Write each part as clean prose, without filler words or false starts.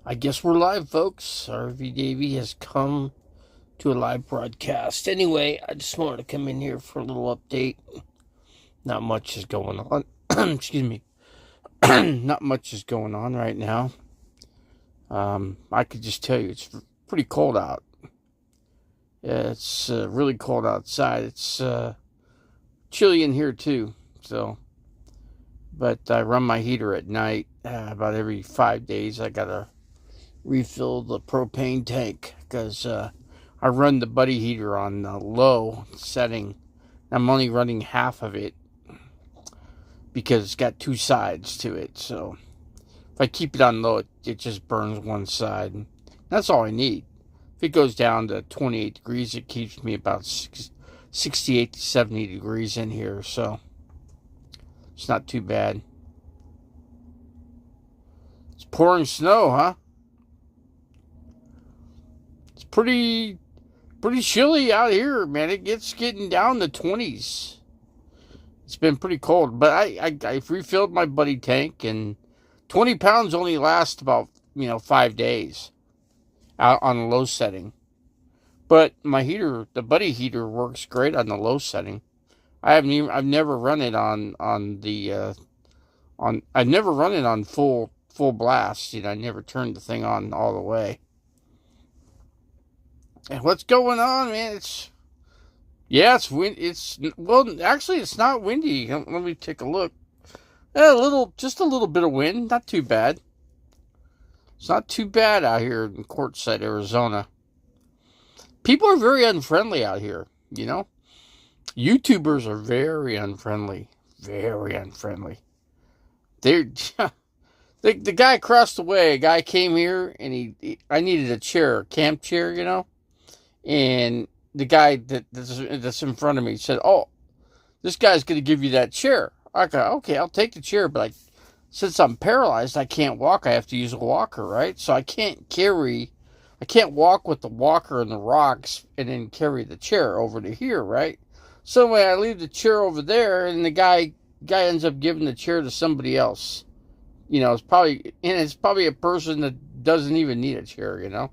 I guess we're live, folks. RV Davy has come to a live broadcast. Anyway, I just wanted to come in here for a little update. Not much is going on. Excuse me. Not much is going on right now. I could just tell you it's pretty cold out. It's really cold outside. It's chilly in here too. But I run my heater at night. About every 5 days, I gotta refill the propane tank because I run the buddy heater on low setting. I'm only running half of it because it's got two sides to it. So if I keep it on low, it just burns one side. That's all I need. If it goes down to 28 degrees, it keeps me about 68 to 70 degrees in here. So it's not too bad. It's pouring snow, huh? Pretty chilly out here, man. It gets getting down to 20s. It's been pretty cold, but I refilled my buddy tank, and 20 pounds only lasts about 5 days out on a low setting. But my heater, the buddy heater, works great on the low setting. I've never run it on I've never run it on full blast. I never turned the thing on all the way. And what's going on, man? It's wind. Actually, it's not windy. Let me take a look. Just a little bit of wind. Not too bad. It's not too bad out here in Quartzsite, Arizona. People are very unfriendly out here. YouTubers are very unfriendly. Very unfriendly. They're the guy across the way. A guy came here and I needed a chair, camp chair, and the guy that's in front of me said, "Oh, this guy's going to give you that chair." I go, "Okay, I'll take the chair, but since I'm paralyzed, I can't walk. I have to use a walker, right? So I can't walk with the walker and the rocks and then carry the chair over to here, right? So when I leave the chair over there, and the guy ends up giving the chair to somebody else. It's probably a person that doesn't even need a chair.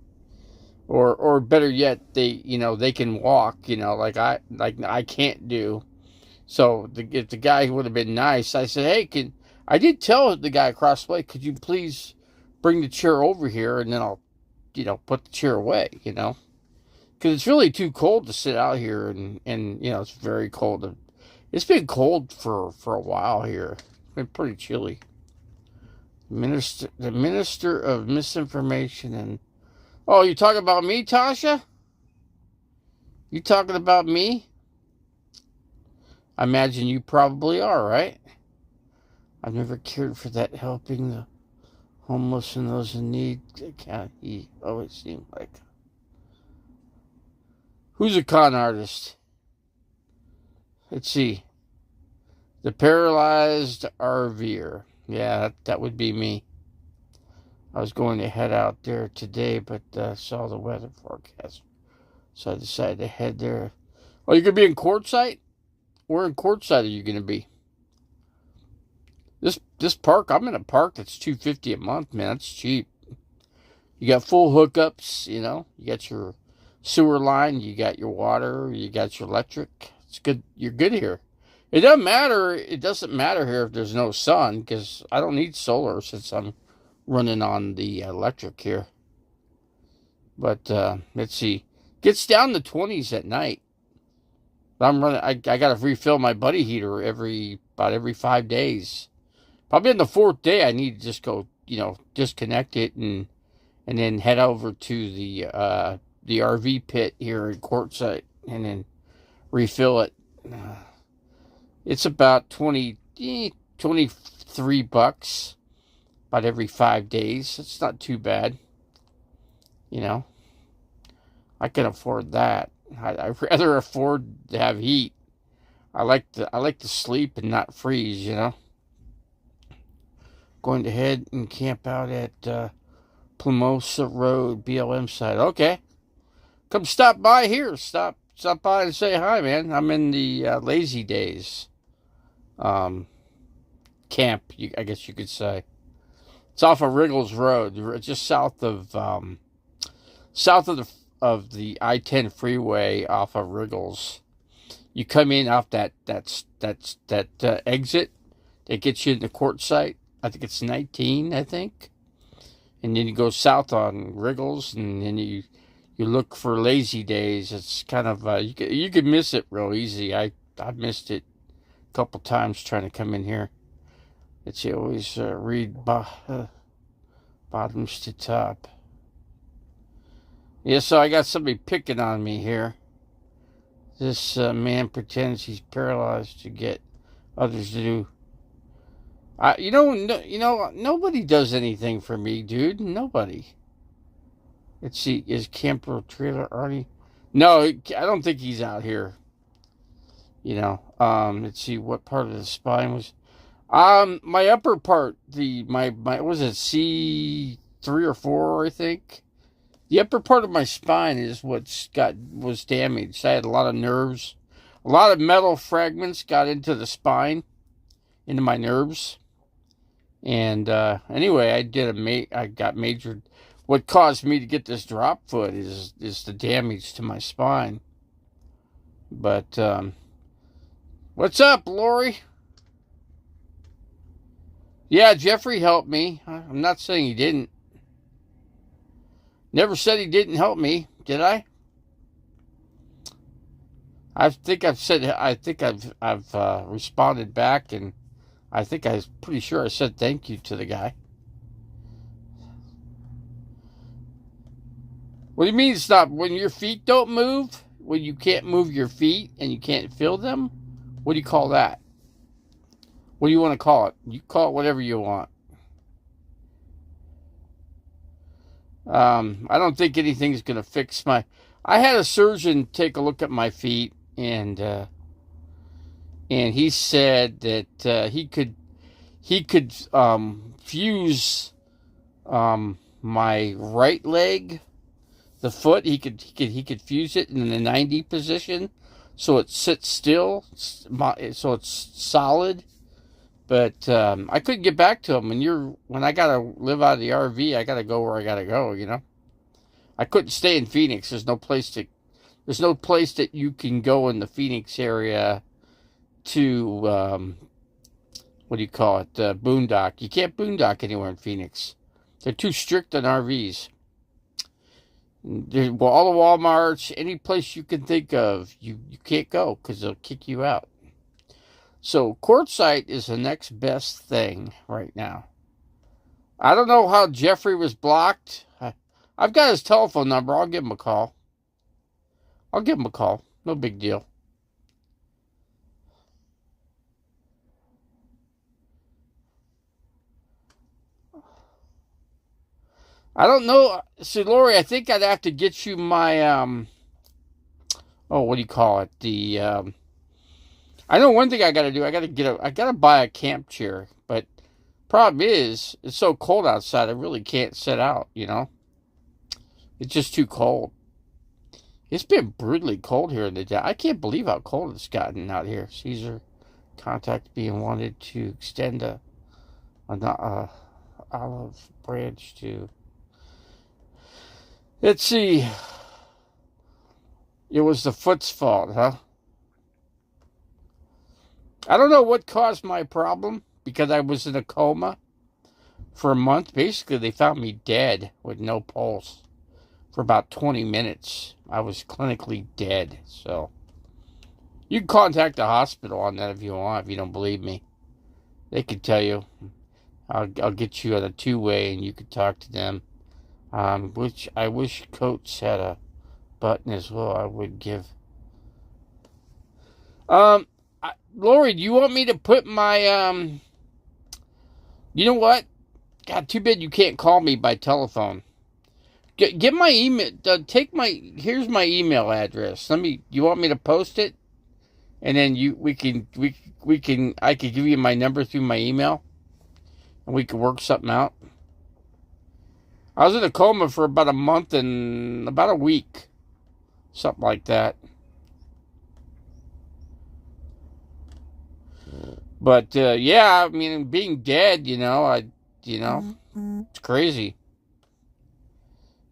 Or better yet, they can walk, like I can't do. So if the guy would have been nice, I said, "Hey, I did tell the guy across the way, could you please bring the chair over here, and then I'll, put the chair away, because it's really too cold to sit out here, and it's very cold. It's been cold for a while here. It's been pretty chilly. The minister of misinformation and oh, you talking about me, Tasha? You talking about me? I imagine you probably are, right? I've never cared for that helping the homeless and those in need. He always seemed like. Who's a con artist? Let's see. The paralyzed RVer. Yeah, that would be me. I was going to head out there today, but saw the weather forecast. So I decided to head there. Oh, you're going to be in Quartzsite? Where in Quartzsite are you going to be? This park, I'm in a park that's $250 a month, man. That's cheap. You got full hookups, You got your sewer line, you got your water, you got your electric. It's good. You're good here. It doesn't matter here if there's no sun, because I don't need solar since I'm running on the electric here. But let's see. Gets down to 20s at night. I'm running. I got to refill my buddy heater about every 5 days. Probably on the fourth day, I need to just go, disconnect it and then head over to the RV pit here in Quartzsite and then refill it. It's about $23 about every 5 days. It's not too bad. I can afford that. I'd rather afford to have heat. I like to sleep and not freeze, Going to head and camp out at Plumosa Road, BLM side. Okay. Come stop by here. Stop by and say hi, man. I'm in the Lazy Days camp, I guess you could say. It's off of Riggles Road, just south of the I-10 freeway off of Riggles. You come in off that exit that gets you in the court site. I think it's 19, I think. And then you go south on Riggles, and then you look for Lazy Days. It's kind of you could miss it real easy. I've missed it a couple times trying to come in here. It's always read bottoms to top. Yeah, so I got somebody picking on me here. This man pretends he's paralyzed to get others to do. Nobody does anything for me, dude. Nobody. Let's see, is Camper Trailer Arnie? No, I don't think he's out here. Let's see, what part of the spine was. My upper part, my was it C3 or 4, I think. The upper part of my spine is was damaged. I had a lot of nerves, a lot of metal fragments got into the spine, into my nerves, and anyway, I got majored. What caused me to get this drop foot is the damage to my spine. But what's up, Lori? Yeah, Jeffrey helped me. I'm not saying he didn't. Never said he didn't help me, did I? I think I've responded back, and I think I was pretty sure I said thank you to the guy. What do you mean stop? When your feet don't move? When you can't move your feet and you can't feel them? What do you call that? What do you want to call it? You call it whatever you want. I don't think anything's going to fix my... I had a surgeon take a look at my feet, and he said that he could fuse my right leg, the foot. He could fuse it in the 90 position, so it sits still, so it's solid. But I couldn't get back to him. When I gotta live out of the RV, I gotta go where I gotta go. I couldn't stay in Phoenix. There's no place that you can go in the Phoenix area to what do you call it? Boondock. You can't boondock anywhere in Phoenix. They're too strict on RVs. All the Walmarts, any place you can think of, you can't go because they'll kick you out. So Quartzsite is the next best thing right now. I don't know how Jeffrey was blocked. I've got his telephone number. I'll give him a call. No big deal. I don't know. See, Lori, I think I'd have to get you my, what do you call it? I know one thing I got to do. I got to buy a camp chair. But problem is, it's so cold outside. I really can't sit out. It's just too cold. It's been brutally cold here in the day. I can't believe how cold it's gotten out here. Caesar, contact being wanted to extend a olive branch to. Let's see. It was the foot's fault, huh? I don't know what caused my problem, because I was in a coma for a month. Basically, they found me dead with no pulse for about 20 minutes. I was clinically dead. So you can contact the hospital on that if you want, if you don't believe me. They could tell you. I'll get you on a two-way and you could talk to them. Which I wish Coates had a button as well. I would give. Lori, do you want me to put my, you know what? God, too bad you can't call me by telephone. Get my email, here's my email address. You want me to post it? And then I could give you my number through my email. And we could work something out. I was in a coma for about a month and about a week. Something like that. But, yeah, I mean, being dead, you know? It's crazy.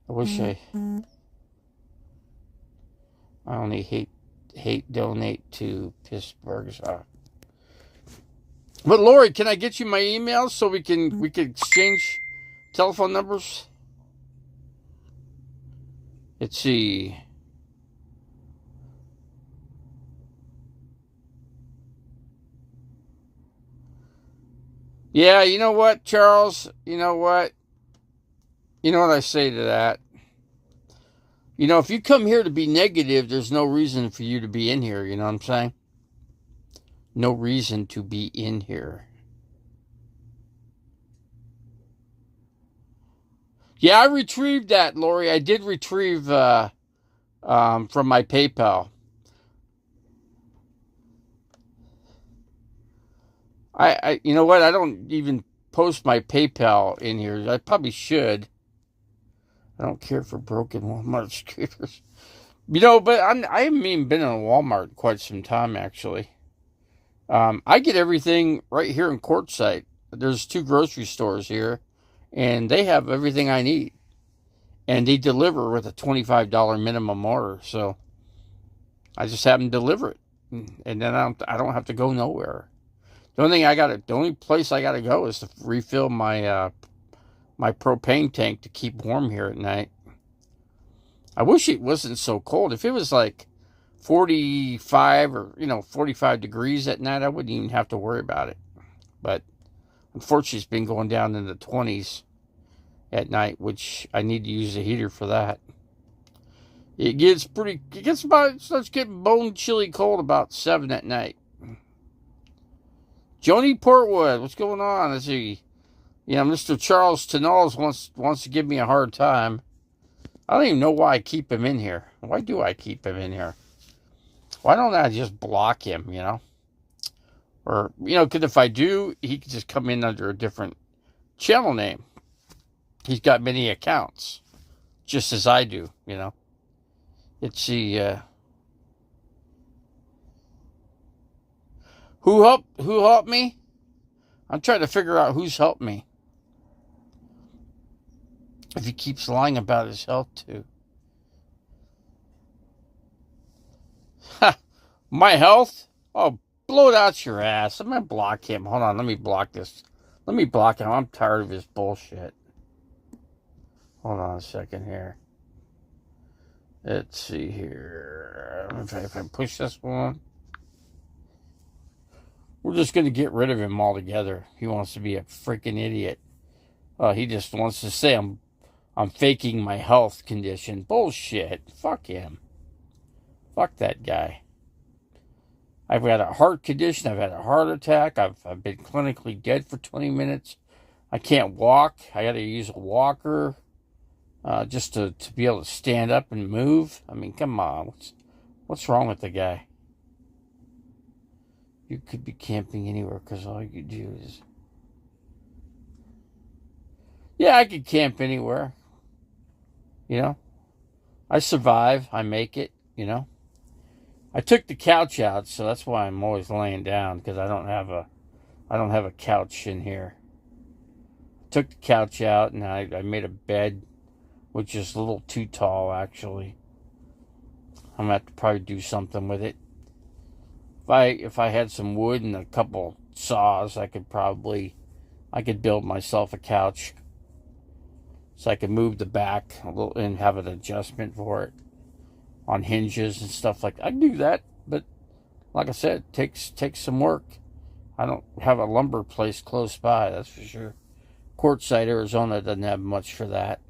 I wish I only hate donate to Pittsburgh's. But Lori, can I get you my email so we can exchange telephone numbers? Let's see. Yeah, you know what, Charles? You know what? You know what I say to that? You know, if you come here to be negative, there's no reason for you to be in here. You know what I'm saying? No reason to be in here. Yeah, I retrieved that, Lori. I did retrieve from my PayPal. You know what? I don't even post my PayPal in here. I probably should. I don't care for broken Walmart scooters. You know, but I haven't even been in a Walmart quite some time, actually. I get everything right here in Quartzsite. There's 2 grocery stores here, and they have everything I need. And they deliver with a $25 minimum order, so I just have them deliver it. And then I don't have to go nowhere. The only place I gotta go is to refill my my propane tank to keep warm here at night. I wish it wasn't so cold. If it was like 45 or 45 degrees at night, I wouldn't even have to worry about it. But unfortunately, it's been going down in the 20s at night, which I need to use the heater for that. It starts getting bone chilly cold about 7 at night. Joni Portwood, what's going on? Let's see. Mr. Charles Tenals wants to give me a hard time. I don't even know why I keep him in here. Why do I keep him in here? Why don't I just block him, Or, because if I do, he could just come in under a different channel name. He's got many accounts, just as I do, Let's see, who helped me? I'm trying to figure out who's helped me. If he keeps lying about his health, too. Ha! My health? Oh, blow it out your ass. I'm going to block him. Hold on, let me block this. Let me block him. I'm tired of his bullshit. Hold on a second here. Let's see here. If I push this one, we're just going to get rid of him altogether. He wants to be a freaking idiot. He just wants to say I'm faking my health condition. Bullshit. Fuck him. Fuck that guy. I've got a heart condition. I've had a heart attack. I've been clinically dead for 20 minutes. I can't walk. I got to use a walker just to be able to stand up and move. I mean, come on. What's wrong with the guy? You could be camping anywhere because all you do is... Yeah, I could camp anywhere. I survive. I make it, I took the couch out, so that's why I'm always laying down, because I don't have a couch in here. I took the couch out, and I made a bed, which is a little too tall, actually. I'm going to have to probably do something with it. If I had some wood and a couple saws, I could build myself a couch. So I could move the back a little and have an adjustment for it on hinges and stuff like that. I can do that, but like I said, it takes some work. I don't have a lumber place close by, that's for sure. Quartzsite, Arizona doesn't have much for that.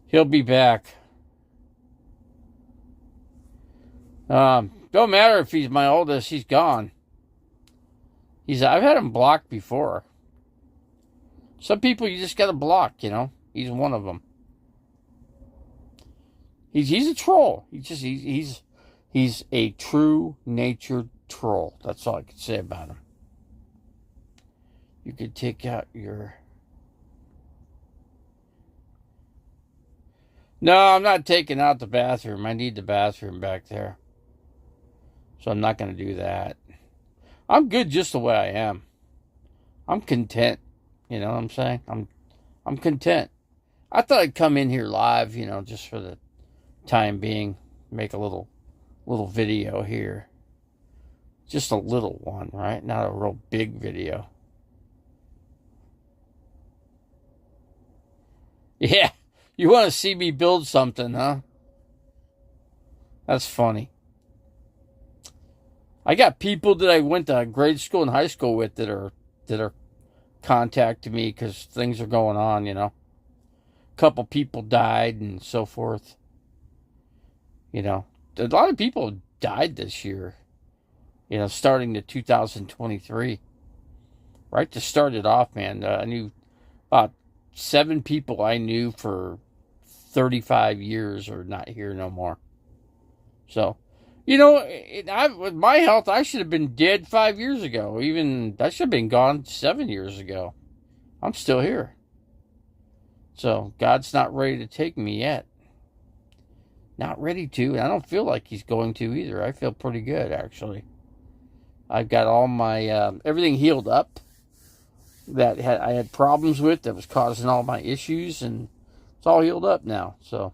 He'll be back. Don't matter if he's my oldest, he's gone. I've had him blocked before. Some people you just gotta block, He's one of them. He's a troll. He's a true natured troll. That's all I can say about him. You could take out your... No, I'm not taking out the bathroom. I need the bathroom back there. So I'm not going to do that. I'm good just the way I am. I'm content. You know what I'm saying? I'm content. I thought I'd come in here live, just for the time being, make a little video here. Just a little one, right? Not a real big video. Yeah, you want to see me build something, huh? That's funny. I got people that I went to grade school and high school with that are contacting me because things are going on, A couple people died and so forth. A lot of people died this year, starting to 2023. Right to start it off, man. I knew about 7 people I knew for 35 years are not here no more. So, with my health, I should have been dead 5 years ago. Even I should have been gone 7 years ago. I'm still here. So, God's not ready to take me yet. Not ready to. I don't feel like he's going to either. I feel pretty good, actually. I've got all my everything healed up that I had problems with that was causing all my issues, and it's all healed up now. So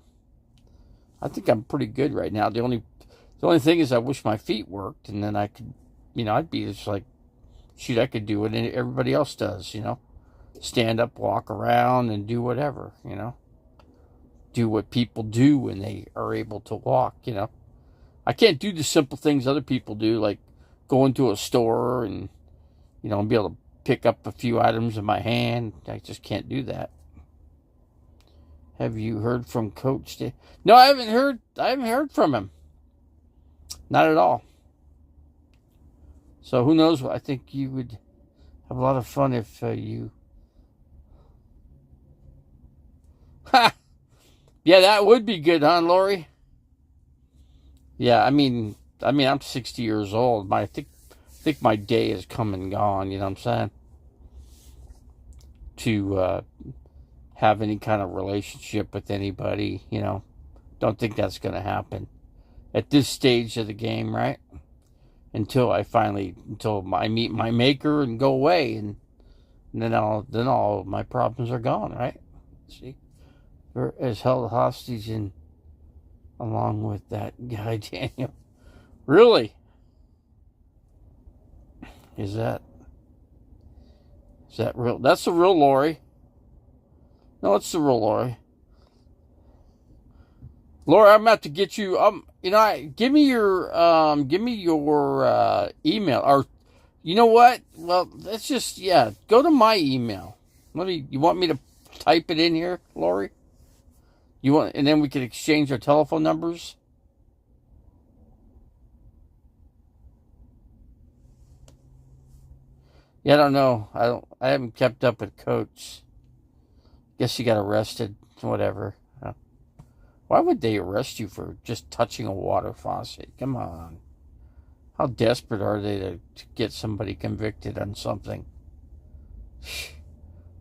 I think I'm pretty good right now. The only thing is I wish my feet worked, and then I could, I'd be just like, shoot, I could do what everybody else does, stand up, walk around, and do whatever, do what people do when they are able to walk, I can't do the simple things other people do, like go into a store and, be able to pick up a few items in my hand. I just can't do that. Have you heard from Coach Dave? No, I haven't heard from him. Not at all. So who knows? I think you would have a lot of fun if you... Ha! Yeah, that would be good, huh, Lori? Yeah, I mean, I'm 60 years old. I think my day is come and gone, you know what I'm saying? To have any kind of relationship with anybody, Don't think that's going to happen at this stage of the game, right? Until I meet my maker and go away, and then all my problems are gone, right? See? Is held hostage along with that guy, Daniel. Really? Is that real? That's the real Lori. No, it's the real Lori. Lori, I'm about to get you. Give me your email, or you know what? Well, let's just go to my email. You want me to type it in here, Lori? And then we can exchange our telephone numbers. Yeah, I don't know. I haven't kept up with Coach. Guess he got arrested. Whatever. Why would they arrest you for just touching a water faucet? Come on. How desperate are they to get somebody convicted on something?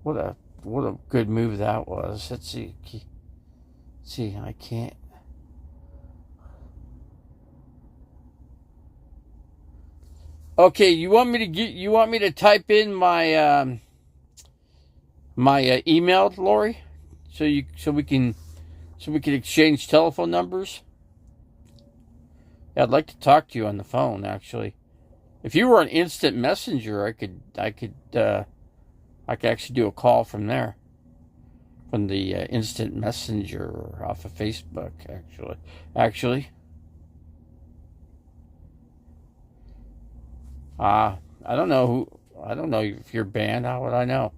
What a good move that was. Let's see. I can't. Okay, you want me to type in my my email, Lori, so we can exchange telephone numbers? Yeah, I'd like to talk to you on the phone, actually. If you were on Instant Messenger, I could actually do a call from there, from the Instant Messenger off of Facebook, actually. I don't know if you're banned. How would I know?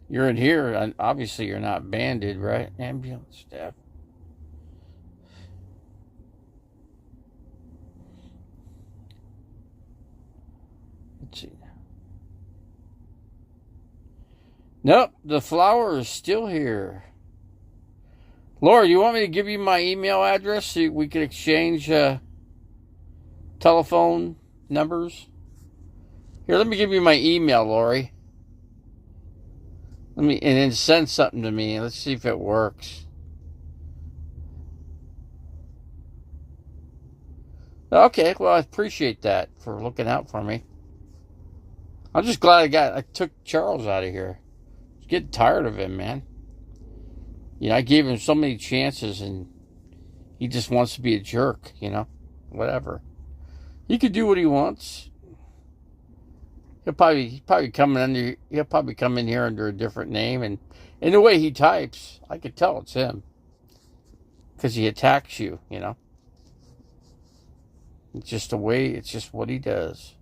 You're in here, and obviously you're not banded, right? Ambulance staff. Let's see. Nope, the flower is still here. Laura, you want me to give you my email address so we can exchange telephone numbers? Here, let me give you my email, Lori. And then send something to me. Let's see if it works. Okay, well, I appreciate that for looking out for me. I'm just glad I took Charles out of here. I was getting tired of him, man. You know, I gave him so many chances, and he just wants to be a jerk. You know, whatever. He could do what he wants. He'll probably come in here under a different name, and in the way he types, I could tell it's him because he attacks you. You know, it's just the way. It's just what he does.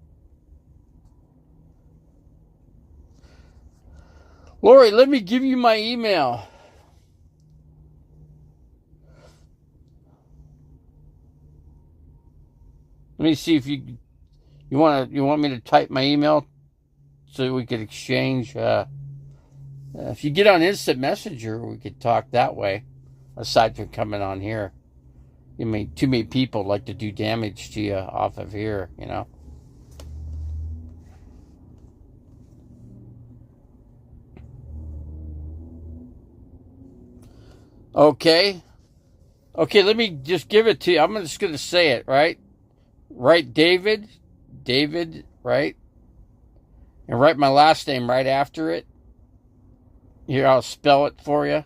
Lori, let me give you my email. Let me see if you want me to type my email so we could exchange. If you get on Instant Messenger, we could talk that way. Aside from coming on here, I mean, too many people like to do damage to you off of here. You know. Okay. Okay, let me just give it to you. I'm just going to say it, right? Right, David, right? And write my last name right after it. Here, I'll spell it for you.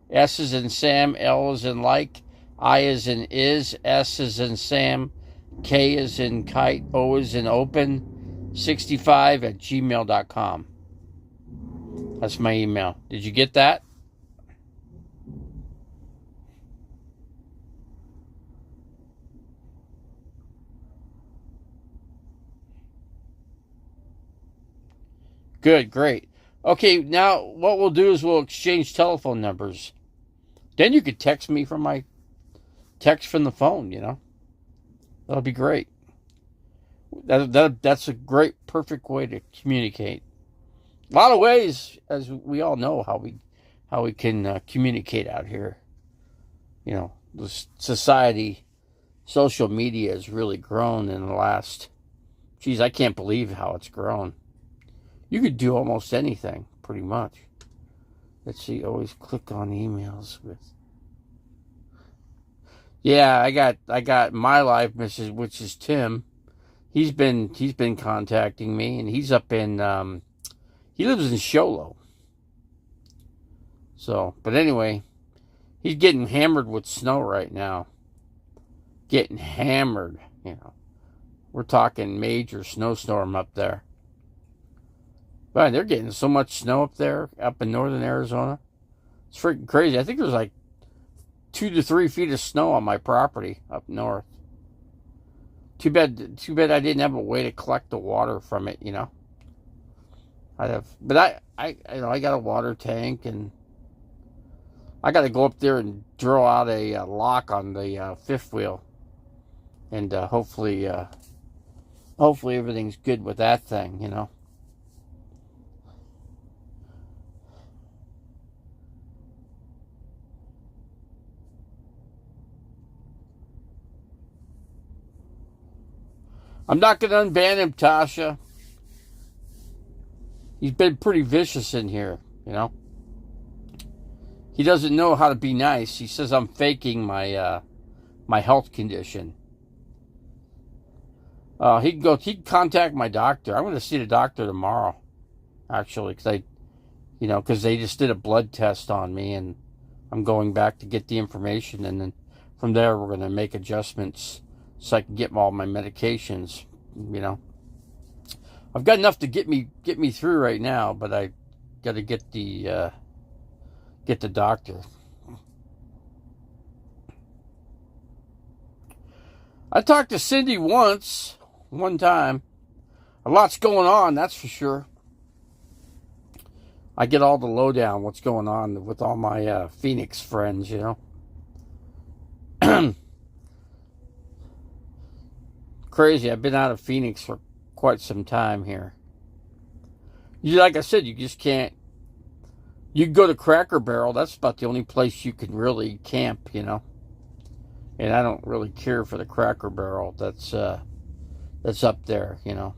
S is in Sam, L is in like, I is in is, S is in Sam, K is in kite, O is in open, 65 at gmail.com. That's my email. Did you get that? Good, great. Okay, now what we'll do is we'll exchange telephone numbers. Then you could text me from my text from the phone, you know. That'll be great. That's a great, perfect way to communicate. A lot of ways, as we all know, how we can communicate out here. You know, the society, social media has really grown in the last. Geez, I can't believe how it's grown. You could do almost anything, pretty much. Let's see. Always click on emails with. Yeah, I got my life message, which is Tim. He's been contacting me, and he's up in he lives in Show Low. So, but anyway, he's getting hammered with snow right now. Getting hammered, you know. We're talking major snowstorm up there. But they're getting so much snow up there, up in northern Arizona. It's freaking crazy. I think there's like 2 to 3 feet of snow on my property up north. Too bad I didn't have a way to collect the water from it, you know. But I got a water tank, and I got to go up there and drill out a lock on the fifth wheel, and hopefully everything's good with that thing, you know. I'm not going to unban him, Tasha. He's been pretty vicious in here, you know. He doesn't know how to be nice. He says I'm faking my my health condition. He can contact my doctor. I'm going to see the doctor tomorrow, actually, because they just did a blood test on me, and I'm going back to get the information, and then from there we're going to make adjustments so I can get all my medications. You know, I've got enough to get me through right now, but I got to get the doctor. I talked to Cindy one time. A lot's going on, that's for sure. I get all the lowdown, what's going on with all my Phoenix friends, you know. Crazy. I've been out of Phoenix for quite some time here. Like I said, you just can't. You can go to Cracker Barrel. That's about the only place you can really camp, you know. And I don't really care for the Cracker Barrel. That's up there, you know.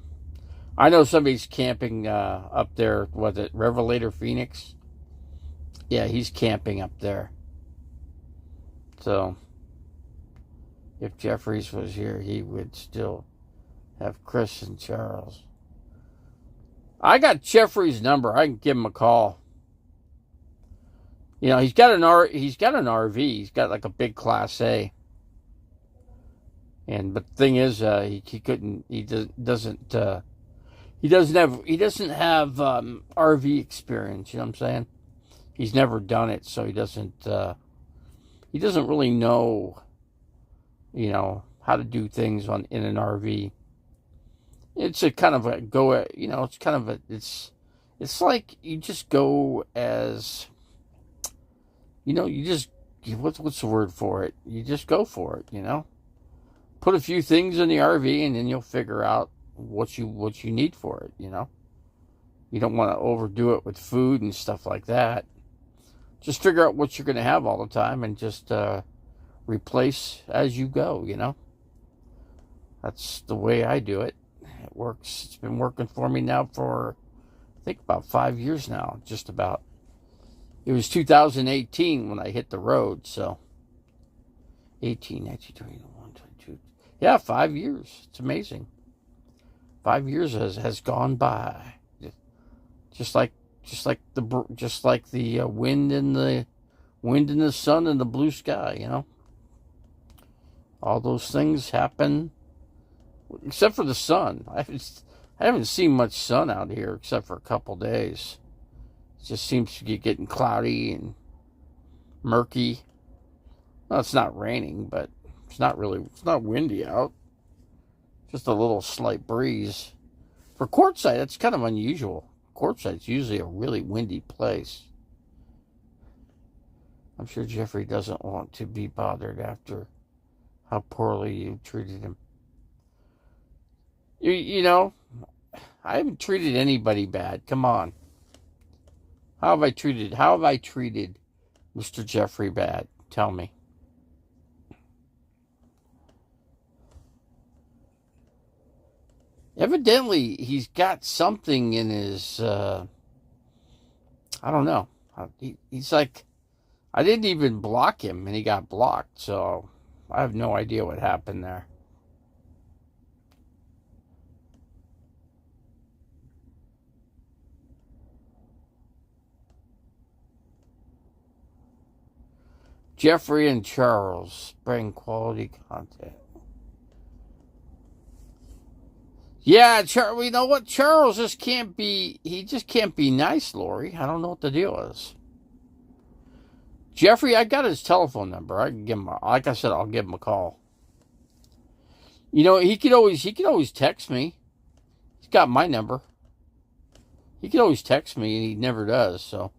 I know somebody's camping up there. Was it Revelator Phoenix? Yeah, he's camping up there. So, if Jeffries was here, he would still have Chris and Charles. I got Jeffrey's number. I can give him a call. You know, he's got an RV. He's got like a big Class A. But the thing is, he couldn't. He doesn't. He doesn't have RV experience. You know what I'm saying? He's never done it, so he doesn't. He doesn't really know. You know how to do things in an RV. It's a kind of a go. You know, it's kind of a. It's like you just go as. You know, you just what's the word for it? You just go for it. You know, put a few things in the RV, and then you'll figure out what you need for it. You know, you don't want to overdo it with food and stuff like that. Just figure out what you're going to have all the time, and just replace as you go. You know, that's the way I do it. It works. It's been working for me now for I think about 5 years now, just about. It was 2018 when I hit the road, so 18, 19, 21, 22. Yeah, 5 years. It's amazing. 5 years has gone by, just like the wind and the sun and the blue sky. You know, all those things happen, except for the sun. I haven't seen much sun out here except for a couple days. It just seems to be getting cloudy and murky. Well, it's not raining, but it's not windy out. Just a little slight breeze. For Quartzsite, that's kind of unusual. Quartzsite's usually a really windy place. I'm sure Jeffrey doesn't want to be bothered after how poorly you treated him. You know, I haven't treated anybody bad. Come on. How have I treated Mr. Jeffrey bad? Tell me. Evidently, he's got something in his, I don't know. He's like, I didn't even block him, and he got blocked, so I have no idea what happened there. Jeffrey and Charles bring quality content. Yeah, you know what? Charles just can't be, he just can't be nice, Lori. I don't know what the deal is. Jeffrey, I got his telephone number. I can give him, like I said, I'll give him a call. You know, he could always text me. He's got my number. He could always text me, and he never does, so.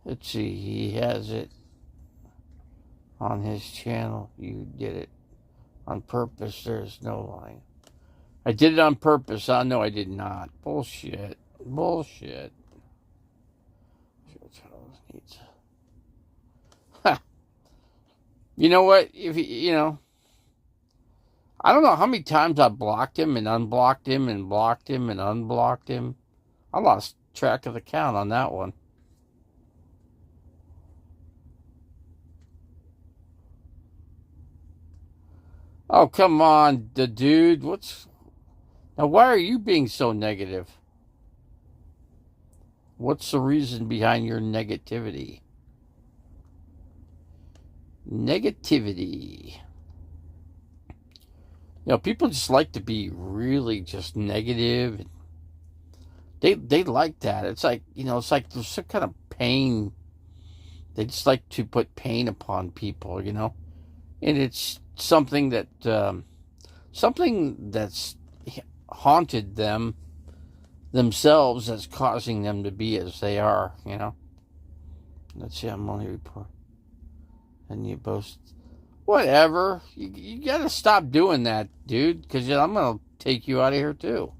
Let's see, he has it on his channel. You did it on purpose. There's no lying. I did it on purpose. No, I did not. Bullshit. You know what? You know, I don't know how many times I blocked him and unblocked him and blocked him and unblocked him. I lost track of the count on that one. Oh, come on, the dude. Now, why are you being so negative? What's the reason behind your negativity? Negativity. You know, people just like to be really just negative. They like that. It's like, you know, it's like there's some kind of pain. They just like to put pain upon people, you know? And it's something that's haunted themselves, that's causing them to be as they are, you know? Let's see, I'm only reporting. And you boast. Whatever. You got to stop doing that, dude, because I'm going to take you out of here, too.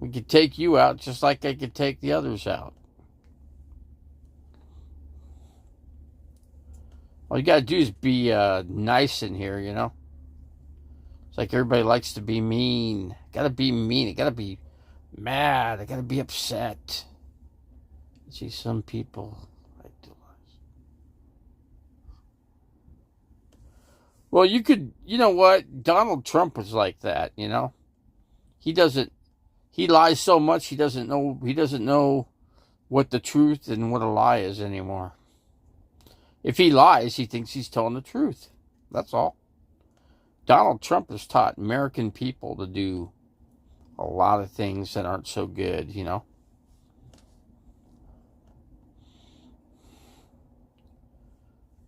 We could take you out just like I could take the others out. All you got to do is be nice in here, you know? It's like everybody likes to be mean. Got to be mean. I got to be mad. I got to be upset. See, some people like to lie. Well, you know what? Donald Trump was like that, you know? He doesn't, he lies so much he doesn't know what the truth and what a lie is anymore. If he lies, he thinks he's telling the truth. That's all. Donald Trump has taught American people to do a lot of things that aren't so good, you know?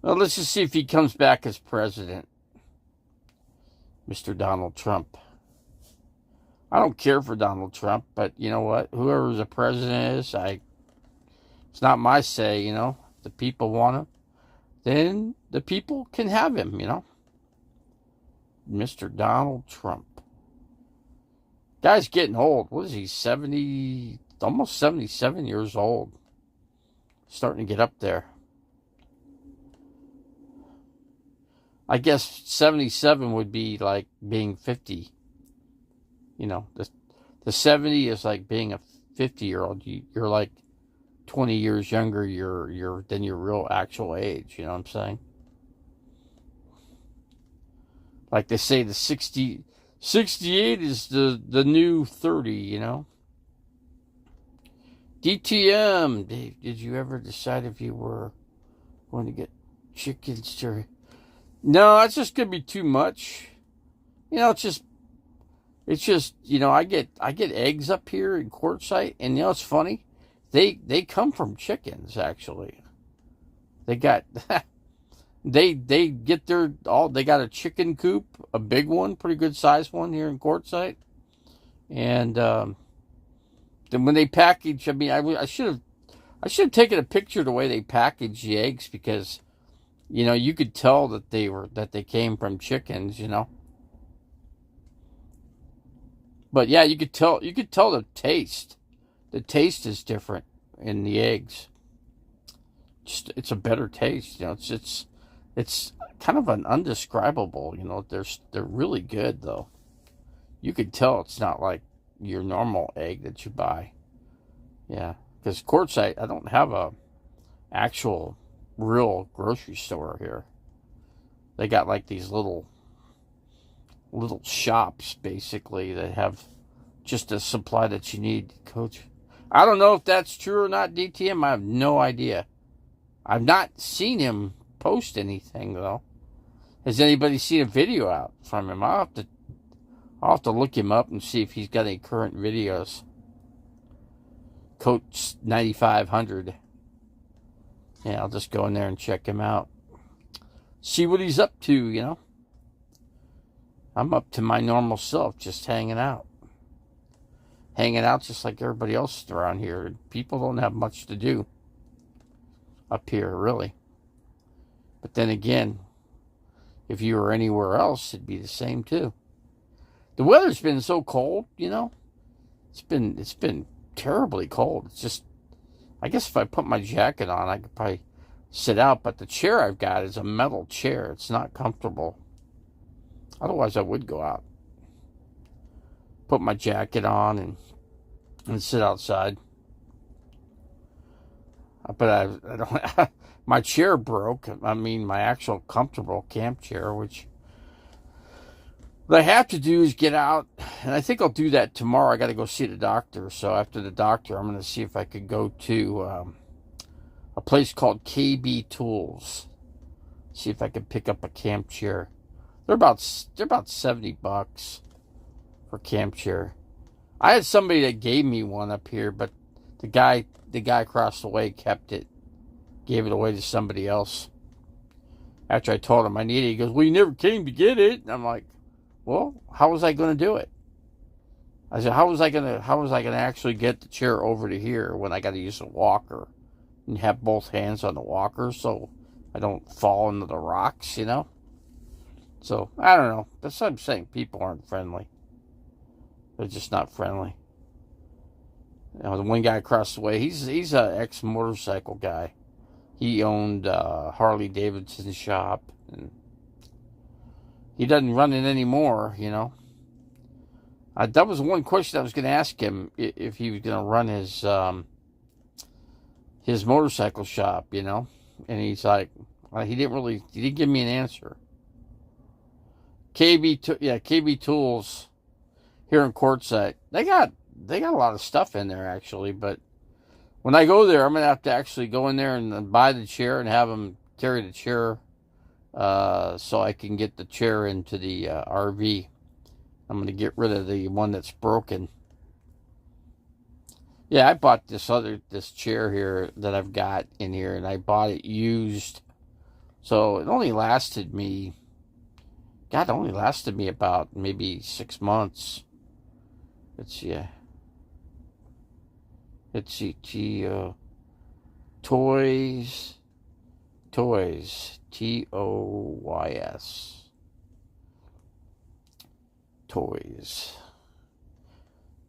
Well, let's just see if he comes back as president, Mr. Donald Trump. I don't care for Donald Trump, but you know what? Whoever the president is, it's not my say, you know? If the people want him, then the people can have him, you know? Mr. Donald Trump. Guy's getting old. What is he, 70, almost 77 years old? Starting to get up there. I guess 77 would be like being 50. You know, the 70 is like being a 50-year-old. You're like 20 years younger than your real actual age. You know what I'm saying? Like they say, the 68 is the new 30. You know. DTM, Dave, did you ever decide if you were going to get chickens to? No, that's just gonna be too much. You know, it's just you know, I get eggs up here in Quartzsite, and you know it's funny, they come from chickens actually. They got they get they got a chicken coop, a big one, pretty good sized one here in Quartzsite, and then when they package, I mean, I should have taken a picture of the way they package the eggs because. You know, you could tell that they came from chickens, you know. But yeah, you could tell the taste. The taste is different in the eggs. Just it's a better taste, you know. It's kind of an undescribable, you know. They're really good though. You could tell it's not like your normal egg that you buy. Yeah, because Quartzsite, I don't have a actual real grocery store here. They got like these little shops basically that have just a supply that you need, Coach. I don't know if that's true or not, DTM. I have no idea. I've not seen him post anything though. Has anybody seen a video out from him? I'll have to look him up and see if he's got any current videos. Coach 9500. Yeah, I'll just go in there and check him out. See what he's up to, you know. I'm up to my normal self, just hanging out. Hanging out just like everybody else around here. People don't have much to do up here, really. But then again, if you were anywhere else, it'd be the same too. The weather's been so cold, you know. It's been terribly cold. It's just, I guess if I put my jacket on, I could probably sit out. But the chair I've got is a metal chair. It's not comfortable. Otherwise, I would go out. Put my jacket on and sit outside. But I don't. My chair broke. I mean, my actual comfortable camp chair, which what I have to do is get out, and I think I'll do that tomorrow. I got to go see the doctor. So after the doctor, I'm going to see if I could go to a place called KB Tools. See if I can pick up a camp chair. They're about $70 for camp chair. I had somebody that gave me one up here, but the guy across the way kept it, gave it away to somebody else. After I told him I needed it, he goes, "Well, you never came to get it." And I'm like, "Well, how was I going to do it?" I said, how was I going to actually get the chair over to here when I got to use a walker and have both hands on the walker so I don't fall into the rocks, you know? So, I don't know. That's what I'm saying. People aren't friendly. They're just not friendly. You know, the one guy across the way, he's an ex-motorcycle guy. He owned Harley Davidson shop, and he doesn't run it anymore, you know. That was one question I was going to ask him, if he was going to run his motorcycle shop, you know. And he's like, he didn't give me an answer. KB Tools here in Quartzsite. They got a lot of stuff in there actually, but when I go there, I'm gonna have to actually go in there and buy the chair and have them carry the chair, so I can get the chair into the RV. I'm gonna get rid of the one that's broken. Yeah, I bought this chair here that I've got in here, and I bought it used, so it only lasted me. God, it only lasted me about maybe 6 months. Let's see. Let's see. Toys. Toys. TOYS. Toys.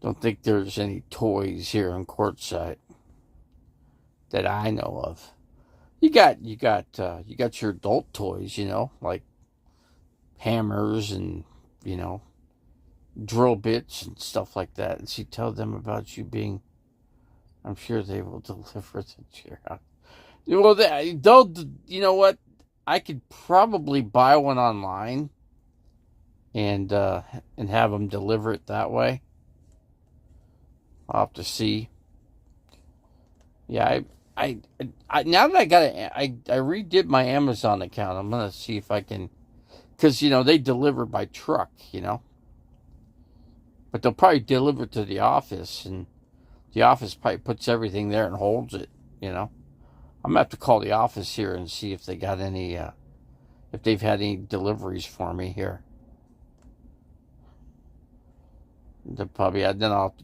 Don't think there's any toys here in Quartzsite that I know of. You got your adult toys, like hammers and drill bits and stuff like that. And she tell them about you being. I'm sure they will deliver the chair out. Well, they'll. You know what? I could probably buy one online and have them deliver it that way. I'll have to see. Yeah, I now that I got it, I redid my Amazon account. I'm gonna see if I can, because they deliver by truck, but they'll probably deliver to the office, and the office probably puts everything there and holds it. I'm gonna have to call the office here and see if they got any, if they've had any deliveries for me here. They'll probably then I'll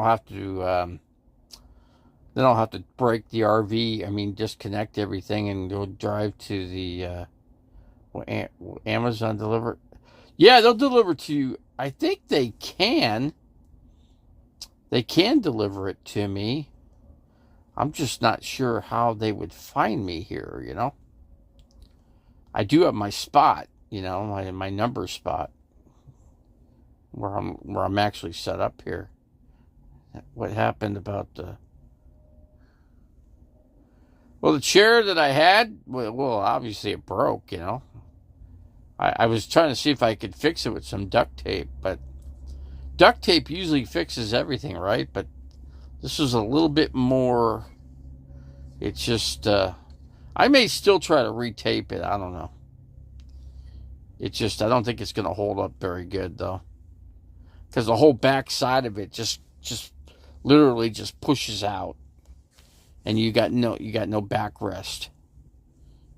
have to break the RV. I mean, disconnect everything and go drive to the Amazon deliver. Yeah, they'll deliver to you. I think they can. They can deliver it to me. I'm just not sure how they would find me here. I do have my spot. My number spot where I'm actually set up here. What happened about the chair that I had? Well, obviously it broke. I was trying to see if I could fix it with some duct tape, but duct tape usually fixes everything, right? But this was a little bit more. It's just I may still try to retape it. I don't know. It's just I don't think it's going to hold up very good though, because the whole back side of it just literally just pushes out, and you got no backrest.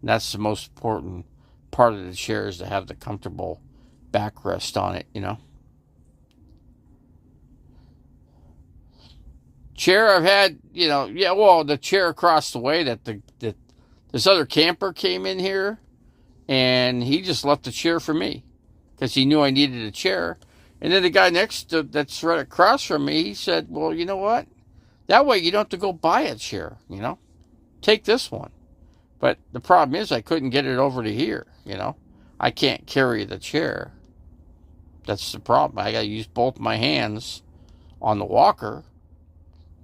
And that's the most important part of the chair, is to have the comfortable backrest on it. Chair I've had, the chair across the way that this other camper came in here, and he just left the chair for me because he knew I needed a chair. And then the guy that's right across from me, he said, well, you know what? That way you don't have to go buy a chair, Take this one. But the problem is I couldn't get it over to here, I can't carry the chair. That's the problem. I got to use both my hands on the walker.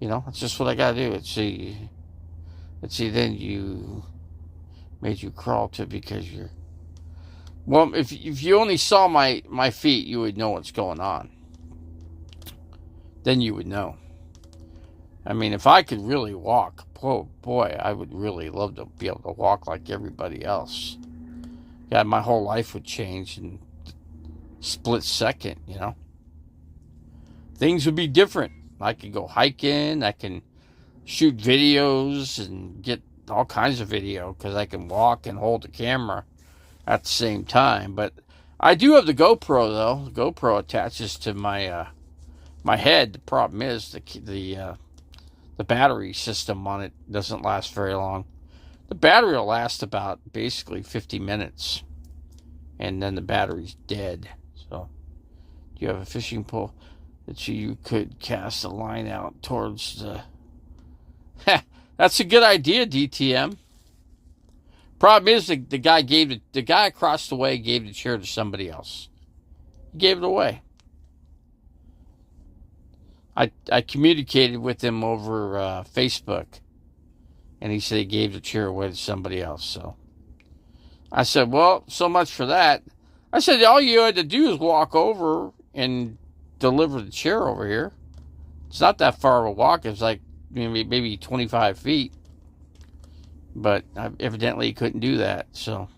That's just what I got to do. Let's see, then you made you crawl to because you're. Well, if you only saw my feet, you would know what's going on. Then you would know. I mean, if I could really walk, oh boy, I would really love to be able to walk like everybody else. Yeah, my whole life would change in a split second, Things would be different. I could go hiking, I can shoot videos and get all kinds of video because I can walk and hold the camera at the same time. But I do have the GoPro though. The GoPro attaches to my my head. The problem is the battery system on it doesn't last very long. The battery will last about basically 50 minutes, and then the battery's dead. So, do you have a fishing pole that you could cast a line out towards the? That's a good idea, DTM. Problem is the guy across the way gave the chair to somebody else. He gave it away. I communicated with him over Facebook, and he said he gave the chair away to somebody else. So I said, well, so much for that. I said, all you had to do is walk over and deliver the chair over here. It's not that far of a walk. It's like maybe 25 feet. But evidently he couldn't do that, so.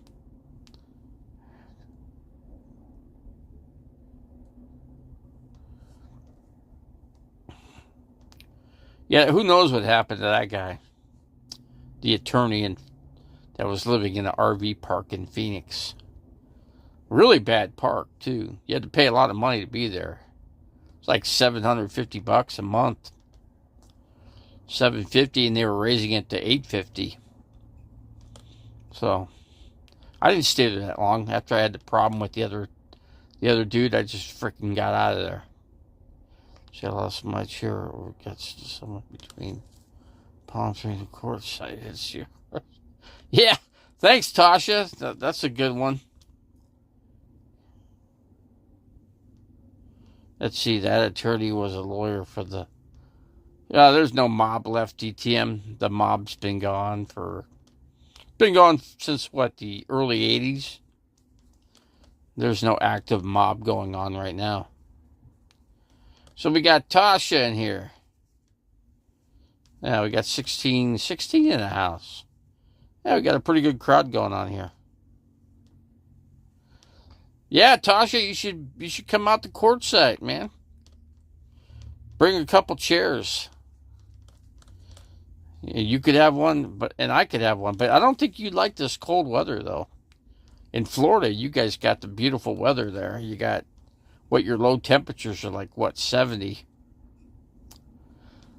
Yeah, who knows what happened to that guy? The attorney that was living in an RV park in Phoenix. Really bad park, too. You had to pay a lot of money to be there. It's like $750 a month. $750, and they were raising it to $850. So I didn't stay there that long. After I had the problem with the other dude, I just freaking got out of there. See, I lost my chair or gets to somewhere between Palm Springs and Quartzsite. It's you. Yeah, thanks, Tasha. That's a good one. Let's see, that attorney was a lawyer for the... Yeah, there's no mob left, DTM. The mob's been gone since, what, the early 80s? There's no active mob going on right now. So we got Tasha in here. Yeah, we got 16 in the house. Yeah, we got a pretty good crowd going on here. Yeah, Tasha, you should come out to Quartzsite, man. Bring a couple chairs. You could have one, and I could have one, but I don't think you'd like this cold weather, though. In Florida, you guys got the beautiful weather there. You got what your low temperatures are like, what, 70?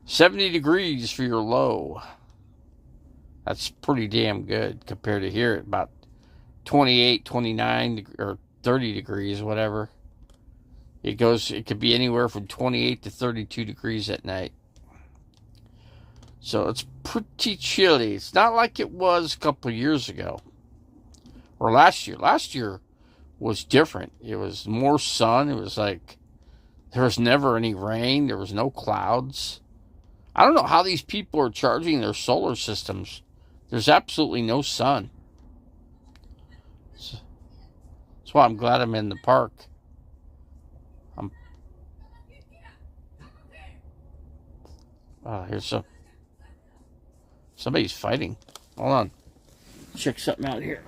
70 degrees for your low. That's pretty damn good compared to here at about 28, 29, or 30 degrees, whatever. It could be anywhere from 28 to 32 degrees at night. So it's pretty chilly. It's not like it was a couple of years ago. Or last year. Last year was different. It was more sun. It was like there was never any rain. There was no clouds. I don't know how these people are charging their solar systems. There's absolutely no sun. That's why I'm glad I'm in the park. Here's somebody's fighting. Hold on. Check something out here.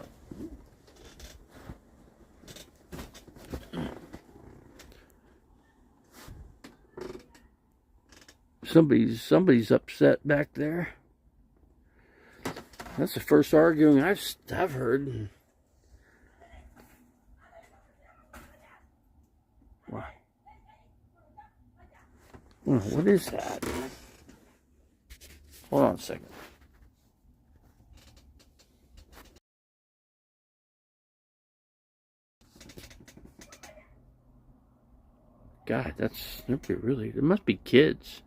Somebody's upset back there. That's the first arguing I've heard. Wow. What is that? Hold on a second. God, there must be kids.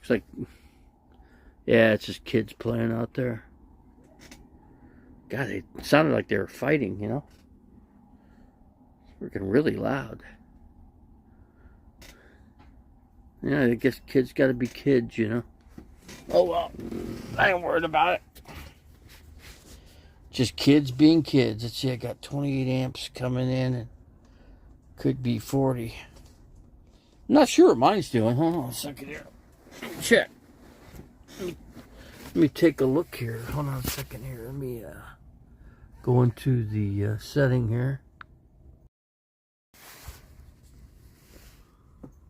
It's like, yeah, it's just kids playing out there. God, it sounded like they were fighting, you know? It's freaking really loud. Yeah, I guess kids gotta be kids, you know? Oh, well, I ain't worried about it. Just kids being kids. Let's see, I got 28 amps coming in and could be 40. I'm not sure what mine's doing. Hold on a second here. Check. Let me take a look here. Hold on a second here. Let me go into the setting here.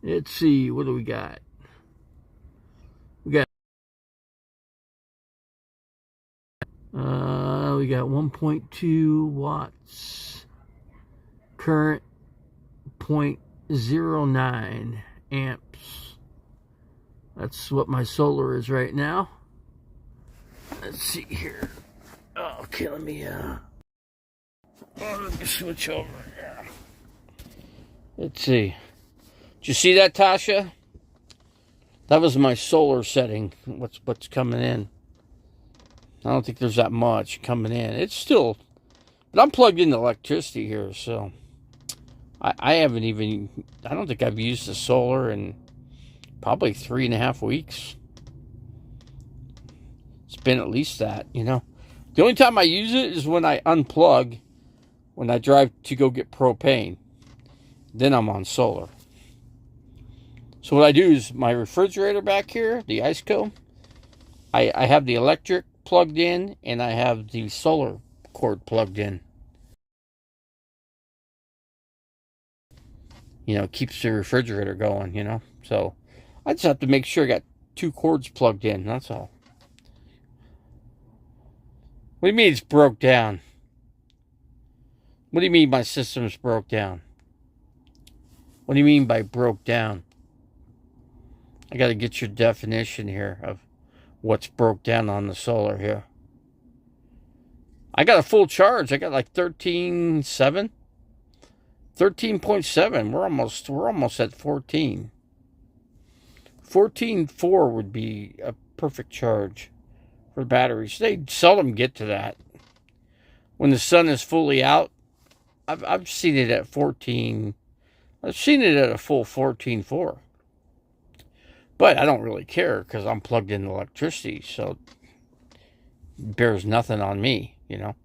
Let's see. What do we got? We got 1.2 watts. Current 0.09 amps. That's what my solar is right now. Let's see here. Okay, let me switch over here. Let's see. Did you see that, Tasha? That was my solar setting. What's coming in? I don't think there's that much coming in. It's still, but I'm plugged into electricity here, so I haven't even. I don't think I've used the solar in probably 3.5 weeks. It's been at least that, you know. The only time I use it is when I unplug, when I drive to go get propane. Then I'm on solar. So what I do is my refrigerator back here, the ice cone, I have the electric plugged in and I have the solar cord plugged in. You know, keeps the refrigerator going, you know. So I just have to make sure I got 2 cords plugged in, that's all. What do you mean it's broke down? What do you mean my system's broke down? What do you mean by broke down? I got to get your definition here of what's broke down on the solar here. I got a full charge. I got like 13.7. 13.7. We're almost at 14. 14.4 would be a perfect charge for batteries. They seldom get to that. When the sun is fully out, I've seen it at 14. I've seen it at a full 14.4. But I don't really care because I'm plugged in electricity, so it bears nothing on me, you know.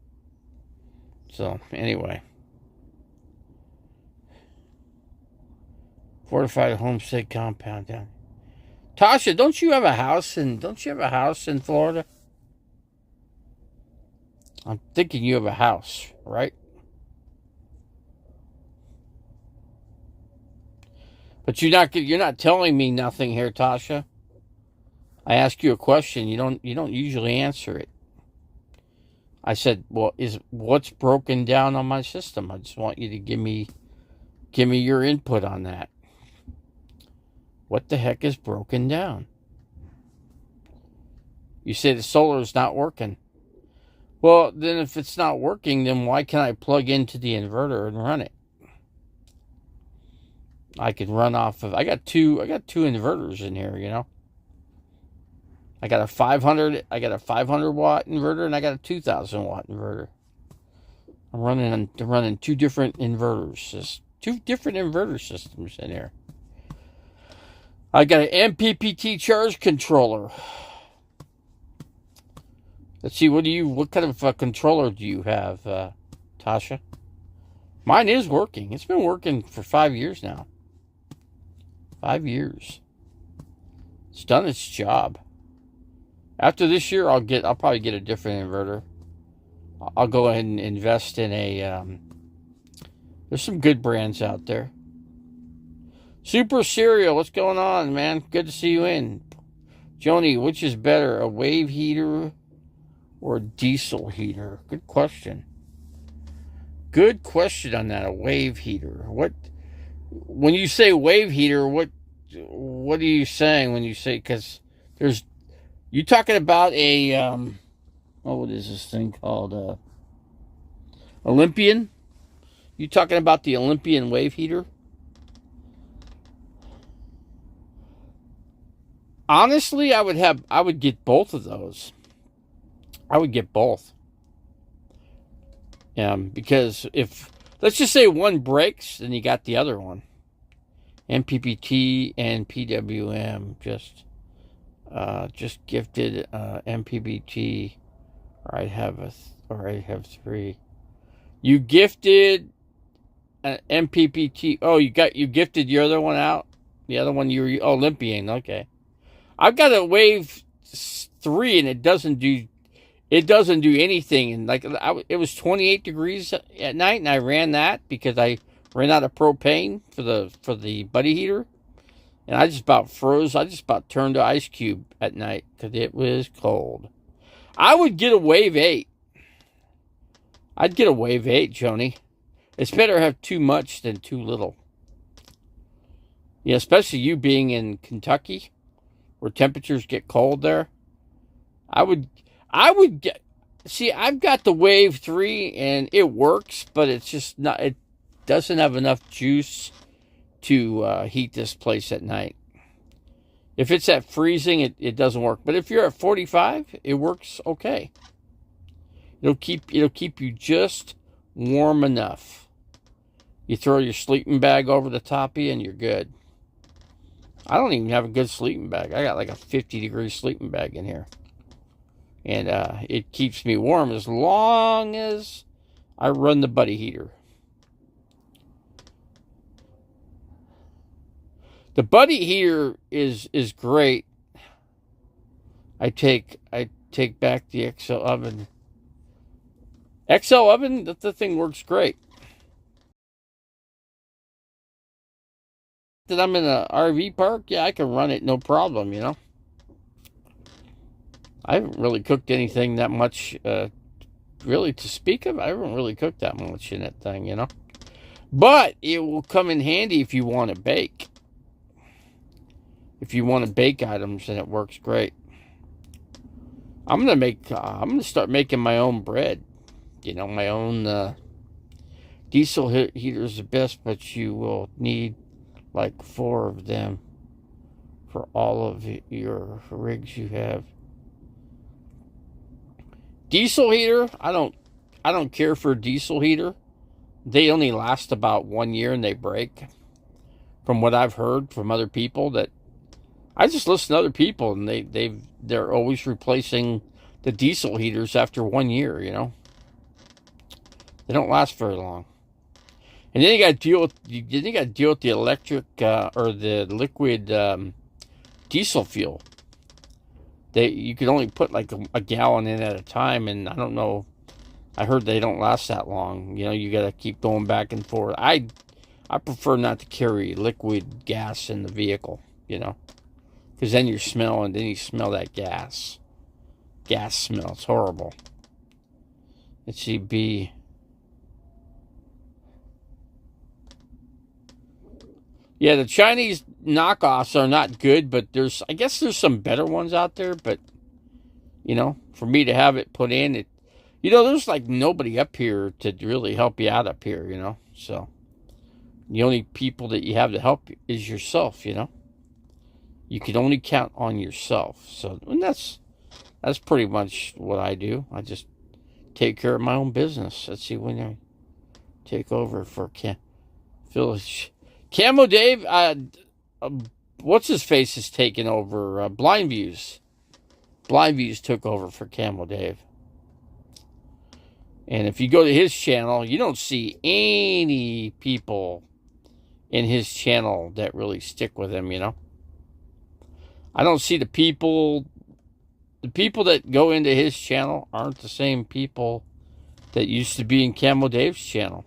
So, anyway. Fortified homestead compound down. Tasha, don't you have a house in Florida? I'm thinking you have a house, right? But you're not telling me nothing here, Tasha. I ask you a question, you don't usually answer it. I said, well, what's broken down on my system? I just want you to give me your input on that. What the heck is broken down? You say the solar is not working. Well, then if it's not working, then why can't I plug into the inverter and run it? I can run off of. I got two inverters in here, you know. I got a 500 watt inverter and I got a 2,000 watt inverter. I'm running 2 different inverters. Just 2 different inverter systems in here. I got an MPPT charge controller. Let's see, what kind of controller do you have, Tasha? Mine is working. It's been working for 5 years now. 5 years. It's done its job. After this year, I'll probably get a different inverter. I'll go ahead and invest in a. There's some good brands out there. Super Cereal, what's going on, man? Good to see you in. Joni, which is better, a wave heater or a diesel heater? Good question. Good question on that. A wave heater. When you say wave heater, what are you saying when you say? Because you talking about a what is this thing called? Olympian? You talking about the Olympian wave heater? Honestly, I would get both of those. I would get both. Because if, let's just say one breaks, then you got the other one. MPPT and PWM just gifted MPPT. I have 3. You gifted an MPPT. Oh, you gifted your other one out. The other one you were Olympian. Okay. I've got a Wave 3 and it doesn't do anything. And it was 28 degrees at night, and I ran that because I ran out of propane for the buddy heater, and I just about froze. I just about turned to ice cube at night because it was cold. I would get a Wave 8. I'd get a Wave 8, Joni. It's better to have too much than too little. Yeah, especially you being in Kentucky, where temperatures get cold there. I would get. See, I've got the Wave 3 and it works, but it's just not. It doesn't have enough juice to heat this place at night. If it's at freezing, it doesn't work. But if you're at 45, it works okay. It'll keep you just warm enough. You throw your sleeping bag over the top of you and you're good. I don't even have a good sleeping bag. I got like a 50-degree sleeping bag in here. And it keeps me warm as long as I run the buddy heater. The buddy heater is great. I take back the XL oven. XL oven, the thing works great. That I'm in an RV park, yeah, I can run it no problem, you know. I haven't really cooked anything that much, really to speak of. I haven't really cooked that much in that thing, you know. But it will come in handy if you want to bake. If you want to bake items, then it works great. I'm gonna start making my own bread. You know, my own diesel heater is the best, but you will need like 4 of them for all of your rigs you have. Diesel heater, I don't care for a diesel heater. They only last about 1 year and they break. From what I've heard from other people, that I just listen to other people, and they're always replacing the diesel heaters after 1 year. You know, they don't last very long. And then you got to deal with the electric or the liquid diesel fuel. You can only put like a gallon in at a time, and I don't know. I heard they don't last that long. You know, you got to keep going back and forth. I prefer not to carry liquid gas in the vehicle. You know, because then you smell that gas. Gas smell. It's horrible. Let's see, B. Yeah, the Chinese knockoffs are not good, but I guess there's some better ones out there. But you know, for me to have it put in, there's like nobody up here to really help you out up here. You know, so the only people that you have to help is yourself. You know, you can only count on yourself. So, and that's pretty much what I do. I just take care of my own business. Let's see when I take over for Phil. Camo Dave, what's his face is taking over. Blind Views. Blind Views took over for Camo Dave. And if you go to his channel, you don't see any people in his channel that really stick with him, you know. I don't see the people that go into his channel aren't the same people that used to be in Camo Dave's channel.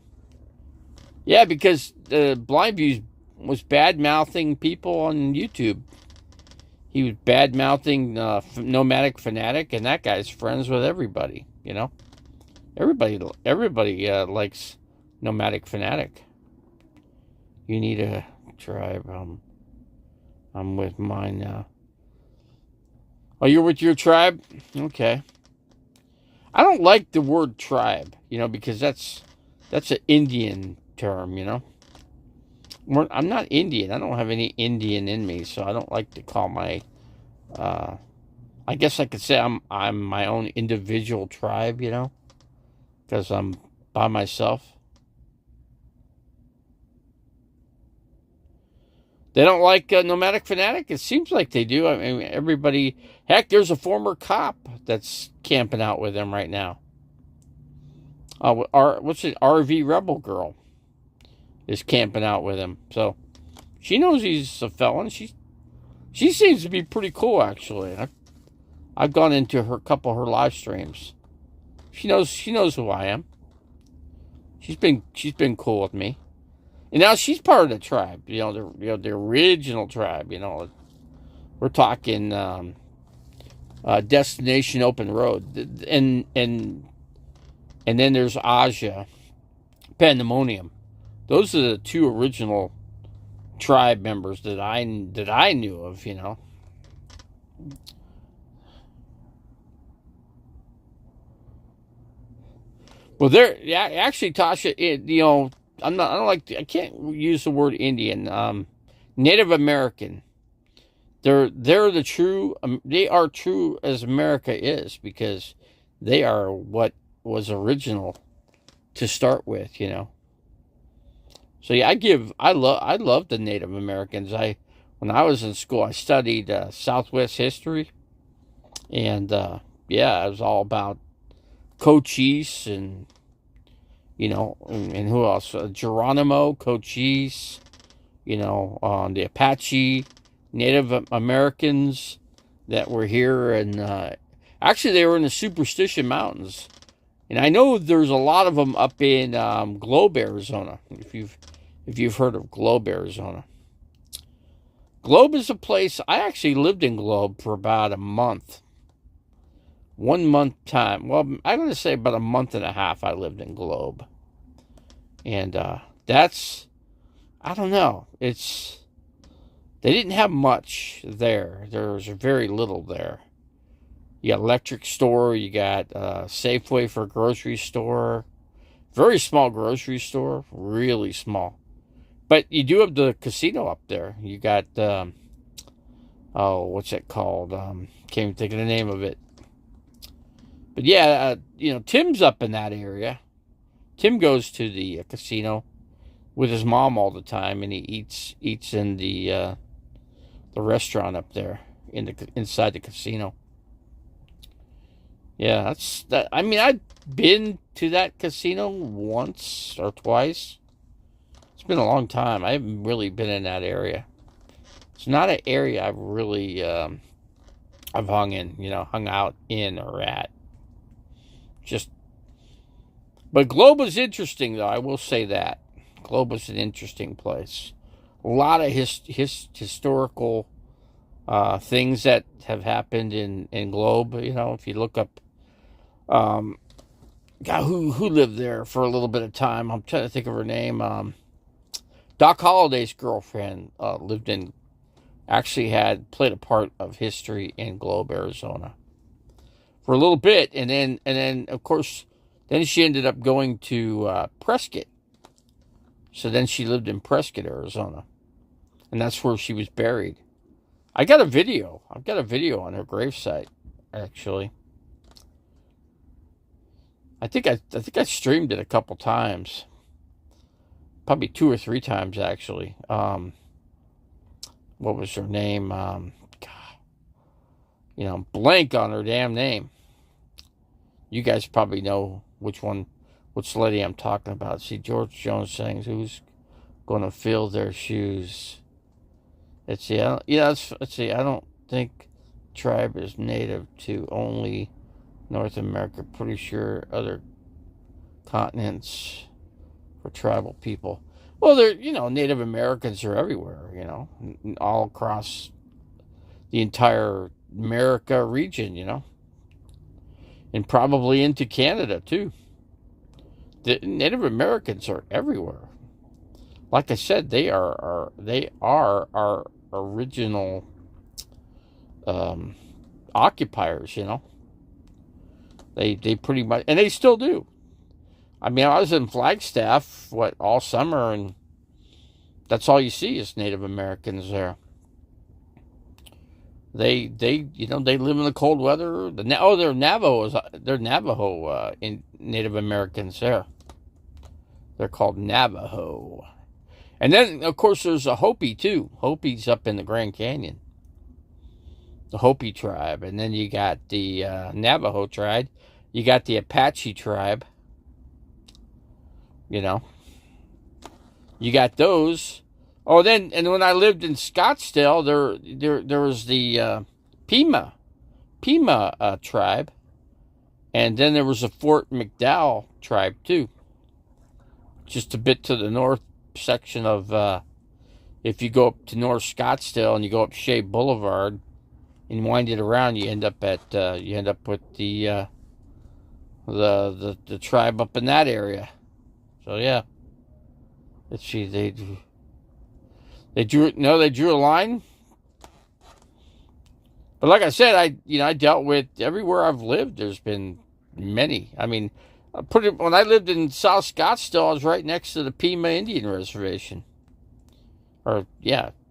Yeah, because Blind Views was bad-mouthing people on YouTube. He was bad-mouthing Nomadic Fanatic, and that guy's friends with everybody, you know? Everybody likes Nomadic Fanatic. You need a tribe. I'm with mine now. Oh, you're with your tribe? Okay. I don't like the word tribe, you know, because that's an Indian term, you know. I'm not Indian. I don't have any Indian in me, so I don't like to call my. I guess I could say I'm my own individual tribe, you know, because I'm by myself. They don't like Nomadic Fanatic? It seems like they do. I mean, everybody... Heck, there's a former cop that's camping out with him right now. What's it? RV Rebel Girl is camping out with him. So, she knows he's a felon. She seems to be pretty cool, actually. I've gone into a couple of her live streams. She knows who I am. She's been cool with me. And now she's part of the tribe, you know, the original tribe, you know. We're talking Destination Open Road, and then there's Aja, Pandemonium. Those are the 2 original tribe members that I knew of, you know. Well, actually, Tasha, you know. I can't use the word Indian. Native American. They are true as America is, because they are what was original to start with, you know. So yeah, I love the Native Americans. When I was in school, I studied Southwest history, and yeah, it was all about Cochise and, and who else? Geronimo, Cochise, the Apache, Native Americans that were here. And actually, they were in the Superstition Mountains. And I know there's a lot of them up in Globe, Arizona, if you've heard of Globe, Arizona. Globe is a place, I actually lived in Globe for about a month. 1 month time. Well, I'm going to say about a month and a half I lived in Globe. And that's, I don't know. They didn't have much there. There was very little there. You got electric store. You got Safeway for a grocery store. Very small grocery store. Really small. But you do have the casino up there. You got, what's it called? Can't even think of the name of it. But yeah, Tim's up in that area. Tim goes to the casino with his mom all the time, and he eats in the restaurant up there inside the casino. Yeah, that's that. I mean, I've been to that casino once or twice. It's been a long time. I haven't really been in that area. It's not an area I've really I've hung out in or at. But Globe was interesting, though. I will say that Globe was an interesting place. A lot of historical things that have happened in Globe. If you look up, God, who lived there for a little bit of time. I'm trying to think of her name. Doc Holliday's girlfriend played a part of history in Globe, Arizona, for a little bit, and then of course, then she ended up going to Prescott. So then she lived in Prescott, Arizona, and that's where she was buried. I've got a video on her gravesite, actually. I think I streamed it a couple times, probably 2 or 3 times actually. What was her name? Blank on her damn name. You guys probably know which lady I'm talking about. See, George Jones saying, "Who's going to fill their shoes?" Let's see. I don't think tribe is native to only North America. Pretty sure other continents for tribal people. Well, Native Americans are everywhere, all across the entire America region, and probably into Canada, too. The Native Americans are everywhere. Like I said, they are our original occupiers, They pretty much, and they still do. I mean, I was in Flagstaff, all summer, and that's all you see is Native Americans there. They live in the cold weather. They're Navajos. They're Navajo in Native Americans there. They're called Navajo. And then, of course, there's a Hopi, too. Hopi's up in the Grand Canyon. The Hopi tribe. And then you got the Navajo tribe. You got the Apache tribe. You got those. Oh, and when I lived in Scottsdale, there was the Pima tribe. And then there was a Fort McDowell tribe, too. Just a bit to the north section of, if you go up to North Scottsdale and you go up Shea Boulevard and wind it around, you end up with the tribe up in that area. So yeah, let's see, they drew a line. But like I said, I dealt with everywhere I've lived. There's been many. I mean, when I lived in South Scottsdale, I was right next to the Pima Indian Reservation.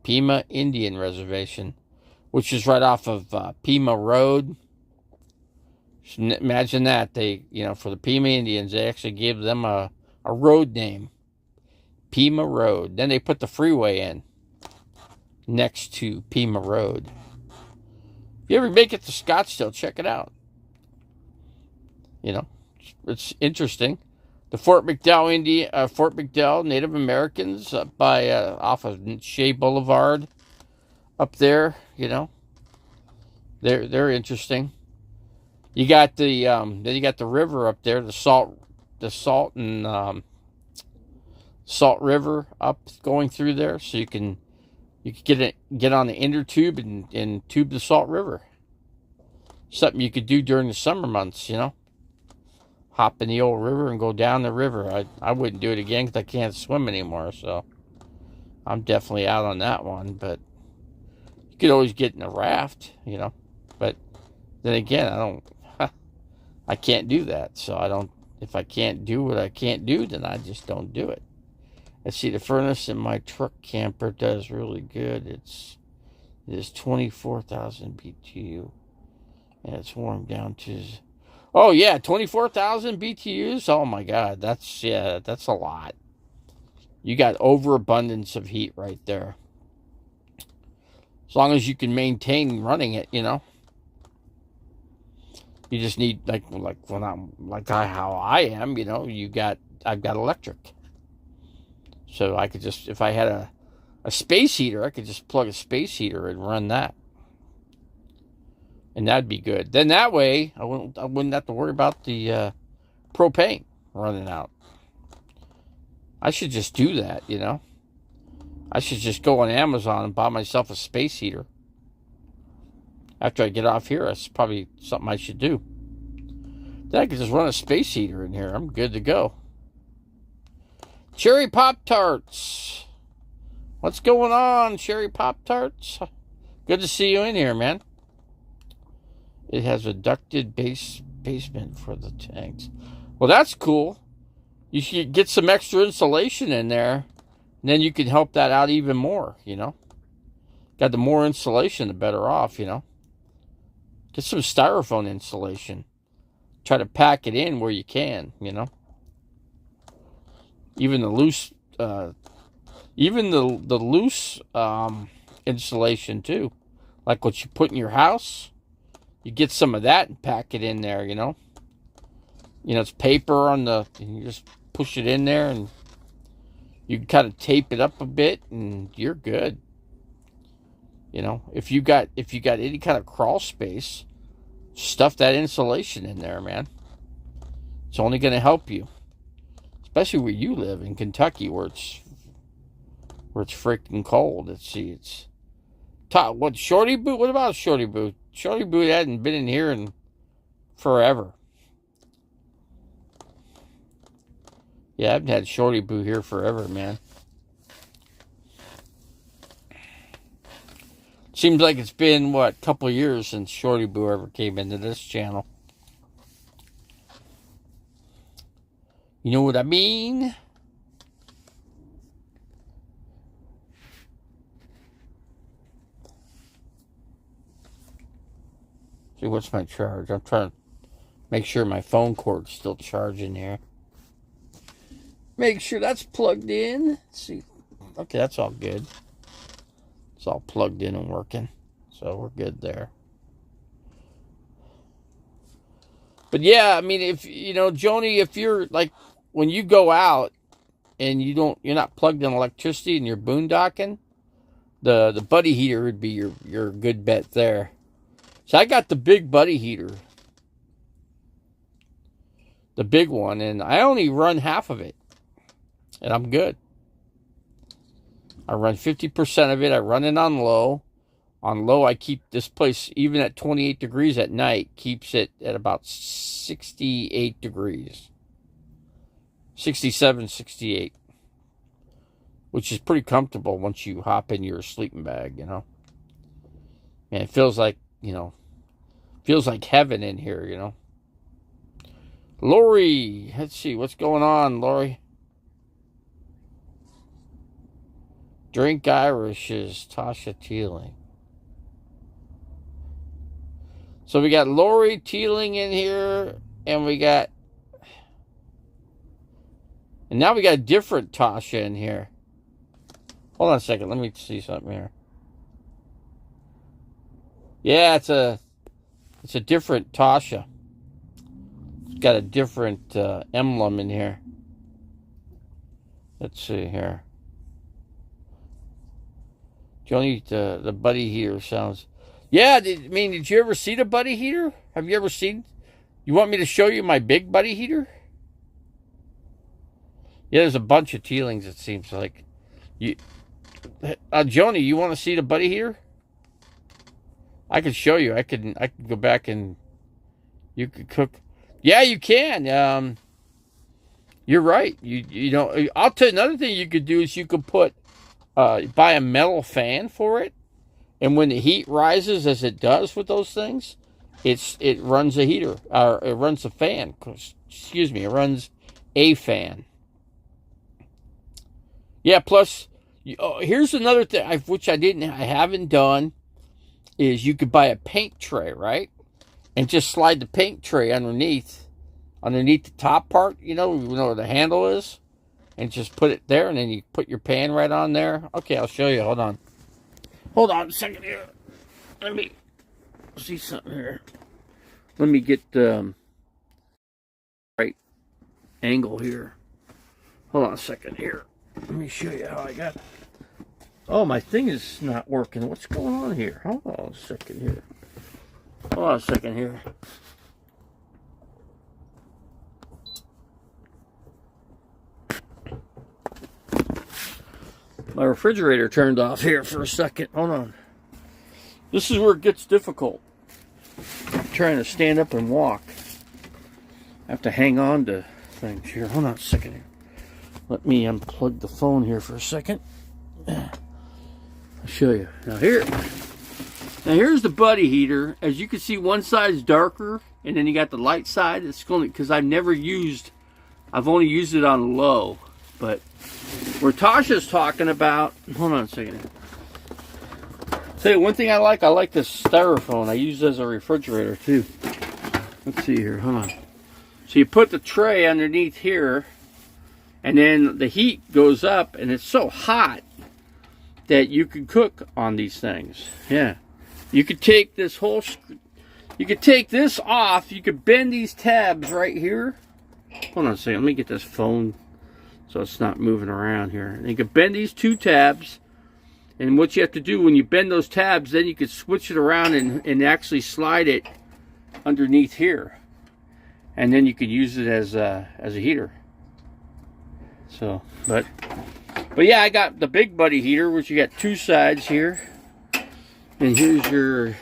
Pima Indian Reservation, which is right off of Pima Road. Imagine that. They, for the Pima Indians, they actually gave them a road name, Pima Road. Then they put the freeway in next to Pima Road. If you ever make it to Scottsdale, check it out. You know, it's interesting. The Fort McDowell Native Americans up by off of Shea Boulevard up there. You know, they're interesting. You got the then you got the river up there, the Salt River up going through there, so you can get on the inner tube and tube the Salt River. Something you could do during the summer months, you know. Hop in the old river and go down the river. I wouldn't do it again because I can't swim anymore, so I'm definitely out on that one. But you could always get in a raft, you know. But then again, I can't do that, so I don't. If I can't do what I can't do, then I just don't do it. Let's see, the furnace in my truck camper does really good. It is 24,000 BTU, and it's warmed down to. Oh yeah, 24,000 BTUs. Oh my God, that's a lot. You got overabundance of heat right there. As long as you can maintain running it, you know. You just need how I am, you know. I've got electric, so I could just, if I had a space heater, I could just plug a space heater and run that, and that'd be good. Then that way, I wouldn't have to worry about the propane running out. I should just do that, you know. I should just go on Amazon and buy myself a space heater. After I get off here, that's probably something I should do. Then I could just run a space heater in here. I'm good to go. Cherry Pop-Tarts. What's going on, Cherry Pop-Tarts? Good to see you in here, man. It has a ducted basement for the tanks. Well, that's cool. You should get some extra insulation in there, and then you can help that out even more, you know. Got the more insulation, the better off, you know. Get some styrofoam insulation. Try to pack it in where you can, you know. Even the loose, insulation too, like what you put in your house. You get some of that and pack it in there, you know. You know, it's paper and you just push it in there, and you can kind of tape it up a bit, and you're good. You know, if you got any kind of crawl space, stuff that insulation in there, man. It's only going to help you, especially where you live in Kentucky, where it's freaking cold. It's what Shorty Boot? What about Shorty Boot? Shorty Boot hadn't been in here in forever. Yeah, I haven't had Shorty Boot here forever, man. Seems like it's been, a couple of years since Shorty Boo ever came into this channel. You know what I mean? See, what's my charge? I'm trying to make sure my phone cord's still charging here. Make sure that's plugged in. Let's see. Okay, that's all good. It's all plugged in and working, so we're good there. But yeah, I mean, if you know, Joni, if you're like, when you go out and you're not plugged in electricity and you're boondocking, the buddy heater would be your good bet there. So I got the big buddy heater, the big one, and I only run half of it, and I'm good. I run 50% of it. I run it on low. On low, I keep this place, even at 28 degrees at night, keeps it at about 68 degrees. 67, 68. Which is pretty comfortable once you hop in your sleeping bag, you know. And it feels like, feels like heaven in here, you know. Lori, let's see, what's going on, Lori? Drink Irish's Tasha Teeling. So we got Lori Teeling in here, and now we got a different Tasha in here. Hold on a second, let me see something here. Yeah, it's a different Tasha. got a different emblem in here. Let's see here. Joni, the buddy heater sounds. Yeah, did you ever see the buddy heater? Have you ever seen? You want me to show you my big buddy heater? Yeah, there's a bunch of Teelings, it seems like. Joni, you want to see the buddy heater? I can show you. I can go back and you could cook. Yeah, you can. You're right. You know, I'll tell you another thing you could do is you could put buy a metal fan for it, and when the heat rises, as it does with those things, it runs a heater, or it runs a fan. Excuse me, it runs a fan. Yeah. Plus, here's another thing which I haven't done, is you could buy a paint tray, right, and just slide the paint tray underneath the top part. You know where the handle is. And just put it there, and then you put your pan right on there. Okay, I'll show you. Hold on a second here. Let me see something here. Let me get the right angle here. Hold on a second here. Let me show you how I got it. Oh, my thing is not working. What's going on here? Hold on a second here. My refrigerator turned off here for a second. Hold on. This is where it gets difficult. I'm trying to stand up and walk. I have to hang on to things here. Hold on a second here. Let me unplug the phone here for a second. I'll show you. Now here's the buddy heater. As you can see, one side is darker, and then you got the light side. It's going because I've only used it on low. But where Tasha's talking about, hold on a second. Tell you one thing I like this styrofoam. I use it as a refrigerator too. Let's see here, hold on. So you put the tray underneath here, and then the heat goes up, and it's so hot that you can cook on these things. Yeah. You could take this off. You could bend these tabs right here. Hold on a second, let me get this phone so it's not moving around here. And you can bend these two tabs, and what you have to do when you bend those tabs, then you can switch it around and actually slide it underneath here, and then you could use it as a heater. So, but yeah, I got the big buddy heater, which you got two sides here, and here's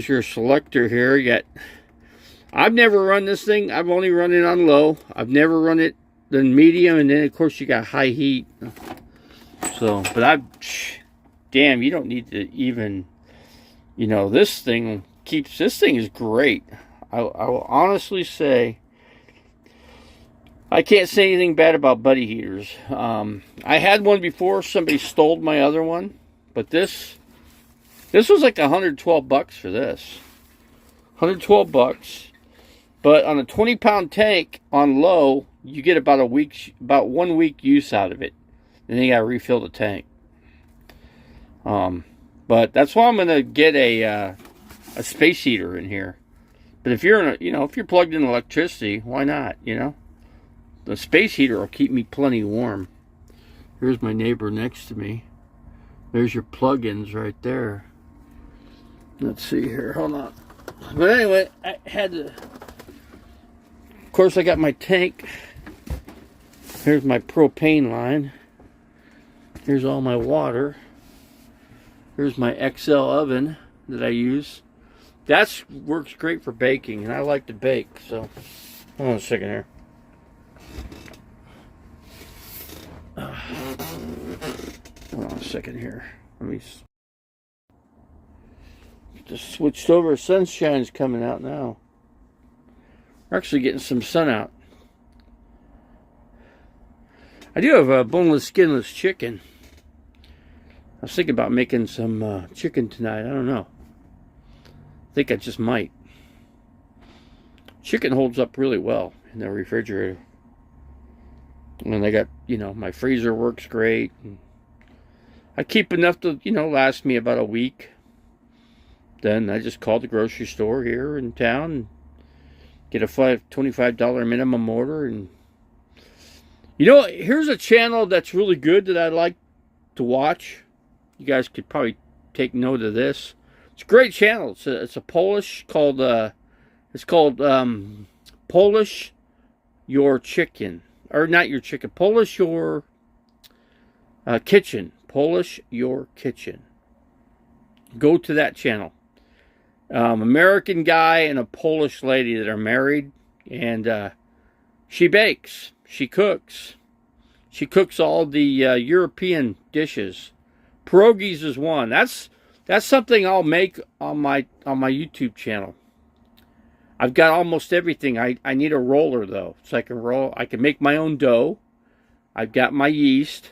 your selector here. I've never run this thing. I've only run it on low. I've never run it then medium, and then of course you got high heat. So, but damn, you don't need to even, this thing is great. I will honestly say, I can't say anything bad about buddy heaters. I had one before, somebody stole my other one, but this was like $112 for this. $112, but on a 20-pound tank on low, you get about 1 week use out of it, and then you gotta refill the tank. But that's why I'm gonna get a space heater in here. But if you're if you're plugged in electricity, why not? The space heater will keep me plenty warm. Here's my neighbor next to me. There's your plug-ins right there. Let's see here. Hold on. But anyway, I had to. Of course, I got my tank. Here's my propane line. Here's all my water. Here's my XL oven that I use. That works great for baking, and I like to bake. So, hold on a second here. Hold on a second here. Let me just switched over. Sunshine's coming out now. We're actually getting some sun out. I do have a boneless, skinless chicken. I was thinking about making some chicken tonight. I don't know. I think I just might. Chicken holds up really well in the refrigerator. And I got, my freezer works great. And I keep enough to, last me about a week. Then I just called the grocery store here in town. Get a $25 minimum order. And you know, here's a channel that's really good that I like to watch. You guys could probably take note of this. It's a great channel. It's a Polish called Polish Your Chicken, or not Your Chicken, Polish Your Kitchen. Polish Your Kitchen. Go to that channel. American guy and a Polish lady that are married, and she bakes, she cooks all the European dishes. Pierogies is one. That's something I'll make on my YouTube channel. I've got almost everything. I need a roller though, so I can roll. I can make my own dough. I've got my yeast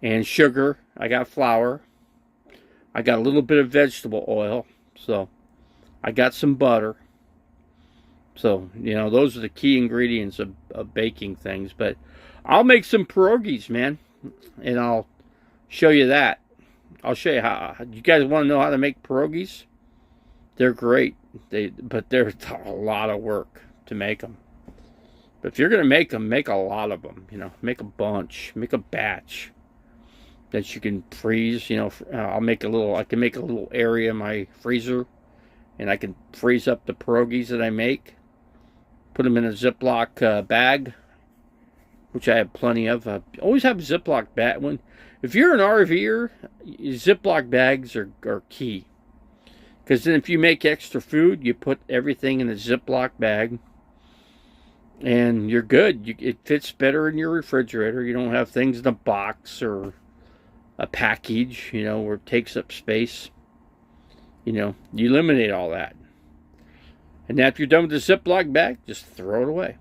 and sugar. I got flour. I got a little bit of vegetable oil. So I got some butter. So, you know, those are the key ingredients of baking things. But I'll make some pierogies, man. And I'll show you that. I'll show you how. You guys want to know how to make pierogies? They're great. But they're a lot of work to make them. But if you're going to make them, make a lot of them. You know, make a bunch. Make a batch that you can freeze. You know, I can make a little area in my freezer, and I can freeze up the pierogies that I make. Put them in a Ziploc bag, which I have plenty of. Always have a Ziploc bag. If you're an RVer, Ziploc bags are key. Because then if you make extra food, you put everything in a Ziploc bag, and you're good. It fits better in your refrigerator. You don't have things in a box or a package, you know, where it takes up space. You know, you eliminate all that. And after you're done with the Ziploc bag, just throw it away.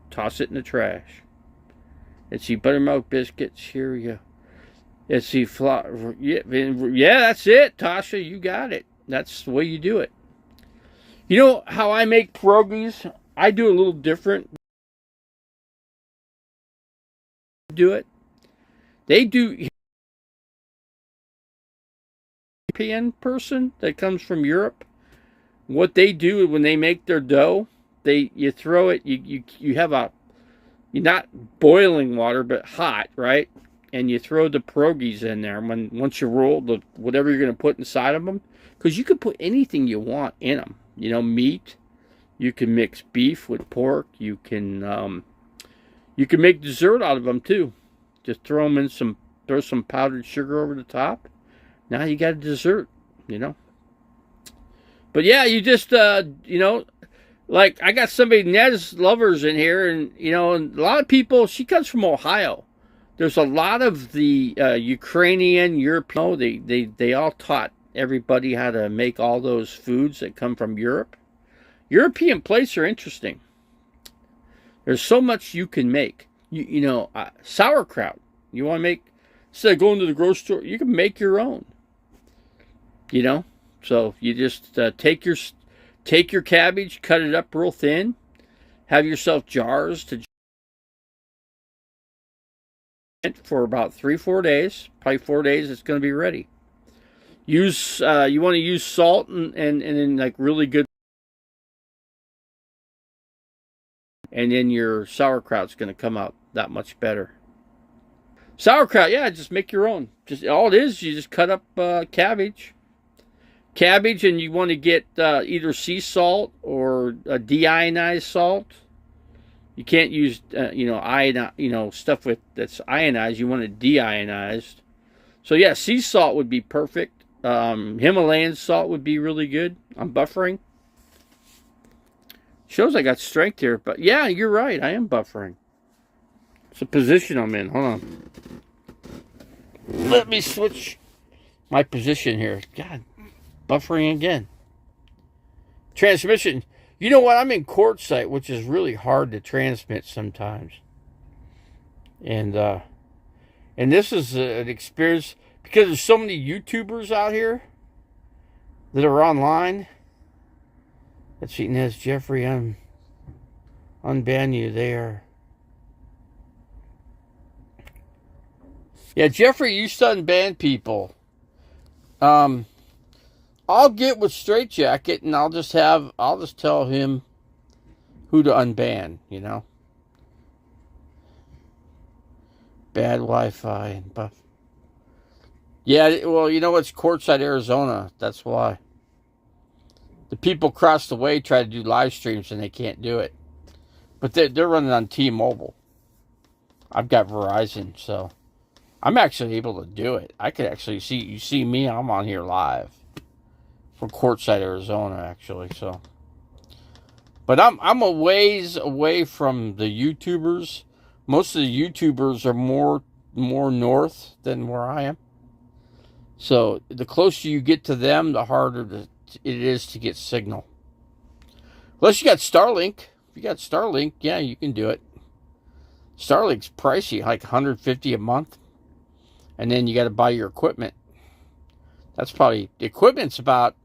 Toss it in the trash. Let's see, buttermilk biscuits. Here we go. Let's see, flour. Yeah, that's it, Tasha. You got it. That's the way you do it. You know how I make pierogies? I do a little different. Do it. They do. European person that comes from Europe, what they do when they make their dough, you throw it. You have you're not boiling water, but hot, right? And you throw the pierogies in there. Once you roll whatever you're going to put inside of them, because you can put anything you want in them. You know, meat. You can mix beef with pork. You can make dessert out of them too. Just throw some powdered sugar over the top. Now you got a dessert, you know. But yeah, you just you know, like I got somebody, Ned's Lovers, in here, and you know, and a lot of people. She comes from Ohio. There's a lot of the Ukrainian, European. They all taught everybody how to make all those foods that come from Europe. European plates are interesting. There's so much you can make. You know, sauerkraut. You want to make, instead of going to the grocery store, you can make your own. You know, so you just take your cabbage, cut it up real thin, have yourself jars to for about 3-4 days, probably 4 days. It's going to be ready. You want to use salt and then like really good, and then your sauerkraut's going to come out that much better. Sauerkraut, yeah, just make your own. Just all it is, you just cut up cabbage, and you want to get either sea salt or deionized salt. You can't use stuff that's ionized. You want it deionized. So yeah, sea salt would be perfect. Himalayan salt would be really good. I'm buffering. Shows I got strength here, but yeah, you're right. I am buffering. It's a position I'm in. Hold on. Let me switch my position here. God, buffering again. Transmission. You know what? I'm in quartzite, which is really hard to transmit sometimes. And this is an experience because there's so many YouTubers out here that are online. Let's see, Nez Jeffrey, unban you there. Yeah, Jeffrey used to unban people. I'll get with Straight Jacket, and I'll just tell him who to unban. Bad Wi-Fi and buff. Yeah, well, it's Quartzsite, Arizona. That's why. The people across the way try to do live streams and they can't do it. But they're running on T-Mobile. I've got Verizon, so I'm actually able to do it. I could actually see me. I'm on here live from Quartzsite, Arizona, actually. So, but I'm a ways away from the YouTubers. Most of the YouTubers are more north than where I am. So the closer you get to them, the harder it is to get signal. Unless you got Starlink. If you got Starlink, yeah, you can do it. Starlink's pricey, like $150 a month. And then you got to buy your equipment. That's the equipment's about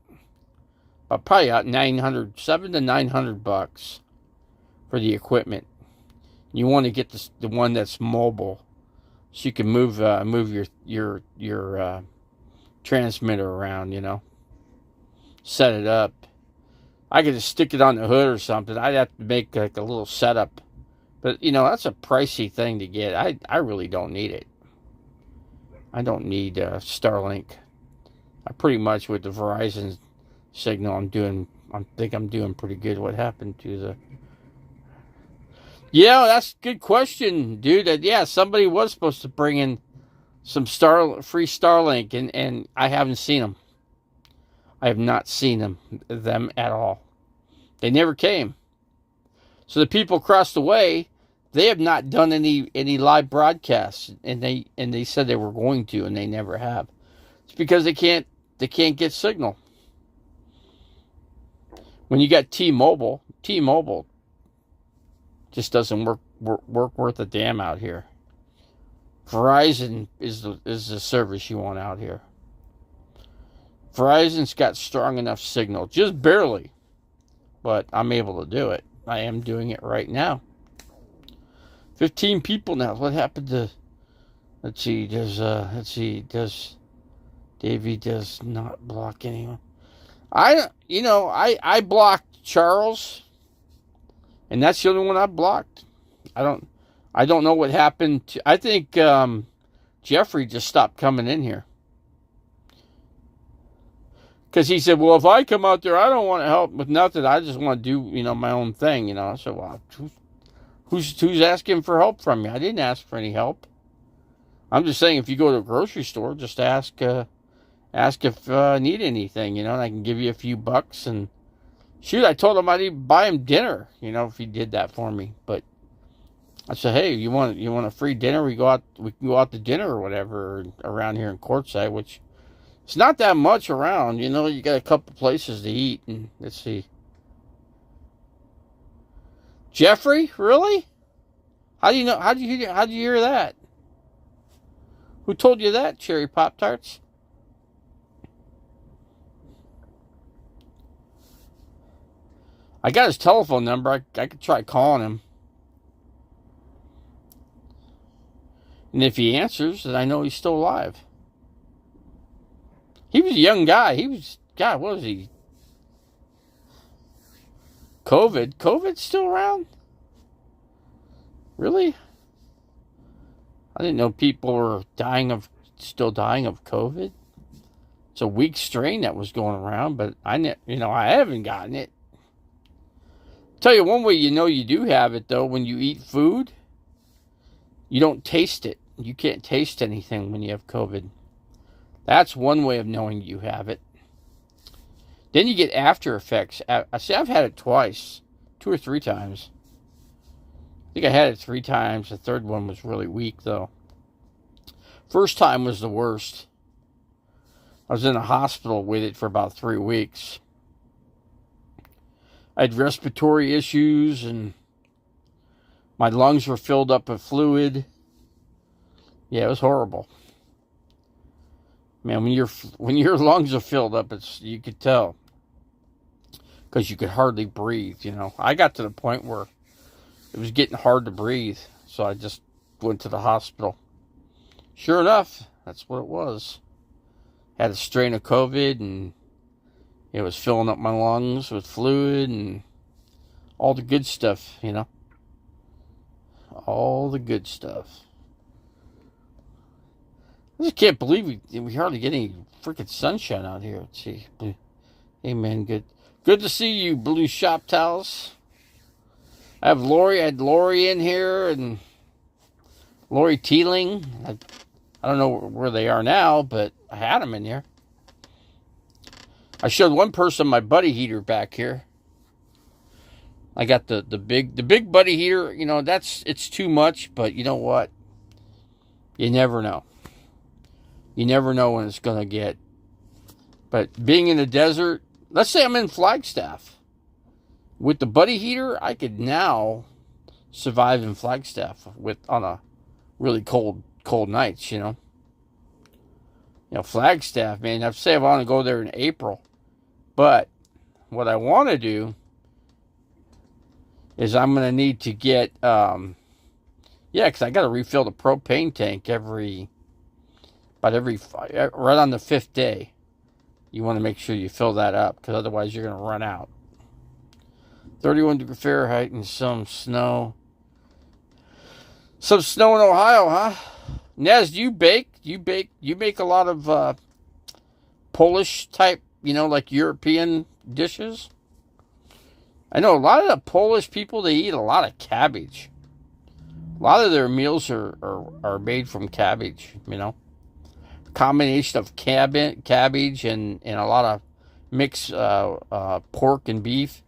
probably $700 to $900 for the equipment. You want to get the one that's mobile, so you can move your transmitter around, set it up. I could just stick it on the hood or something. I'd have to make like a little setup. But, that's a pricey thing to get. I really don't need it. I don't need Starlink. I pretty much, with the Verizon signal, I think I'm doing pretty good. What happened to the... Yeah, that's a good question, dude. Yeah, somebody was supposed to bring in some free Starlink, and I haven't seen them. I have not seen them at all. They never came. So the people across the way, they have not done any live broadcasts, and they said they were going to, and they never have. It's because they can't get signal. When you got T-Mobile just doesn't work worth a damn out here. Verizon is the service you want out here. Verizon's got strong enough signal, just barely, but I'm able to do it. I am doing it right now. 15 people now. What happened to... Let's see, does Davey does not block anyone. I blocked Charles, and that's the only one I blocked. I don't know what happened to... I think Jeffrey just stopped coming in here. Because he said, well, if I come out there, I don't want to help with nothing. I just want to do, my own thing, I said, well, who's asking for help from me? I didn't ask for any help. I'm just saying, if you go to a grocery store, just ask if I need anything, and I can give you a few bucks. And shoot, I told him I'd even buy him dinner, if he did that for me. But I said, hey, you want a free dinner? We can go out to dinner or whatever around here in Quartzsite, which it's not that much around. You got a couple places to eat. And let's see. Jeffrey, really? How do you know? How'd you hear that? Who told you that, Cherry Pop-Tarts? I got his telephone number. I could try calling him. And if he answers, then I know he's still alive. He was a young guy. God, what was he? COVID's still around? Really? I didn't know people were still dying of COVID. It's a weak strain that was going around, but I haven't gotten it. Tell you one way you do have it, though, when you eat food, you don't taste it. You can't taste anything when you have COVID. That's one way of knowing you have it. Then you get after effects. I've had it twice, 2 or 3 times. I think I had it 3 times. The third one was really weak, though. First time was the worst. I was in a hospital with it for about 3 weeks. I had respiratory issues, and my lungs were filled up with fluid. Yeah, it was horrible. Man, when your lungs are filled up, you could tell, because you could hardly breathe. I got to the point where it was getting hard to breathe, so I just went to the hospital. Sure enough, that's what it was. Had a strain of COVID, and It was filling up my lungs with fluid and all the good stuff, you know. All the good stuff. I just can't believe we hardly get any freaking sunshine out here. Let's see. Hey, man, good to see you, Blue Shop Towels. I had Lori in here, and Lori Teeling. I don't know where they are now, but I had them in here. I showed one person my buddy heater back here. I got the big buddy heater. You know, it's too much, but you know what? You never know. You never know when it's going to get. But being in the desert, let's say I'm in Flagstaff. With the buddy heater, I could now survive in Flagstaff on a really cold nights, you know. You know, Flagstaff, man, I'd say I want to go there in April. But what I want to do is I'm going to need to get, because I got to refill the propane tank right on the 5th day. You want to make sure you fill that up, because otherwise you're going to run out. 31 degrees Fahrenheit and some snow. Some snow in Ohio, huh? Nez, do you bake? You make a lot of Polish type, you know, like European dishes? I know a lot of the Polish people, they eat a lot of cabbage. A lot of their meals are made from cabbage, you know. Combination of cabbage and a lot of mixed pork and beef.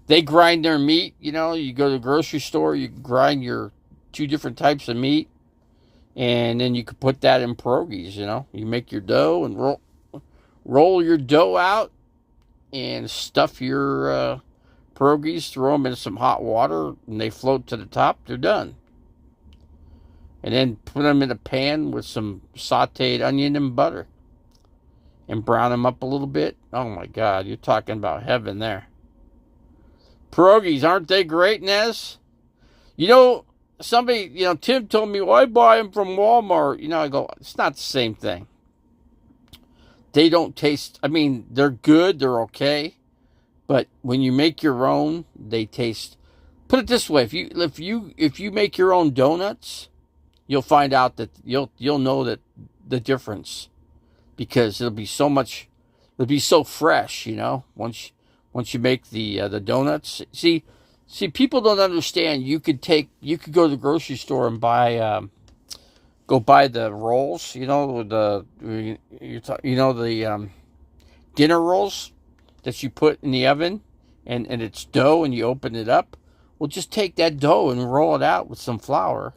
They grind their meat, you know. You go to the grocery store, you grind your 2 different types of meat, and then you can put that in pierogies, you know. You make your dough and roll your dough out and stuff your pierogies, throw them in some hot water, and they float to the top. They're done. And then put them in a pan with some sauteed onion and butter. And brown them up a little bit. Oh my God, you're talking about heaven there. Pierogies, aren't they great, Nez? You know, Tim told me, well, I buy them from Walmart. You know, I go, it's not the same thing. They don't taste, I mean, they're good, they're okay. But when you make your own, they taste, put it this way, if you make your own donuts, you'll find out that you'll know that the difference, because it'll be so fresh, you know, once you make the donuts. See, people don't understand. You could go to the grocery store and buy the rolls, you know, the dinner rolls that you put in the oven, and it's dough, and you open it up. Well, just take that dough and roll it out with some flour,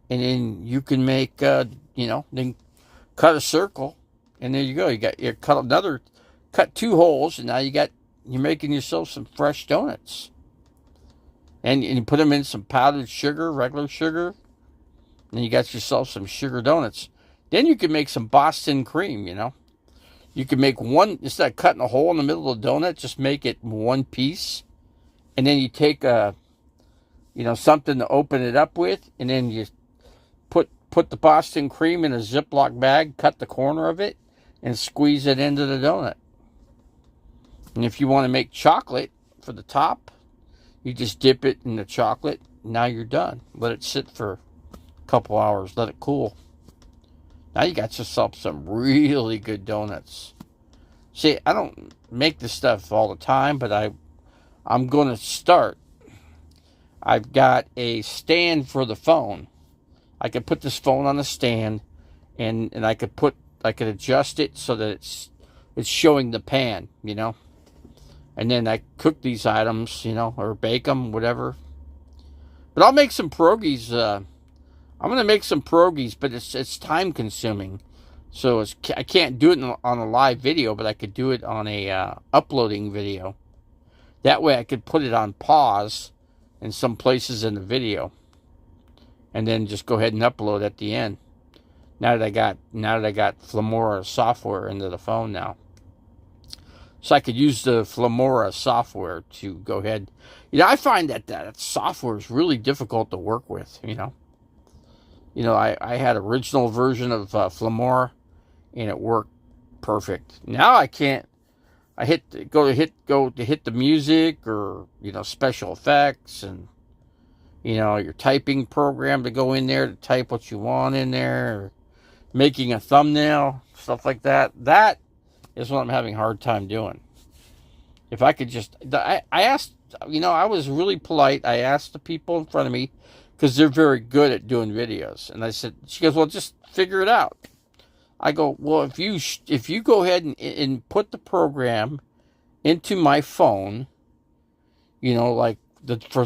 and then you can make, then cut a circle, and there you go. You cut 2 holes, and now you're making yourself some fresh donuts. And you put them in some powdered sugar, regular sugar, and you got yourself some sugar donuts. Then you can make some Boston cream, you know. You can make one, instead of cutting a hole in the middle of the donut, just make it one piece. And then you take something to open it up with, and then you put the Boston cream in a Ziploc bag, cut the corner of it, and squeeze it into the donut. And if you want to make chocolate for the top, you just dip it in the chocolate. Now you're done. Let it sit for a couple hours. Let it cool. Now you got yourself some really good donuts. See, I don't make this stuff all the time, but I'm going to start. I've got a stand for the phone. I could put this phone on a stand, and I could adjust it so that it's showing the pan, you know. And then I cook these items, you know, or bake them, whatever. But I'll make some pierogies. I'm going to make some pierogies, but it's time consuming. So I can't do it on a live video, but I could do it on a uploading video. That way I could put it on pause in some places in the video, and then just go ahead and upload at the end. Now that I got Filmora software into the phone now. So I could use the Filmora software to go ahead. You know, I find that software is really difficult to work with, you know. You know, I had original version of Filmora, and it worked perfect. Now I can't go to hit the music, or special effects, and your typing program to go in there to type what you want in there, or making a thumbnail, stuff like that. That is what I'm having a hard time doing. If I could just, I asked, I was really polite. I asked the people in front of me, because they're very good at doing videos. And I said, she goes, well, just figure it out. I go, well, if you go ahead and put the program into my phone, like for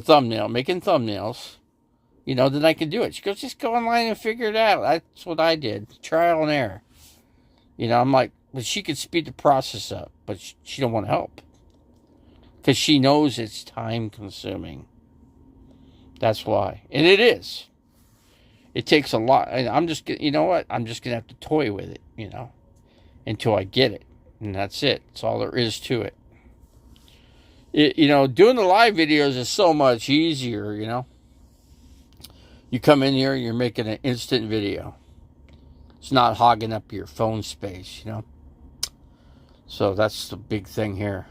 making thumbnails, then I can do it. She goes, just go online and figure it out. That's what I did. Trial and error. I'm like, but she could speed the process up, but she don't want to help. Because she knows it's time consuming. That's why. And it is. It takes a lot. And I'm just, you know what? I'm just going to have to toy with it, until I get it. And that's it. That's all there is to it. Doing the live videos is so much easier, You come in here, you're making an instant video. It's not hogging up your phone space, So that's the big thing here.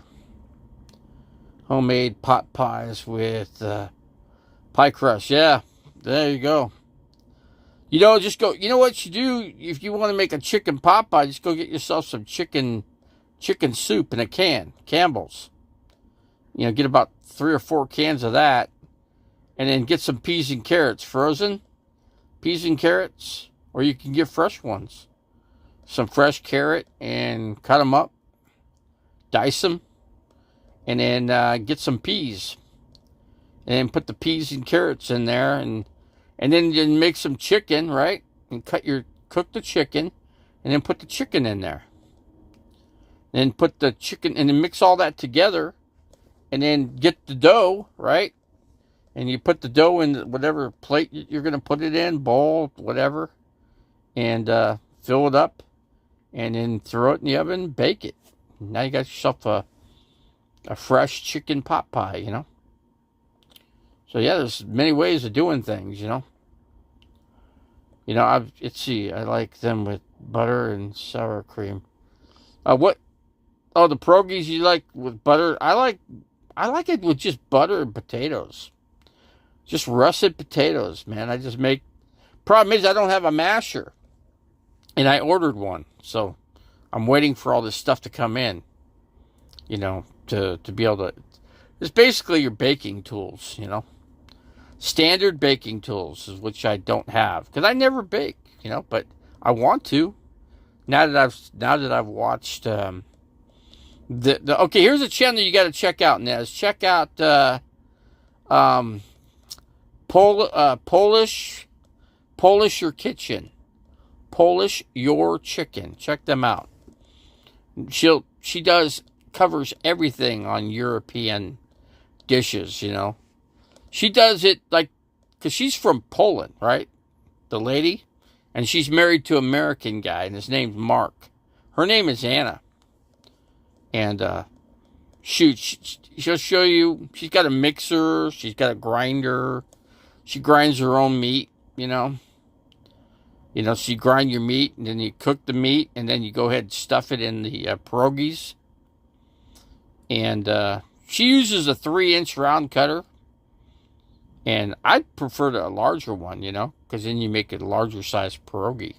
Homemade pot pies with pie crust. Yeah, there you go. Just go. You know what you do if you want to make a chicken pot pie? Just go get yourself some chicken soup in a can, Campbell's. Get about 3 or 4 cans of that, and then get some peas and carrots, frozen peas and carrots, or you can get fresh ones. Some fresh carrot, and cut them up, dice them, and then get some peas, and then put the peas and carrots in there, and then you make some chicken, right? And cook the chicken, and then put the chicken in there. And then put the chicken, and then mix all that together, and then get the dough, right? And you put the dough in whatever plate you're going to put it in, bowl, whatever, and fill it up, and then throw it in the oven, bake it. Now you got yourself a fresh chicken pot pie, So yeah, there's many ways of doing things, let's see, I like them with butter and sour cream. What? Oh, the pierogies you like with butter? I like it with just butter and potatoes. Just russet potatoes, man. I just make. Problem is, I don't have a masher, and I ordered one, so I'm waiting for all this stuff to come in. To be able to. It's basically your baking tools, Standard baking tools, which I don't have because I never bake, but I want to. Now that I've watched okay, here's a channel you got to check out, Nez. Check out Polish Your Kitchen. Polish Your Chicken. Check them out. She covers everything on European dishes, She does it because she's from Poland, right? The lady. And she's married to an American guy, and his name's Mark. Her name is Anna. And, she'll show you, she's got a mixer, she's got a grinder. She grinds her own meat, so you grind your meat, and then you cook the meat, and then you go ahead and stuff it in the pierogies. And she uses a 3-inch round cutter. And I'd prefer a larger one, because then you make it a larger size pierogi.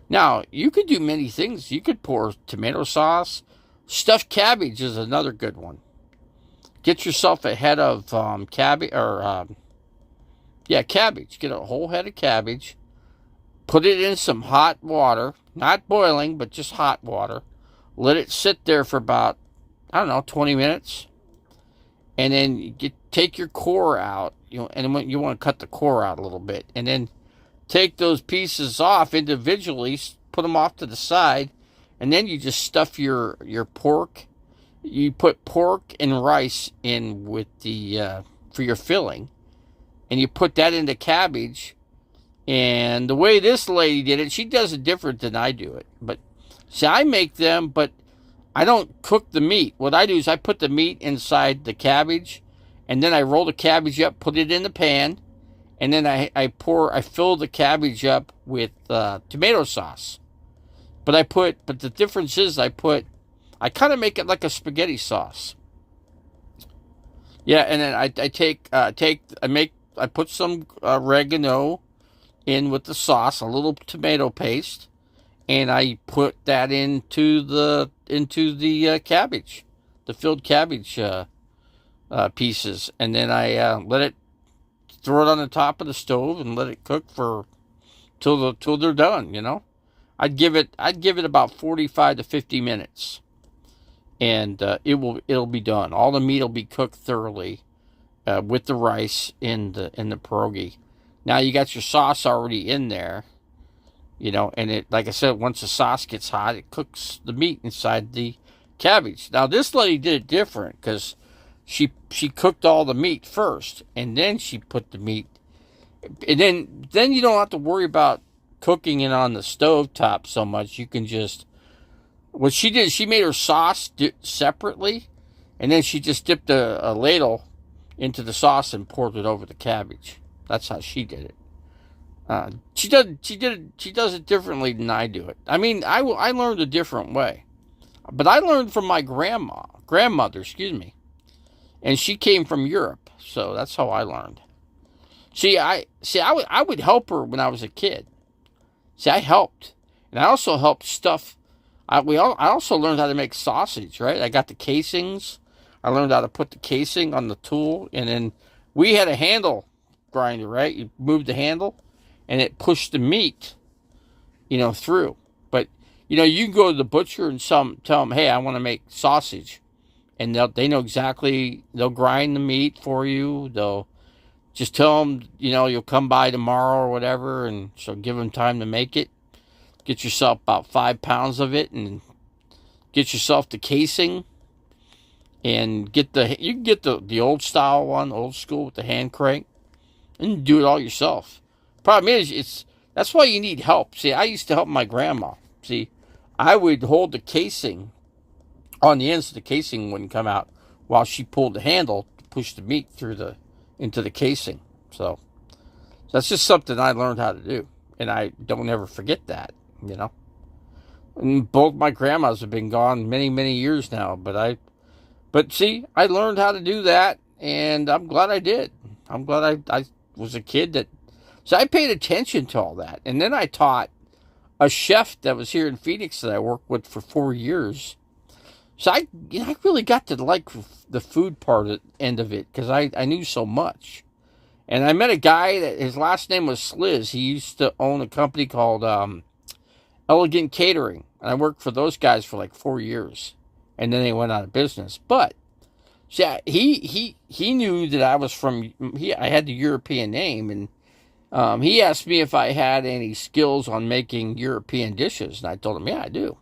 Now, you could do many things. You could pour tomato sauce. Stuffed cabbage is another good one. Get yourself a head of cabbage, cabbage. Get a whole head of cabbage. Put it in some hot water. Not boiling, but just hot water. Let it sit there for about, 20 minutes. And then you take your core out. And you want to cut the core out a little bit. And then take those pieces off individually. Put them off to the side. And then you just stuff your pork. You put pork and rice in with for your filling. And you put that into cabbage. And the way this lady did it, she does it different than I do it. But see, I make them, but I don't cook the meat. What I do is I put the meat inside the cabbage. And then I roll the cabbage up, put it in the pan. And then I fill the cabbage up with tomato sauce. But the difference is I put I kind of make it like a spaghetti sauce. Yeah, and then I put some oregano in with the sauce, a little tomato paste, and I put that into the cabbage, the filled cabbage pieces, and then I let it throw it on the top of the stove and let it cook for till they're done. I'd give it about 45 to 50 minutes, and it'll be done. All the meat will be cooked thoroughly with the rice in the pierogi. Now you got your sauce already in there, and it, like I said, once the sauce gets hot, it cooks the meat inside the cabbage. Now this lady did it different because she cooked all the meat first, and then she put the meat, and then you don't have to worry about cooking it on the stove top so much. You can just, what she did, she made her sauce separately, and then she just dipped a ladle into the sauce and poured it over the cabbage. That's how she did it. She does it differently than I do it. I mean, I learned a different way, but I learned from my grandmother, excuse me, and she came from Europe, so that's how I learned. I would help her when I was a kid. See, I helped, and I also helped stuff. I also learned how to make sausage. Right, I got the casings. I learned how to put the casing on the tool, and then we had a handle grinder. Right, you moved the handle, and it pushed the meat, through. But you can go to the butcher and tell them, hey, I want to make sausage, and they know exactly. They'll grind the meat for you. They'll just tell them, you'll come by tomorrow or whatever, and so give them time to make it. Get yourself about 5 pounds of it, and get yourself the casing, and you can get the old style one, old school with the hand crank, and do it all yourself. Problem is, that's why you need help. See, I used to help my grandma. See, I would hold the casing on the ends, so the casing wouldn't come out, while she pulled the handle to push the meat into the casing. So that's just something I learned how to do, and I don't ever forget that. And both my grandmas have been gone many, many years now, but see, I learned how to do that, and I'm glad I did. I'm glad I was a kid so I paid attention to all that, and then I taught a chef that was here in Phoenix that I worked with for 4 years. So I really got to like the food end of it, because I knew so much. And I met a guy that his last name was Sliz. He used to own a company called Elegant Catering, and I worked for those guys for like 4 years, and then they went out of business. But see, he knew that I was from. I had the European name, and he asked me if I had any skills on making European dishes, and I told him, yeah, I do.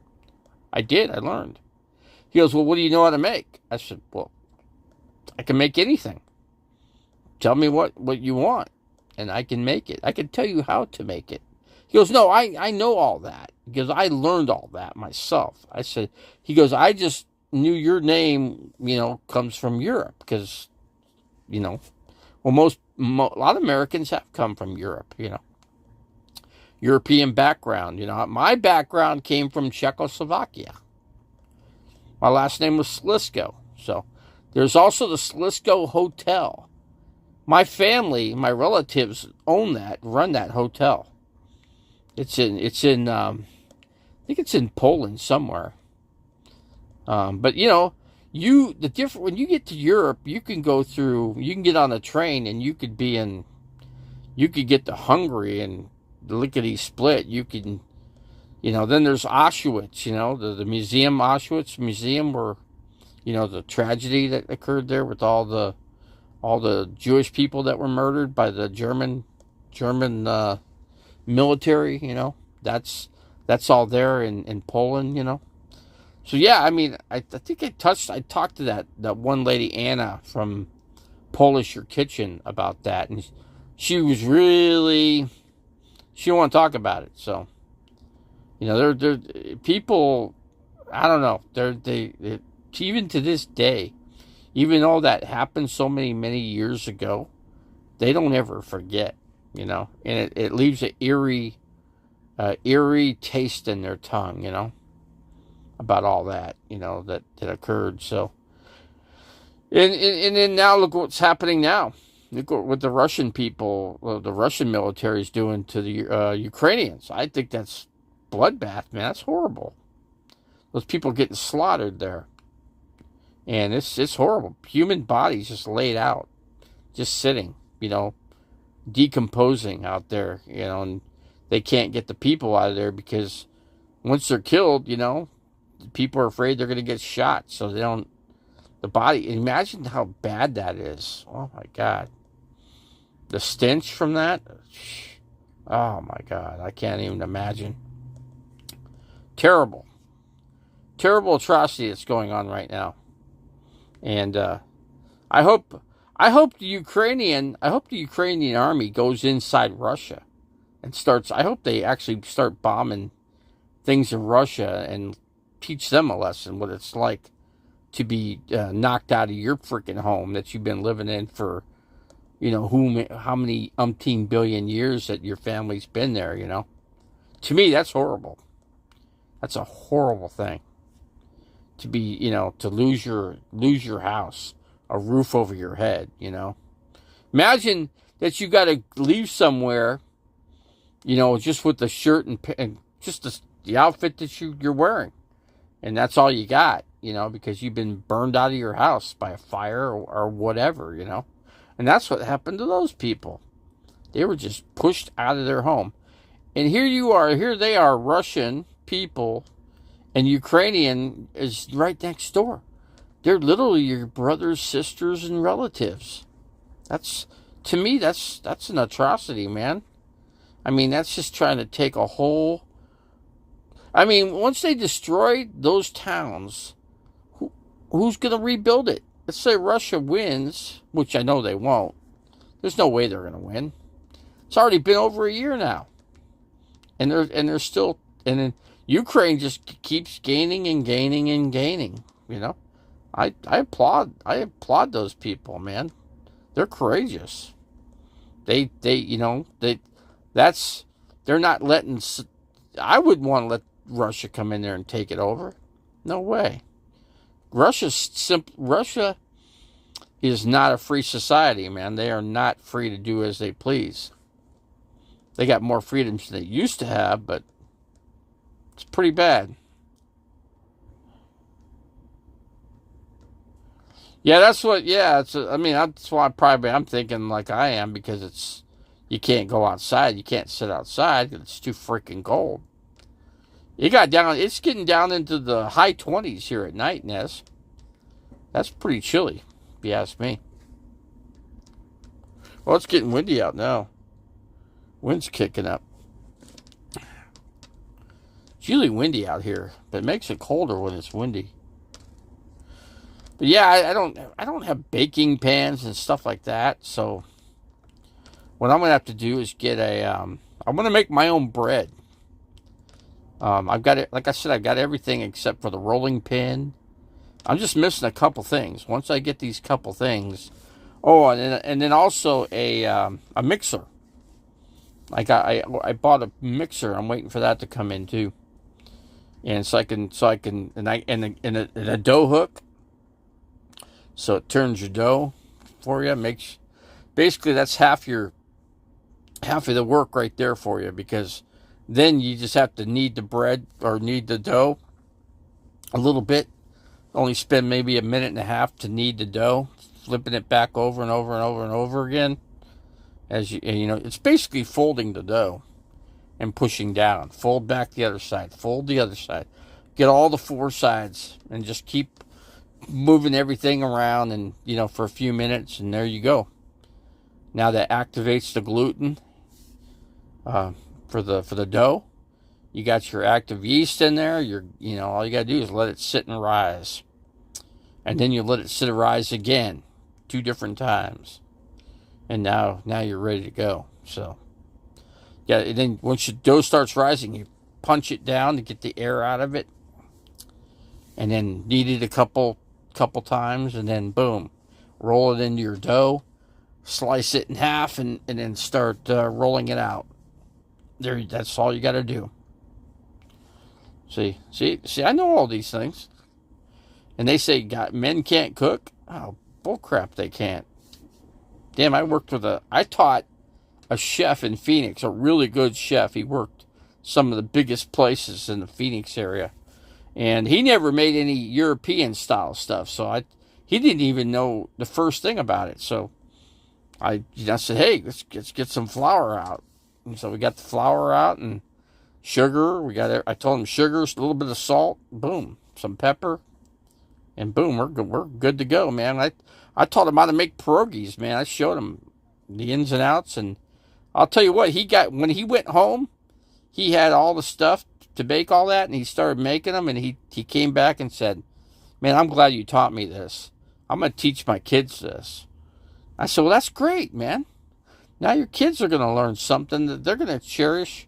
I did. I learned. He goes, well, what do you know how to make? I said, well, I can make anything. Tell me what you want, and I can make it. I can tell you how to make it. He goes, no, I know all that, because I learned all that myself. I said, he goes, I just knew your name, comes from Europe, because, well, a lot of Americans have come from Europe, European background. My background came from Czechoslovakia. My last name was Slisko. So there's also the Slisko Hotel. My family, my relatives run that hotel. It's in I think it's in Poland somewhere. But when you get to Europe, you can get on a train, and you could get to Hungary and lickety split. You can, then there's Auschwitz, the museum, Auschwitz Museum, where, the tragedy that occurred there with all the Jewish people that were murdered by the German military. That's all there in Poland. So yeah, I mean, I think I talked to that one lady, Anna, from Polish Your Kitchen, about that, and she was really, she didn't want to talk about it. So, they're people, I don't know, they even to this day, even though that happened so many years ago, they don't ever forget, and it leaves an eerie taste in their tongue, about all that, that occurred. So, and then now look what's happening now. Look what the Russian people, the Russian military is doing to the Ukrainians. I think that's bloodbath, man. That's horrible. Those people getting slaughtered there, and it's horrible. Human bodies just laid out, just sitting, decomposing out there, and they can't get the people out of there because once they're killed, people are afraid they're going to get shot, so they don't. The body. Imagine how bad that is. Oh my God. The stench from that. Oh my God. I can't even imagine. Terrible. Terrible atrocity that's going on right now. And I hope the Ukrainian army goes inside Russia and starts. I hope they actually start bombing things in Russia and teach them a lesson what it's like to be knocked out of your freaking home that you've been living in for, how many umpteen billion years that your family's been there, To me, that's horrible. That's a horrible thing. To be, to lose your house, a roof over your head, Imagine that you got to leave somewhere, just with the shirt and just the outfit that you're wearing. And that's all you got, because you've been burned out of your house by a fire or whatever, And that's what happened to those people. They were just pushed out of their home. And here they are, Russian people, and Ukrainian is right next door. They're literally your brothers, sisters, and relatives. To me, that's an atrocity, man. I mean, that's just trying to take a whole... once they destroy those towns, who's going to rebuild it? Let's say Russia wins, which I know they won't. There's no way they're going to win. It's already been over a year now, and they're still. And then Ukraine just keeps gaining and gaining and gaining. I applaud those people, man. They're courageous. They're not letting. I wouldn't want to let Russia come in there and take it over. No way. Russia is not a free society, man. They are not free to do as they please. They got more freedoms than they used to have, but it's pretty bad. Yeah, that's what. Yeah, that's why I'm thinking like I am, because you can't go outside, you can't sit outside, it's too freaking cold. It's getting down into the high 20s here at night, Ness. That's pretty chilly, if you ask me. Well, it's getting windy out now. Wind's kicking up. It's usually windy out here, but it makes it colder when it's windy. But yeah, I don't have baking pans and stuff like that, so what I'm gonna have to do is get I'm gonna make my own bread. I've got it, like I said, I've got everything except for the rolling pin. I'm just missing a couple things. Once I get these couple things, and then also a mixer. I bought a mixer. I'm waiting for that to come in too, and so I can and a dough hook, so it turns your dough for you. Basically that's half of the work right there for you, because then you just have to knead the bread or knead the dough a little bit. Only spend maybe a minute and a half to knead the dough, flipping it back over and over and over and over again. It's basically folding the dough and pushing down. Fold back the other side. Fold the other side. Get all the four sides and just keep moving everything around, and for a few minutes, and there you go. Now that activates the gluten for the dough. You got your active yeast in there. All you got to do is let it sit and rise. And then you let it sit and rise again 2 different times. And now you're ready to go. So, yeah, and then once your dough starts rising, you punch it down to get the air out of it. And then knead it a couple times, and then boom, roll it into your dough, slice it in half, and then start rolling it out. That's all you got to do. See, I know all these things. And they say, God, men can't cook? Oh, bullcrap, they can't. Damn, I taught a chef in Phoenix, a really good chef. He worked some of the biggest places in the Phoenix area. And he never made any European style stuff. So he didn't even know the first thing about it. So I said, hey, let's get some flour out. And so we got the flour out and sugar. I told him sugar, a little bit of salt, boom, some pepper, and boom, we're good to go, man. I taught him how to make pierogies, man. I showed him the ins and outs, and I'll tell you what, when he went home, he had all the stuff to bake all that, and he started making them, and he came back and said, man, I'm glad you taught me this. I'm going to teach my kids this. I said, well, that's great, man. Now your kids are going to learn something that they're going to cherish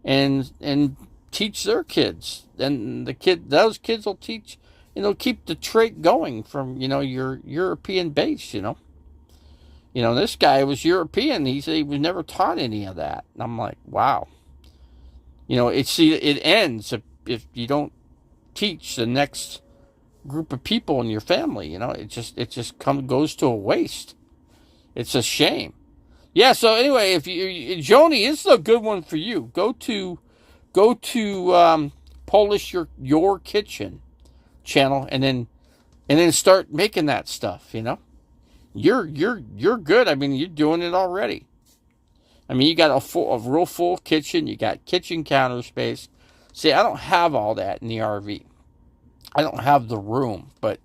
and teach their kids. And those kids will teach, keep the trait going from, your European base, this guy was European. He said he was never taught any of that. And I'm like, wow. It ends if you don't teach the next group of people in your family. It just goes to a waste. It's a shame. Yeah. So anyway, if Joni, this is a good one for you. Go to Polish your kitchen channel and then start making that stuff. You're good. I mean, you're doing it already. I mean, you got a real full kitchen. You got kitchen counter space. See, I don't have all that in the RV. I don't have the room, but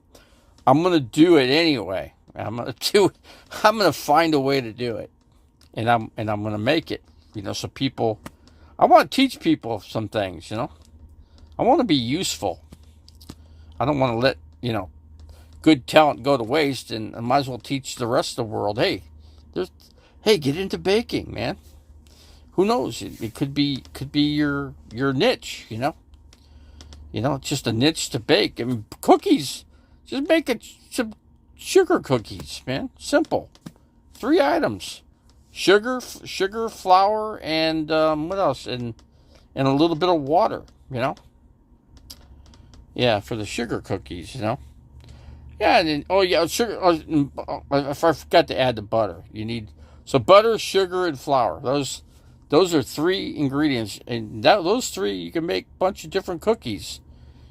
I'm gonna do it anyway. I'm gonna find a way to do it, and I'm gonna make it. So people, I want to teach people some things. I want to be useful. I don't want to let good talent go to waste, and I might as well teach the rest of the world. Hey, get into baking, man. Who knows? It could be your niche. It's just a niche to bake. I mean, cookies. Just make some sugar cookies, man. Simple. 3 items: sugar, flour, and what else? And a little bit of water. Yeah, for the sugar cookies. Yeah, and then sugar. I forgot to add the butter. You need butter, sugar, and flour. Those are 3 ingredients, and those 3 you can make a bunch of different cookies.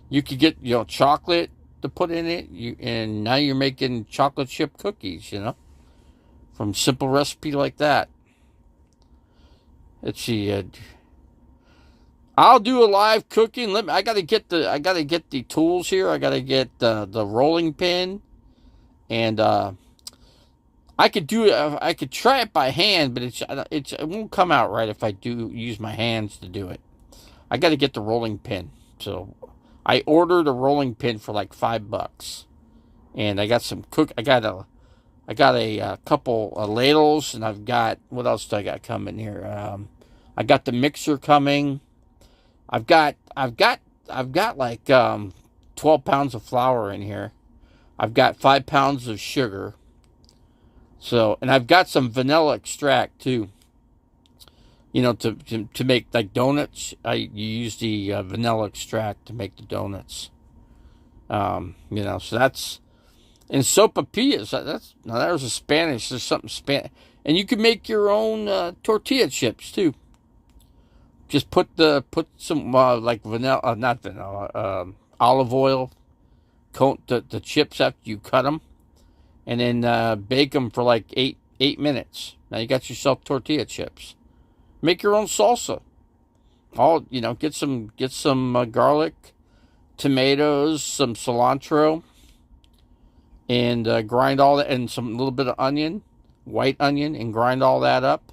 You could get chocolate to put in it, and now you're making chocolate chip cookies. From simple recipe like that. Let's see. I'll do a live cooking. I gotta get the tools here. I gotta get the rolling pin, and I could do it. I could try it by hand, but it won't come out right if I do use my hands to do it. I gotta get the rolling pin. So I ordered a rolling pin for like $5, and I got some I got a couple of ladles, and I've got, what else do I got coming here? I got the mixer coming. I've got like 12 pounds of flour in here. I've got 5 pounds of sugar. So, and I've got some vanilla extract too. To make like donuts. You use the vanilla extract to make the donuts. So that's, and sopapillas. There's a Spanish. There's something Spanish, and you can make your own tortilla chips too. Just put some like vanilla, not vanilla, olive oil. Coat the chips after you cut them, and then bake them for like 8 minutes. Now you got yourself tortilla chips. Make your own salsa. Get some garlic, tomatoes, some cilantro, and grind all that, and some little bit of onion, white onion, and grind all that up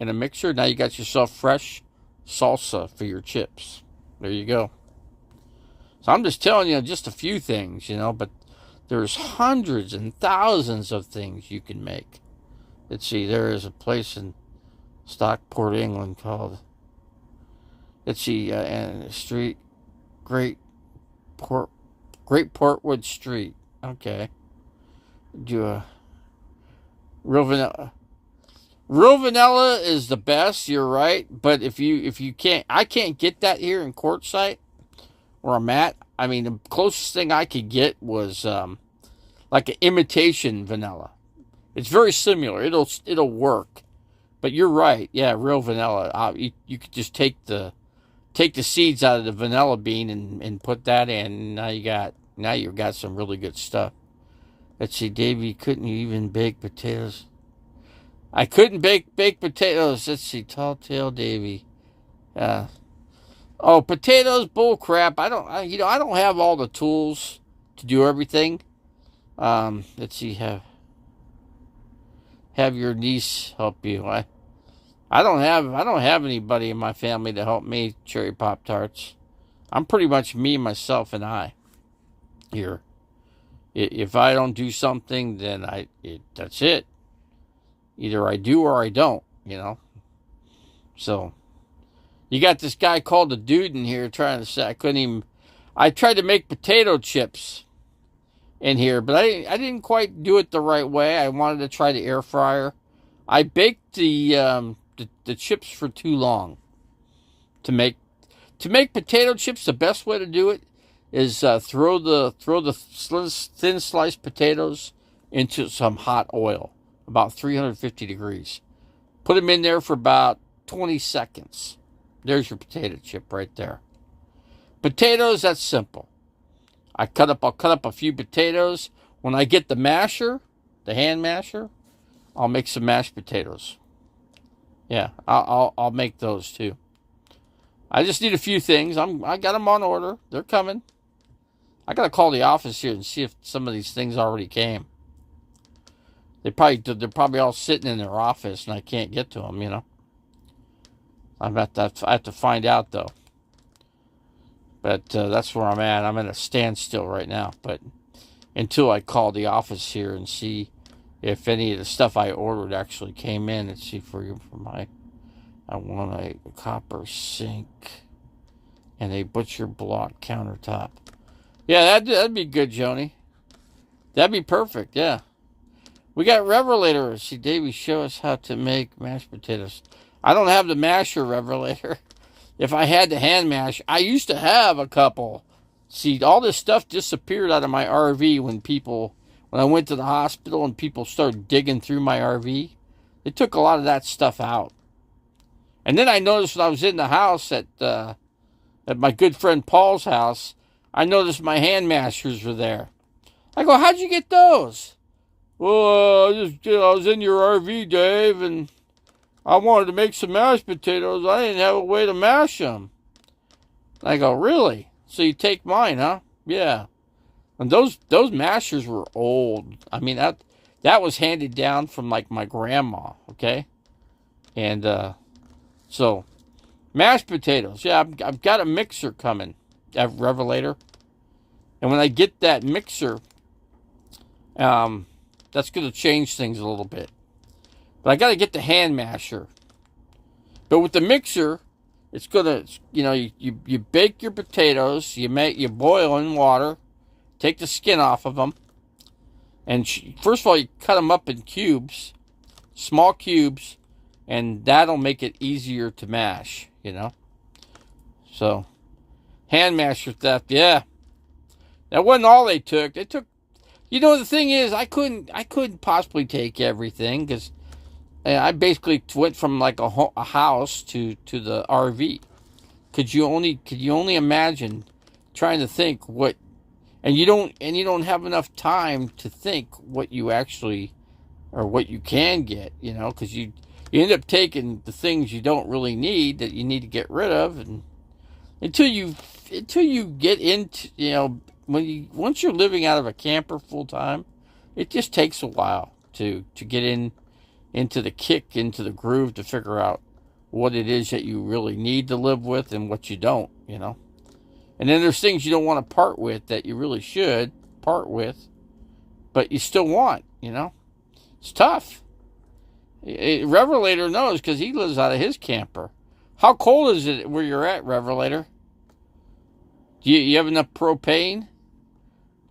in a mixer. Now you got yourself fresh salsa for your chips. There you go. So I'm just telling you just a few things, but there's hundreds and thousands of things you can make. Let's see, there is a place in Stockport, England called, let's see, street, Great Portwood Street. Okay. Do a real vanilla. Real vanilla is the best, you're right. But if you can't, I can't get that here in Quartzsite. where I'm at. I mean, the closest thing I could get was like an imitation vanilla. It's very similar. It'll work. But you're right. Yeah, real vanilla. You could just take the seeds out of the vanilla bean and put that in. And now you've got some really good stuff. Let's see, Davey, couldn't you even bake potatoes? I couldn't bake potatoes. Let's see, Tall Tale Davey. Oh, potatoes, bull crap. I don't have all the tools to do everything. Let's see, have your niece help you. I don't have anybody in my family to help me cherry Pop Tarts. I'm pretty much me, myself, and I here. If I don't do something, then that's it. Either I do or I don't, So, you got this guy called the Dude in here trying to say I tried to make potato chips in here, but I didn't quite do it the right way. I wanted to try the air fryer. I baked the chips for too long. To make potato chips, the best way to do it is throw the thin sliced potatoes into some hot oil, about 350 degrees. Put them in there for about 20 seconds. There's your potato chip right there. Potatoes, that's simple. I'll cut up a few potatoes. When I get the masher, the hand masher, I'll make some mashed potatoes. Yeah, I'll make those too. I just need a few things. I got them on order. They're coming. I gotta call the office here and see if some of these things already came. They're probably all sitting in their office and I can't get to them. I have to find out though. But that's where I'm at. I'm at a standstill right now. But until I call the office here and see if any of the stuff I ordered actually came in, let's see I want a copper sink and a butcher block countertop. Yeah, that'd be good, Joni. That'd be perfect, yeah. We got Revelator. See, Davey, show us how to make mashed potatoes. I don't have the masher, Revelator. If I had the hand mash, I used to have a couple. See, all this stuff disappeared out of my RV when I went to the hospital and people started digging through my RV. They took a lot of that stuff out. And then I noticed when I was in the house at my good friend Paul's house, I noticed my hand mashers were there. I go, how'd you get those? Well, I was in your RV, Dave, and I wanted to make some mashed potatoes. I didn't have a way to mash them. I go, really? So you take mine, huh? Yeah. And those mashers were old. I mean, that was handed down from like my grandma, okay? And so mashed potatoes. Yeah, I've got a mixer coming at Revelator. And when I get that mixer, that's going to change things a little bit. But I got to get the hand masher. But with the mixer, it's going to, you bake your potatoes, you boil in water, take the skin off of them. And first of all, you cut them up in cubes, small cubes, and that'll make it easier to mash, So, hand masher theft, yeah. That wasn't all they took. They took, the thing is, I couldn't possibly take everything because I basically went from like a house to the RV. Could you only imagine trying to think what, and you don't have enough time to think what you actually, or what you can get, because you end up taking the things you don't really need that you need to get rid of, and until you get into, once you're living out of a camper full time, it just takes a while to get into the groove to figure out what it is that you really need to live with and what you don't, And then there's things you don't want to part with that you really should part with, but you still want, It's tough. Revelator knows because he lives out of his camper. How cold is it where you're at, Revelator? Do you have enough propane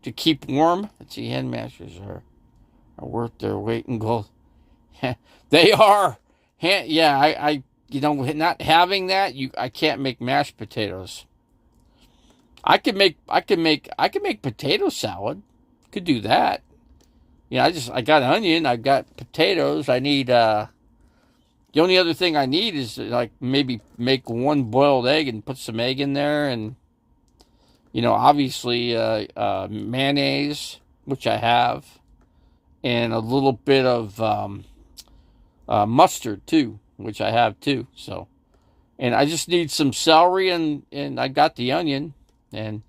to keep warm? Let's see, hand mashers are worth their weight in gold. They are. I not having that, I can't make mashed potatoes. I could make potato salad. Could do that. I got onion, I got potatoes. I need the only other thing I need is like maybe make one boiled egg and put some egg in there, and obviously mayonnaise, which I have, and a little bit of mustard too, which I have too. So, and I just need some celery, and I got the onion, and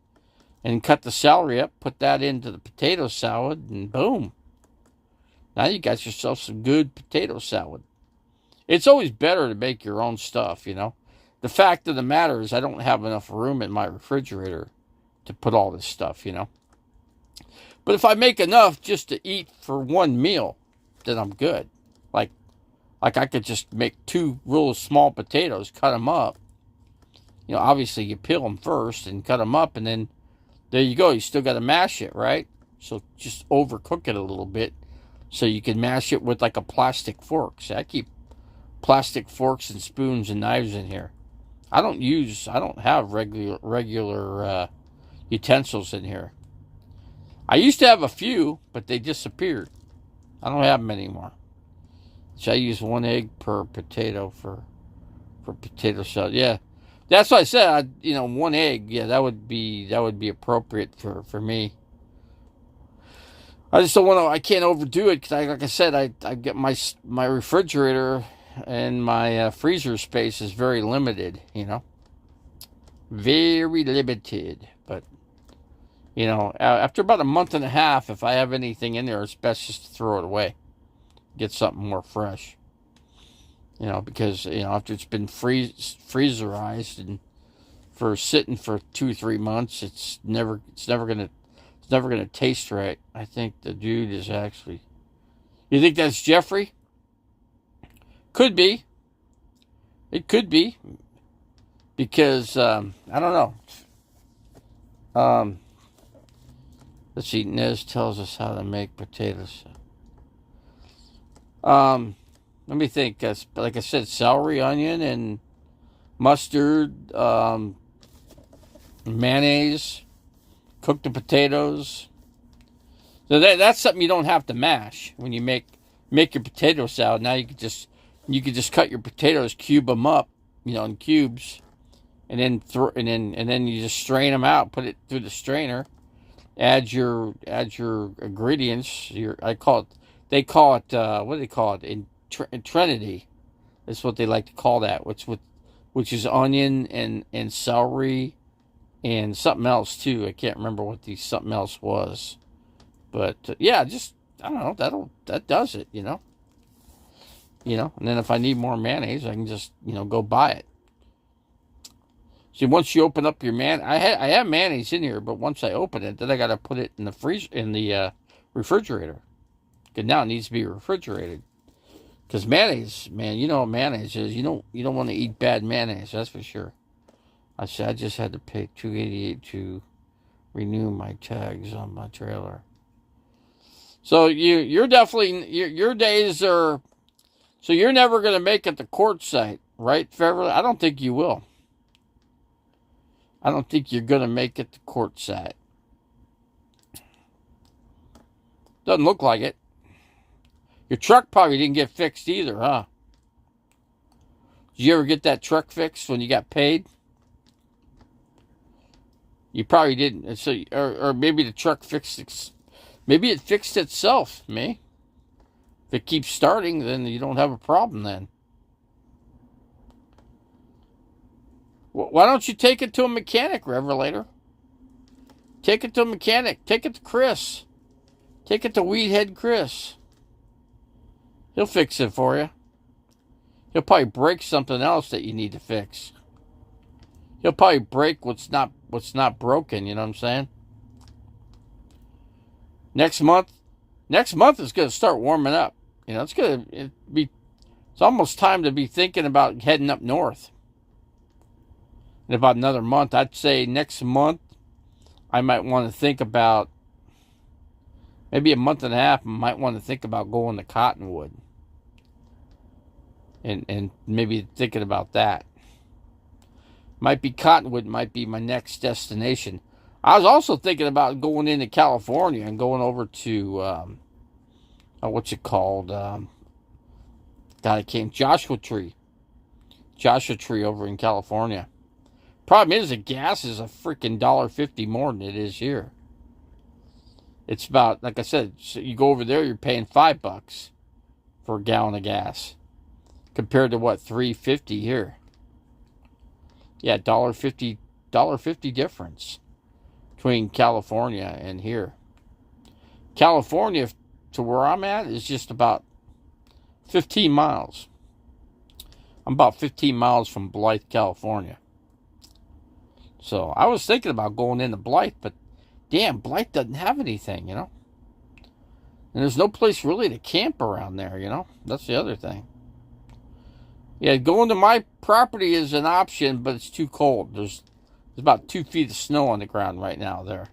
cut the celery up, put that into the potato salad, and boom. Now you got yourself some good potato salad. It's always better to make your own stuff. The fact of the matter is I don't have enough room in my refrigerator to put all this stuff. But if I make enough just to eat for one meal, then I'm good. Like I could just make two real small potatoes, cut them up. Obviously you peel them first and cut them up, and then there you go. You still got to mash it, right? So just overcook it a little bit so you can mash it with like a plastic fork. See, I keep plastic forks and spoons and knives in here. I don't have regular utensils in here. I used to have a few, but they disappeared. I don't have them anymore. So I use one egg per potato for potato salad. Yeah, that's what I said. One egg. Yeah, that would be appropriate for me. I just don't want to. I can't overdo it because, like I said, I get my refrigerator and my freezer space is very limited. Very limited. But after about a month and a half, if I have anything in there, it's best just to throw it away. Get something more fresh. Because after it's been freezerized and for sitting for 2-3 months, it's never gonna taste right. I think the dude is actually. You think that's Jeffrey? Could be. It could be. Because I don't know. Let's see. Nez tells us how to make potatoes. Let me think. Like I said, celery, onion, and mustard, mayonnaise. Cook the potatoes. So that's something you don't have to mash when you make your potato salad. Now you could just cut your potatoes, cube them up, in cubes, and then you just strain them out. Put it through the strainer. Add your ingredients. They call it what do they call it in Trinity? That's what they like to call that. Which is onion and celery and something else too. I can't remember what the something else was, but yeah, just I don't know. That does it. And then if I need more mayonnaise, I can just go buy it. See, once you open up your I have mayonnaise in here, but once I open it, then I got to put it in the refrigerator. Because now it needs to be refrigerated. Because mayonnaise, man, you know what mayonnaise is. You don't want to eat bad mayonnaise, that's for sure. I said I just had to pay $288 to renew my tags on my trailer. So you're definitely your days are. So you're never going to make it to quartzsite, right, Beverly? I don't think you will. I don't think you're going to make it to quartzsite. Doesn't look like it. Your truck probably didn't get fixed either, huh? Did you ever get that truck fixed when you got paid? You probably didn't. So, or maybe the truck fixed. Maybe it fixed itself, me. If it keeps starting, then you don't have a problem then. Why don't you take it to a mechanic, Revelator? Take it to a mechanic. Take it to Chris. Take it to Weedhead Chris. He'll fix it for you. He'll probably break something else that you need to fix. He'll probably break what's not broken, you know what I'm saying? Next month is going to start warming up. It's almost time to be thinking about heading up north. In about another month, I'd say next month, I might want to think about, maybe a month and a half, I might want to think about going to Cottonwood. And maybe thinking about that. Might be Cottonwood, might be my next destination. I was also thinking about going into California and going over to, what's it called? God, I can't. Joshua Tree. Joshua Tree over in California. Problem is, the gas is a freaking $1.50 more than it is here. It's about, like I said, so you go over there, you're paying $5 for a gallon of gas, compared to what, $3.50 here. Yeah, $1.50 difference between California and here. California to where I'm at is just about 15 miles. I'm about 15 miles from Blythe, California. So I was thinking about going into Blythe, but damn, Blythe doesn't have anything, you know? And there's no place really to camp around there, you know? That's the other thing. Yeah, going to my property is an option, but it's too cold. There's about 2 feet of snow on the ground right now there.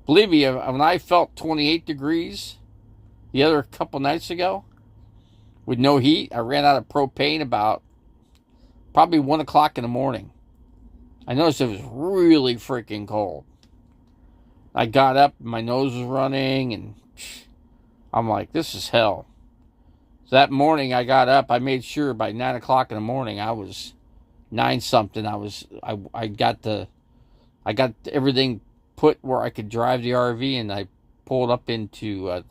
Believe me, when I felt 28 degrees the other couple nights ago with no heat, I ran out of propane about probably 1 o'clock in the morning. I noticed it was really freaking cold. I got up, my nose was running, and I'm like, this is hell. So that morning I got up, I made sure by 9 o'clock in the morning, I was 9-something. I got everything put where I could drive the RV, and I pulled up into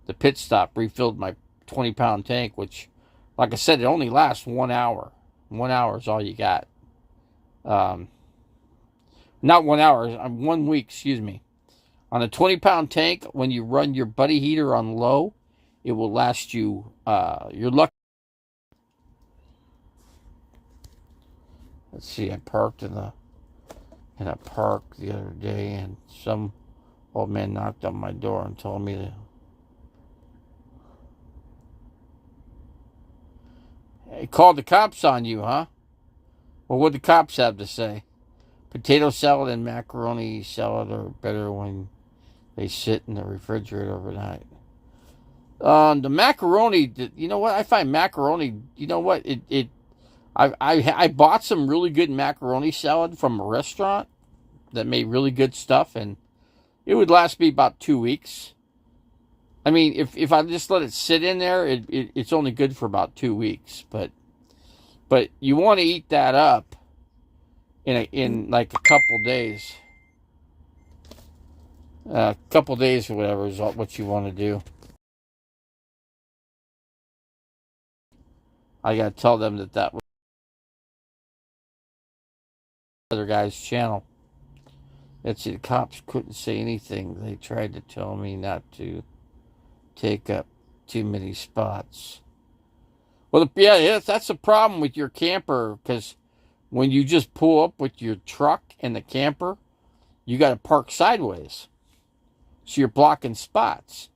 the pit stop, refilled my 20-pound tank, which, like I said, it only lasts 1 hour. 1 hour is all you got. Not 1 hour, 1 week, excuse me. On a 20-pound tank, when you run your buddy heater on low, it will last you, you're lucky. Let's see, I parked in a park the other day, and some old man knocked on my door and told me he called the cops on you, huh? Well, what did the cops have to say? Potato salad and macaroni salad are better when they sit in the refrigerator overnight. The macaroni, you know what? I find macaroni, you know what? I bought some really good macaroni salad from a restaurant that made really good stuff, and it would last me about 2 weeks. I mean, if I just let it sit in there, it's only good for about 2 weeks. But you want to eat that up in like a couple days. A couple days or whatever is what you want to do. I gotta tell them that was the other guy's channel. That's it. The cops couldn't say anything. They tried to tell me not to take up too many spots. Well, yeah, that's the problem with your camper, because when you just pull up with your truck and the camper, you got to park sideways. So you're blocking spots.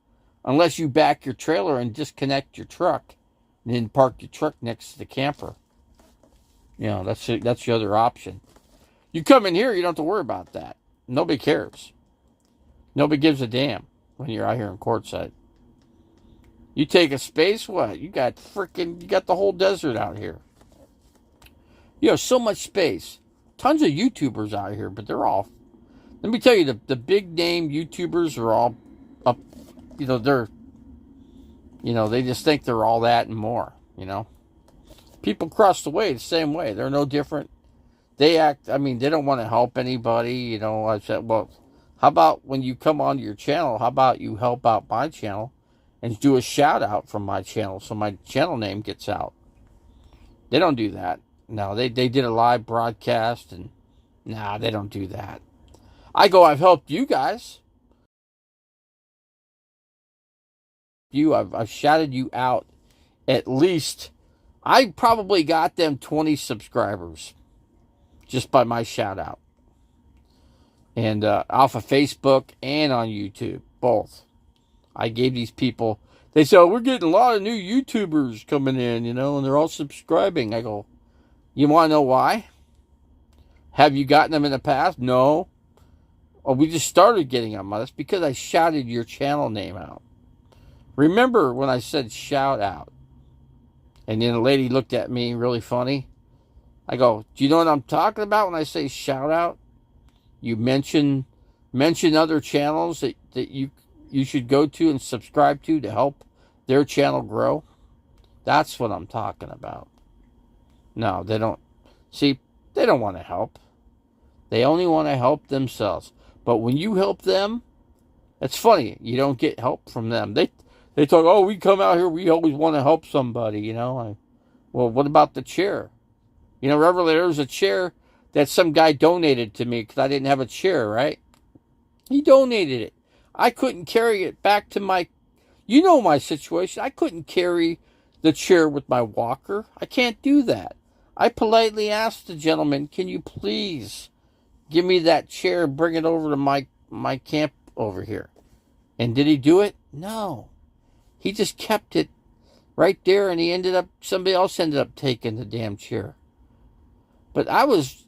Unless you back your trailer and disconnect your truck and then park your truck next to the camper. You know, that's the other option. You come in here, you don't have to worry about that. Nobody cares. Nobody gives a damn when you're out here in Quartzsite. You take a space, what? You got the whole desert out here. You have so much space. Tons of YouTubers out here, but they're all, let me tell you, the big name YouTubers are all up, you know, they just think they're all that and more, you know. People across the way the same way. They're no different. They they don't want to help anybody, you know. I said, well, how about when you come onto your channel, how about you help out my channel and do a shout out from my channel so my channel name gets out? They don't do that. No, they did a live broadcast, and they don't do that. I've helped you guys. I've shouted you out. At least, I probably got them 20 subscribers just by my shout out. And off of Facebook and on YouTube, both. I gave these people, they said, we're getting a lot of new YouTubers coming in, you know, and they're all subscribing. I go, you want to know why? Have you gotten them in the past? No. Oh, we just started getting them. That's because I shouted your channel name out. Remember when I said shout out? And then a lady looked at me really funny. I go, do you know what I'm talking about when I say shout out? You mention other channels that you should go to and subscribe to help their channel grow. That's what I'm talking about. No, they don't. See, they don't want to help. They only want to help themselves. But when you help them, it's funny. You don't get help from them. They talk, oh, we come out here, we always want to help somebody, you know. Well, what about the chair? You know, Revelator, there's a chair that some guy donated to me because I didn't have a chair, right? He donated it. I couldn't carry it back to my... You know my situation. I couldn't carry the chair with my walker. I can't do that. I politely asked the gentleman, can you please give me that chair, bring it over to my camp over here? And did he do it? No. He just kept it right there, and somebody else ended up taking the damn chair. But I was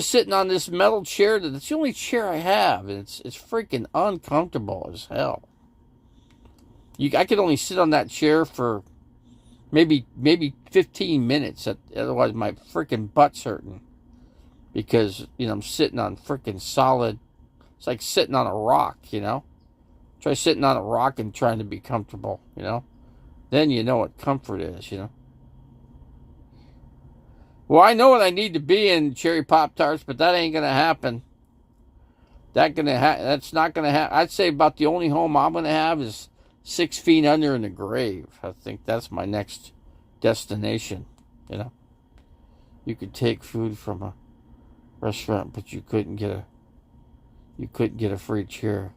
sitting on this metal chair that's the only chair I have, and it's freaking uncomfortable as hell. I could only sit on that chair for maybe 15 minutes. Otherwise, my freaking butt's hurting because I'm sitting on freaking solid. It's like sitting on a rock, Try sitting on a rock and trying to be comfortable, Then you know what comfort is, Well, I know what I need to be in Cherry Pop-Tarts, but that ain't going to happen. That's not going to happen. I'd say about the only home I'm going to have is 6 feet under in the grave. I think that's my next destination, You could take food from a restaurant, but you couldn't get a free chair.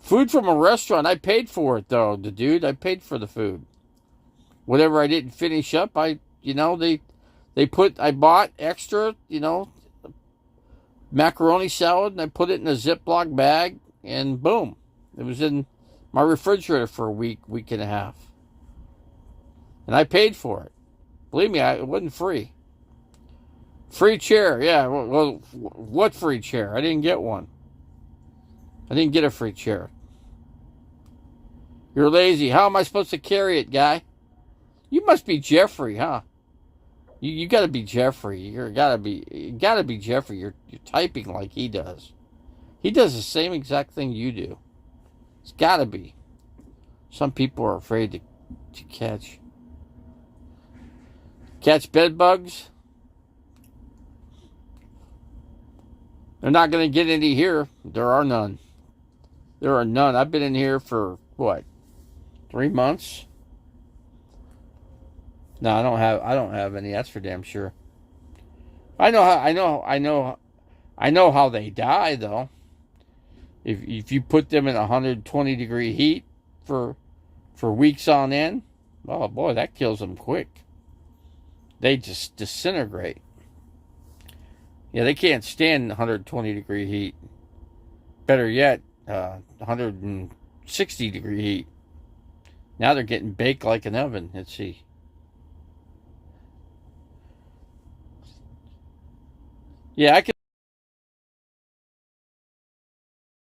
Food from a restaurant, I paid for it though, I paid for the food. Whatever I didn't finish up, I bought extra, macaroni salad, and I put it in a Ziploc bag, and boom, it was in my refrigerator for a week and a half. And I paid for it. Believe me, it wasn't free. Free chair, yeah. Well, what free chair? I didn't get one. I didn't get a free chair. You're lazy. How am I supposed to carry it, guy? You must be Jeffrey, huh? You got to be Jeffrey. You got to be Jeffrey. You're typing like he does. He does the same exact thing you do. It's got to be. Some people are afraid to catch bed bugs. They're not going to get any here. There are none. There are none. I've been in here for, 3 months? No, I don't have any. That's for damn sure. I know how they die though. If you put them in 120 degree heat for weeks on end, oh boy, that kills them quick. They just disintegrate. Yeah, they can't stand 120 degree heat. Better yet, 160 degree heat. Now they're getting baked like an oven. Let's see. Yeah,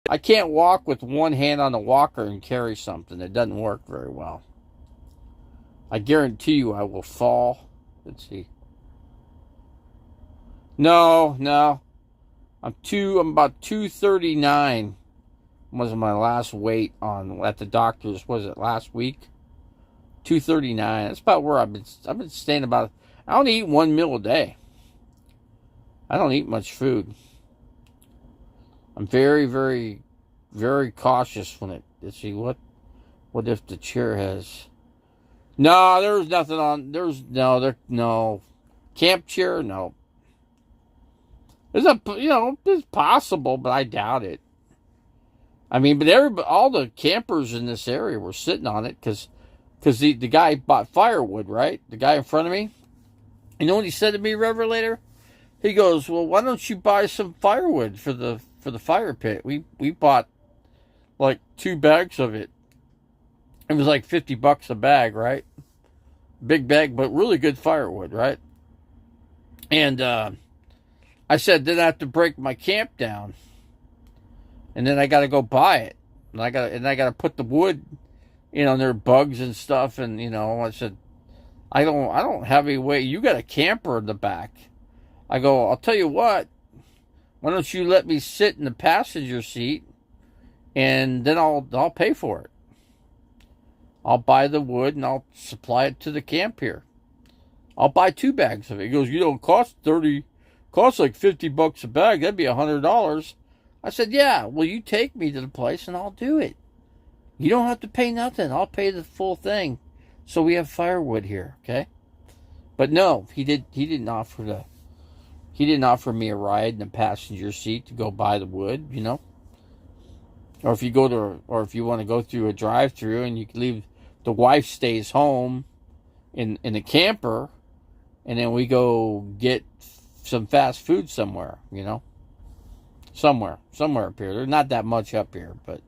I can't walk with one hand on the walker and carry something. It doesn't work very well. I guarantee you I will fall. Let's see. No. I'm about 239 was my last weight at the doctor's. Was it last week? 239. That's about where I've been staying about. I only eat one meal a day. I don't eat much food. I'm very, very, very cautious when let's see, what if the chair has... No, there's nothing on... No. Camp chair? No. It's possible, but I doubt it. I mean, but all the campers in this area were sitting on it because the guy bought firewood, right? The guy in front of me. You know what he said to me, Revelator? He goes, well, why don't you buy some firewood for the fire pit? We bought like 2 bags of it. It was like $50 a bag, right? Big bag, but really good firewood, right? And I said, then I have to break my camp down, and then I got to go buy it, and I got to put the wood, there are bugs and stuff, and I said, I don't have any way. You got a camper in the back. I go, I'll tell you what, why don't you let me sit in the passenger seat and then I'll pay for it. I'll buy the wood and I'll supply it to the camp here. I'll buy 2 bags of it. He goes, it costs like $50 a bag. That'd be $100. I said, yeah, well, you take me to the place and I'll do it. You don't have to pay nothing. I'll pay the full thing. So we have firewood here, okay? But no, he didn't offer me a ride in the passenger seat to go buy the wood, Or if you want to go through a drive-through and you can leave, the wife stays home in the camper, and then we go get some fast food somewhere, somewhere up here. There's not that much up here, but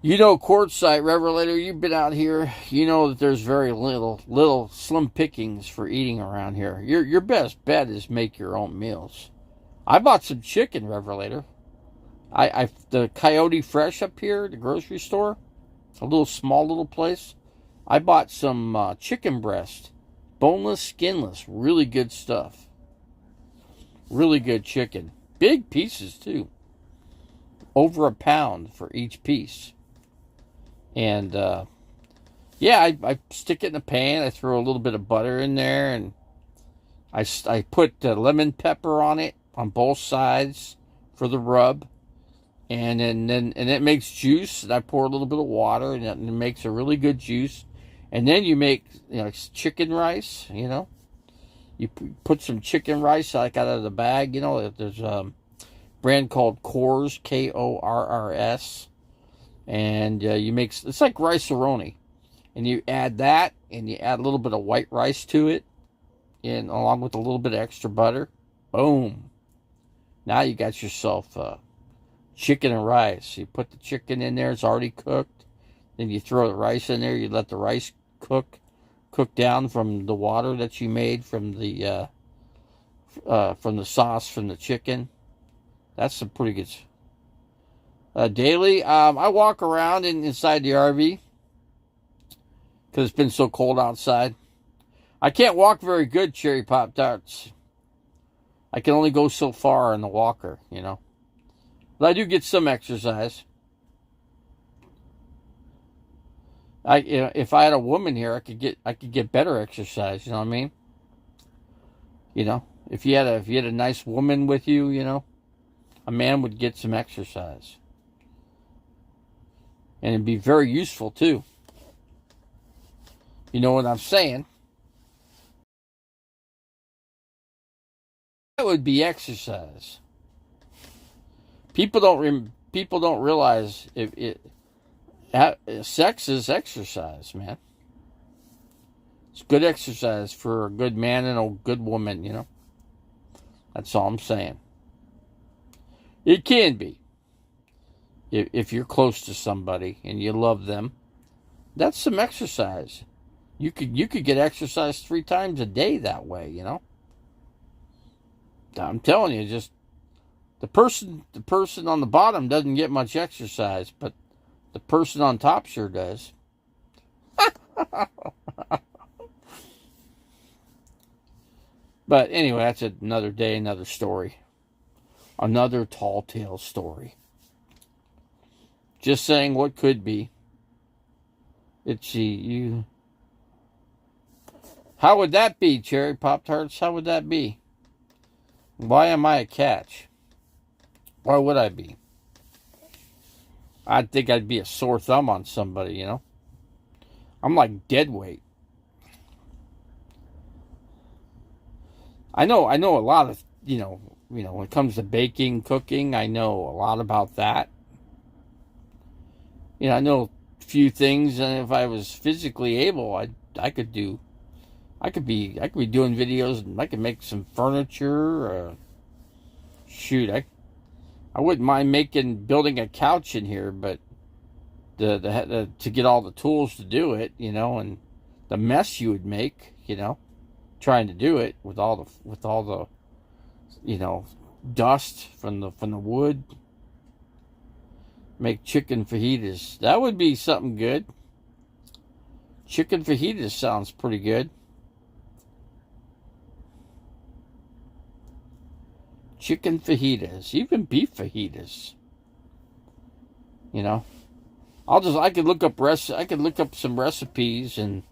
Quartzsite, Revelator, you've been out here. You know that there's very little slim pickings for eating around here. Your best bet is make your own meals. I bought some chicken, Revelator. The Coyote Fresh up here, the grocery store, a small little place. I bought some chicken breast, boneless, skinless, really good stuff. Really good chicken. Big pieces, too. Over £1 for each piece. And, I stick it in a pan. I throw a little bit of butter in there. And I put lemon pepper on it, on both sides for the rub. And then it makes juice. And I pour a little bit of water, and it makes a really good juice. And then you make, chicken rice, You put some chicken rice like out of the bag, There's a brand called Korrs, Korrs. And you make, it's like rice-a-roni. And you add that, and you add a little bit of white rice to it, and along with a little bit of extra butter. Boom. Now you got yourself chicken and rice. You put the chicken in there, it's already cooked. Then you throw the rice in there, you let the rice cook down from the water that you made from the sauce from the chicken. That's some pretty good. Daily, I walk around inside the RV because it's been so cold outside. I can't walk very good, Cherry Pop Tarts. I can only go so far in the walker, But I do get some exercise. If I had a woman here, I could get better exercise. You know what I mean? If you had a nice woman with you, a man would get some exercise. And it'd be very useful, too. You know what I'm saying? That would be exercise. People don't realize sex is exercise, man. It's good exercise for a good man and a good woman, That's all I'm saying. It can be. If you're close to somebody and you love them, that's some exercise. You could get exercise 3 times a day that way, I'm telling you, just the person on the bottom doesn't get much exercise, but the person on top sure does. But anyway, that's another day, another story. Another tall tale story. Just saying what could be. How would that be, Cherry Pop Tarts? How would that be? Why am I a catch? Why would I be? I'd think I'd be a sore thumb on somebody, I'm like dead weight. I know a lot of, when it comes to baking, cooking, I know a lot about that. I know a few things, and if I was physically able, I could be doing videos, and I could make some furniture. Shoot, I wouldn't mind building a couch in here, but to get all the tools to do it, and the mess you would make, trying to do it with all the dust from the wood. Make chicken fajitas. That would be something good. Chicken fajitas sounds pretty good. Chicken fajitas, even beef fajitas. You know, I could look up some recipes and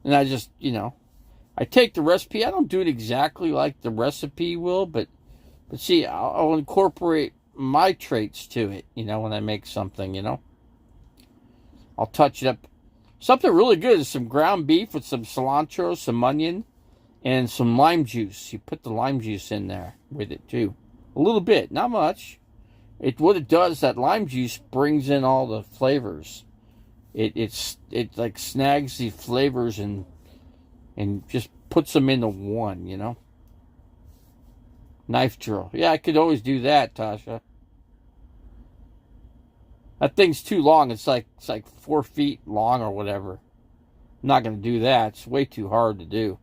I just, I take the recipe. I don't do it exactly like the recipe will, but see, I'll incorporate my traits to it, when I make something, I'll touch it up. Something really good is some ground beef with some cilantro, some onion, and some lime juice. You put the lime juice in there with it too. A little bit, not much. What it does, that lime juice brings in all the flavors. It like snags the flavors and just puts them into one, Knife drill. Yeah, I could always do that, Tasha. That thing's too long. It's like 4 feet long or whatever. I'm not going to do that. It's way too hard to do.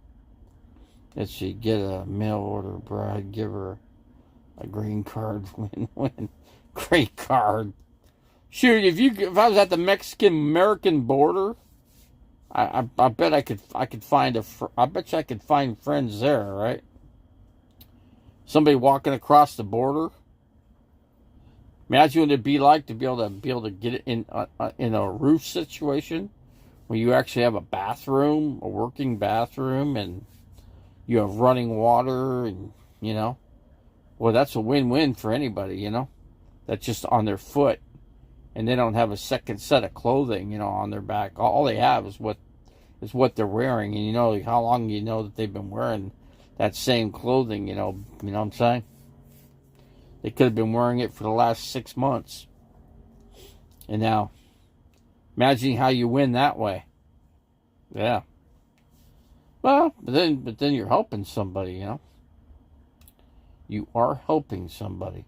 Let's see. Get a mail order bride. Give her a green card. Win. Great card. Shoot, if I was at the Mexican-American border, I bet I could find I bet you I could find friends there, right? Somebody walking across the border. Imagine what it'd be like to be able to get it in a roof situation where you actually have a bathroom, a working bathroom, and you have running water, and well, that's a win-win for anybody, that's just on their foot, and they don't have a second set of clothing, on their back. All they have is what they're wearing, and how long that they've been wearing that same clothing, you know what I'm saying? They could have been wearing it for the last 6 months. And now, imagine how you win that way. Yeah. Well, but then you're helping somebody, You are helping somebody.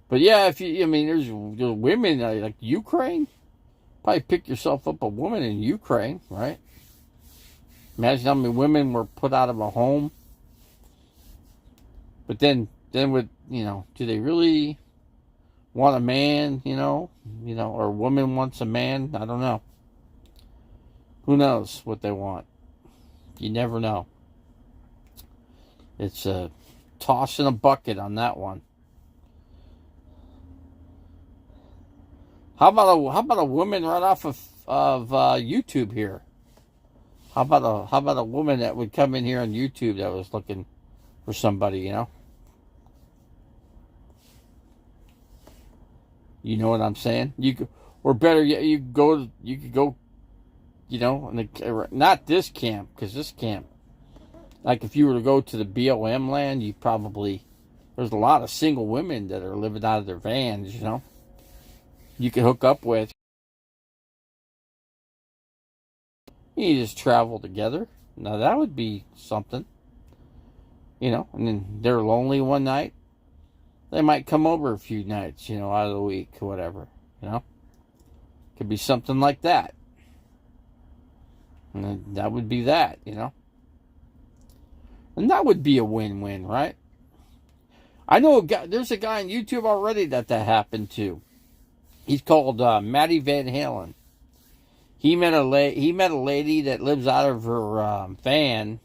But yeah, there's women like Ukraine. Probably pick yourself up a woman in Ukraine, right? Imagine how many women were put out of a home. But then with, do they really want a man, or a woman wants a man? I don't know. Who knows what they want? You never know. It's a toss in a bucket on that one. How about a woman right off of YouTube here? How about a woman that would come in here on YouTube that was looking for somebody, You know what I'm saying? Or better yet, you could go, not this camp, because this camp, like if you were to go to the BLM land, there's a lot of single women that are living out of their vans, You could hook up with. You just travel together. Now that would be something, and then they're lonely one night. They might come over a few nights, out of the week, or whatever, Could be something like that. And that would be that, And that would be a win-win, right? I know there's a guy on YouTube already that happened to. He's called Matty Van Halen. He met a lady that lives out of her van,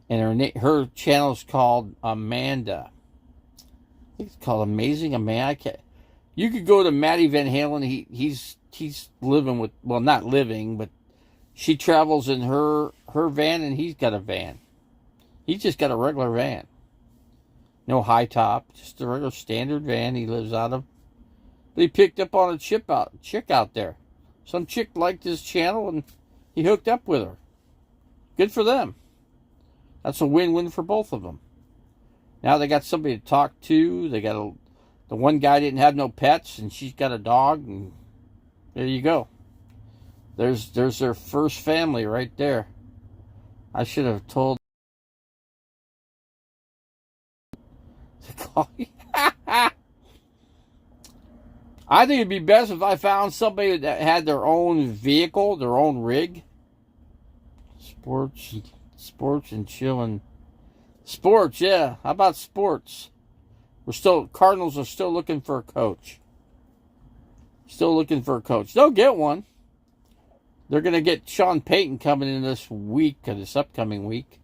and her channel's called Amanda. I think it's called Amazing Amanda. You could go to Matty Van Halen. He's living with, well, not living, but she travels in her van, and he's got a van. He's just got a regular van. No high top, just a regular standard van he lives out of. But he picked up on a chick out there. Some chick liked his channel, and he hooked up with her. Good for them. That's a win-win for both of them. Now they got somebody to talk to. They got the one guy didn't have no pets, and she's got a dog, and there you go. There's their first family right there. I should have told. I think it'd be best if I found somebody that had their own vehicle, their own rig. Sports and chilling. Sports, yeah. How about sports? Cardinals are still looking for a coach. They'll get one. They're going to get Sean Payton coming in this week, or this upcoming week.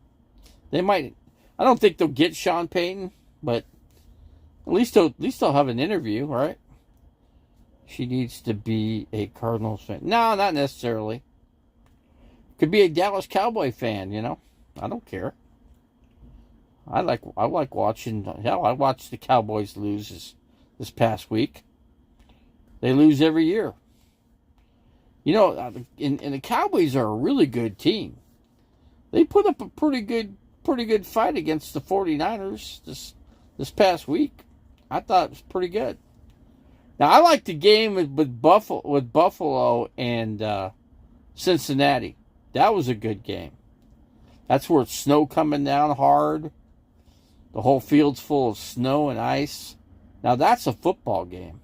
They might. I don't think they'll get Sean Payton, but at least they'll have an interview, right? She needs to be a Cardinals fan. No, not necessarily. Could be a Dallas Cowboy fan, you know. I don't care. I like watching. Hell, I watched the Cowboys lose this past week. They lose every year. You know, and the Cowboys are a really good team. They put up a pretty good fight against the 49ers this past week. I thought it was pretty good. Now I like the game with Buffalo and Cincinnati. That was a good game. That's where it's snow coming down hard. The whole field's full of snow and ice. Now that's a football game.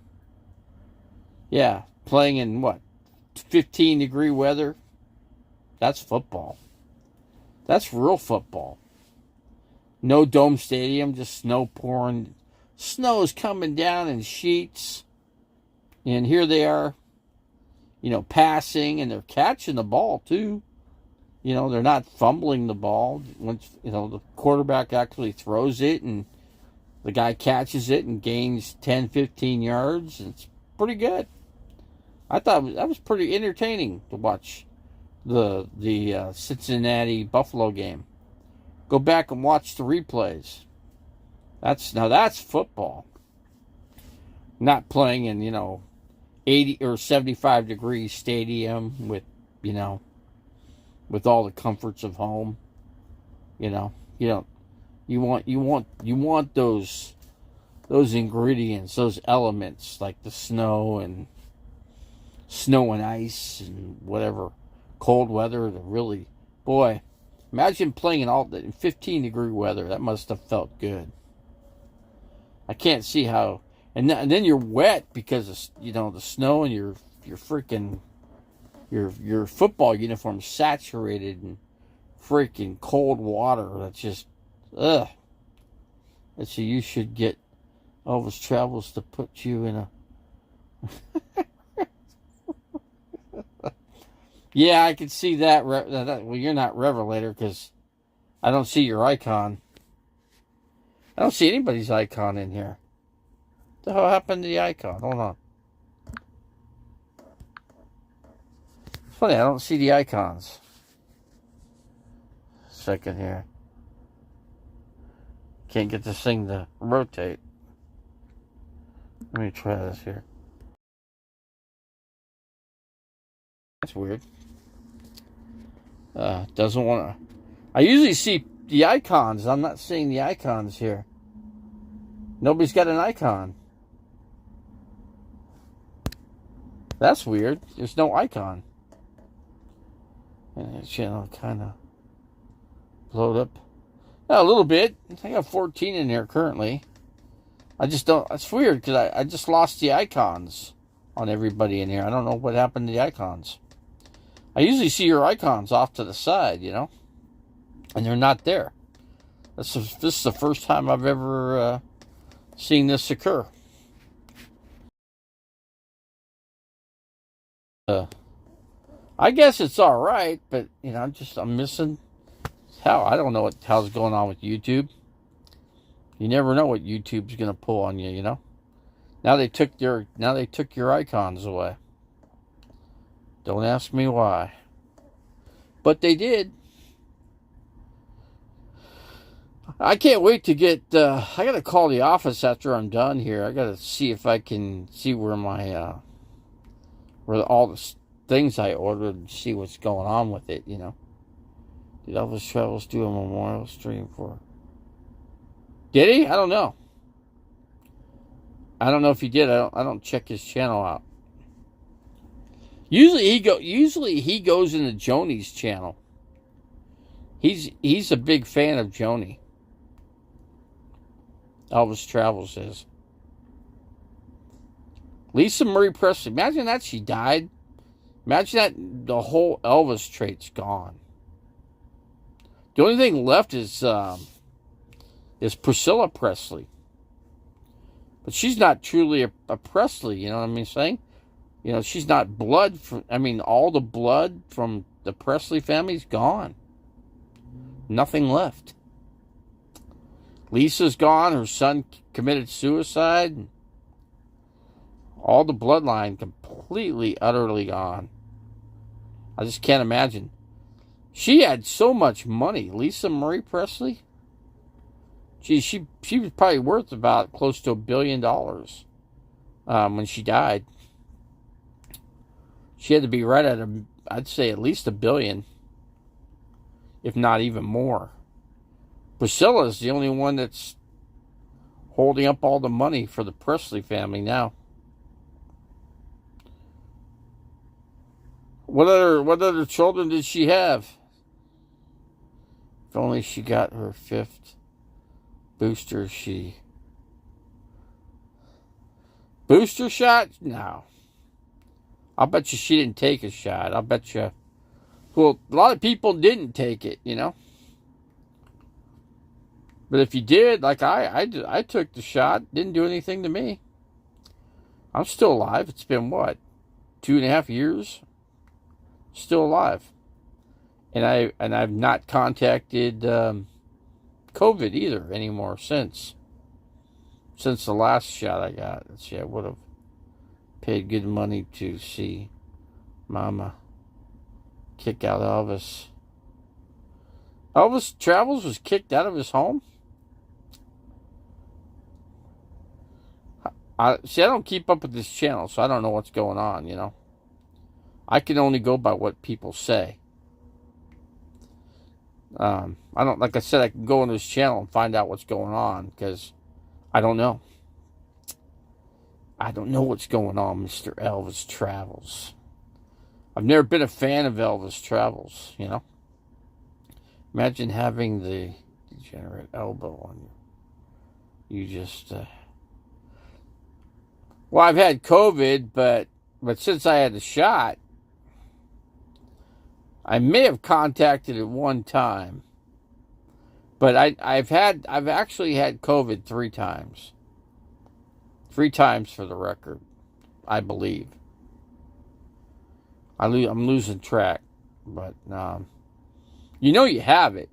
Yeah, playing in what? 15-degree weather. That's football. That's real football. No dome stadium, just snow pouring. Snow is coming down in sheets. And here they are, you know, passing, and they're catching the ball too. You know, they're not fumbling the ball. Once, you know, the quarterback actually throws it and the guy catches it and gains 10, 15 yards. It's pretty good. I thought that was pretty entertaining to watch the Cincinnati Buffalo game. Go back and watch the replays. That's football. Not playing in, you know, 80 or 75 degree stadium with, you know, with all the comforts of home. You know, you want those ingredients, those elements like the snow and ice and whatever, cold weather to really, boy, imagine playing in 15-degree weather. That must have felt good. I can't see how, and then you're wet because of, you know, the snow, and your freaking your football uniform saturated in freaking cold water. That's just ugh. And so you should get Elvis Travels to put you in a. Yeah, I can see that. Well, you're not Revelator because I don't see your icon. I don't see anybody's icon in here. What the hell happened to the icon? Hold on. It's funny, I don't see the icons. Second here. Can't get this thing to rotate. Let me try this here. That's weird. Doesn't want to. I usually see the icons. I'm not seeing the icons here. Nobody's got an icon. That's weird. There's no icon. And the channel kind of blowed up. Yeah, a little bit. I got 14 in there currently. I just don't. It's weird because I just lost the icons on everybody in here. I don't know what happened to the icons. I usually see your icons off to the side, you know, and they're not there. This is the first time I've ever seen this occur. I guess it's all right, but you know, I'm missing. Hell, I don't know what the hell's going on with YouTube. You never know what YouTube's gonna pull on you, you know. Now they took your icons away. Don't ask me why. But they did. I can't wait to get, I gotta call the office after I'm done here. I gotta see if I can see where my, where all the things I ordered and see what's going on with it, you know. Did Elvis Travels do a memorial stream for? Did he? I don't know. I don't know if he did. I don't check his channel out. Usually he goes into Joni's channel. He's a big fan of Joni. Elvis Travels is. Lisa Marie Presley. Imagine that she died. Imagine that the whole Elvis trait's gone. The only thing left is Priscilla Presley. But she's not truly a Presley, you know what I mean saying? You know, she's not blood from, I mean, all the blood from the Presley family's gone. Nothing left. Lisa's gone. Her son committed suicide. All the bloodline completely, utterly gone. I just can't imagine. She had so much money. Lisa Marie Presley. Gee, she was probably worth about close to $1 billion when she died. She had to be right at I'd say at least $1 billion, if not even more. Priscilla's the only one that's holding up all the money for the Presley family now. What other children did she have? If only she got her 5th booster. Booster shot? No. I'll bet you she didn't take a shot. I'll bet you. Well, a lot of people didn't take it, you know. But if you did, like I took the shot. Didn't do anything to me. I'm still alive. It's been what, 2.5 years? Still alive, and I've not contacted COVID either anymore since the last shot I got. Let's see, I would have paid good money to see Mama kick out Elvis. Elvis Travels was kicked out of his home. I don't keep up with this channel, so I don't know what's going on, you know. I can only go by what people say. I don't, like I said, I can go on this channel and find out what's going on, because I don't know. I don't know what's going on, Mr. Elvis Travels. I've never been a fan of Elvis Travels, you know. Imagine having the degenerate elbow on you. You just, well, I've had COVID, but since I had the shot, I may have contacted it one time, but I've actually had COVID 3 times. 3 times for the record, I believe. I'm losing track, but you know you have it.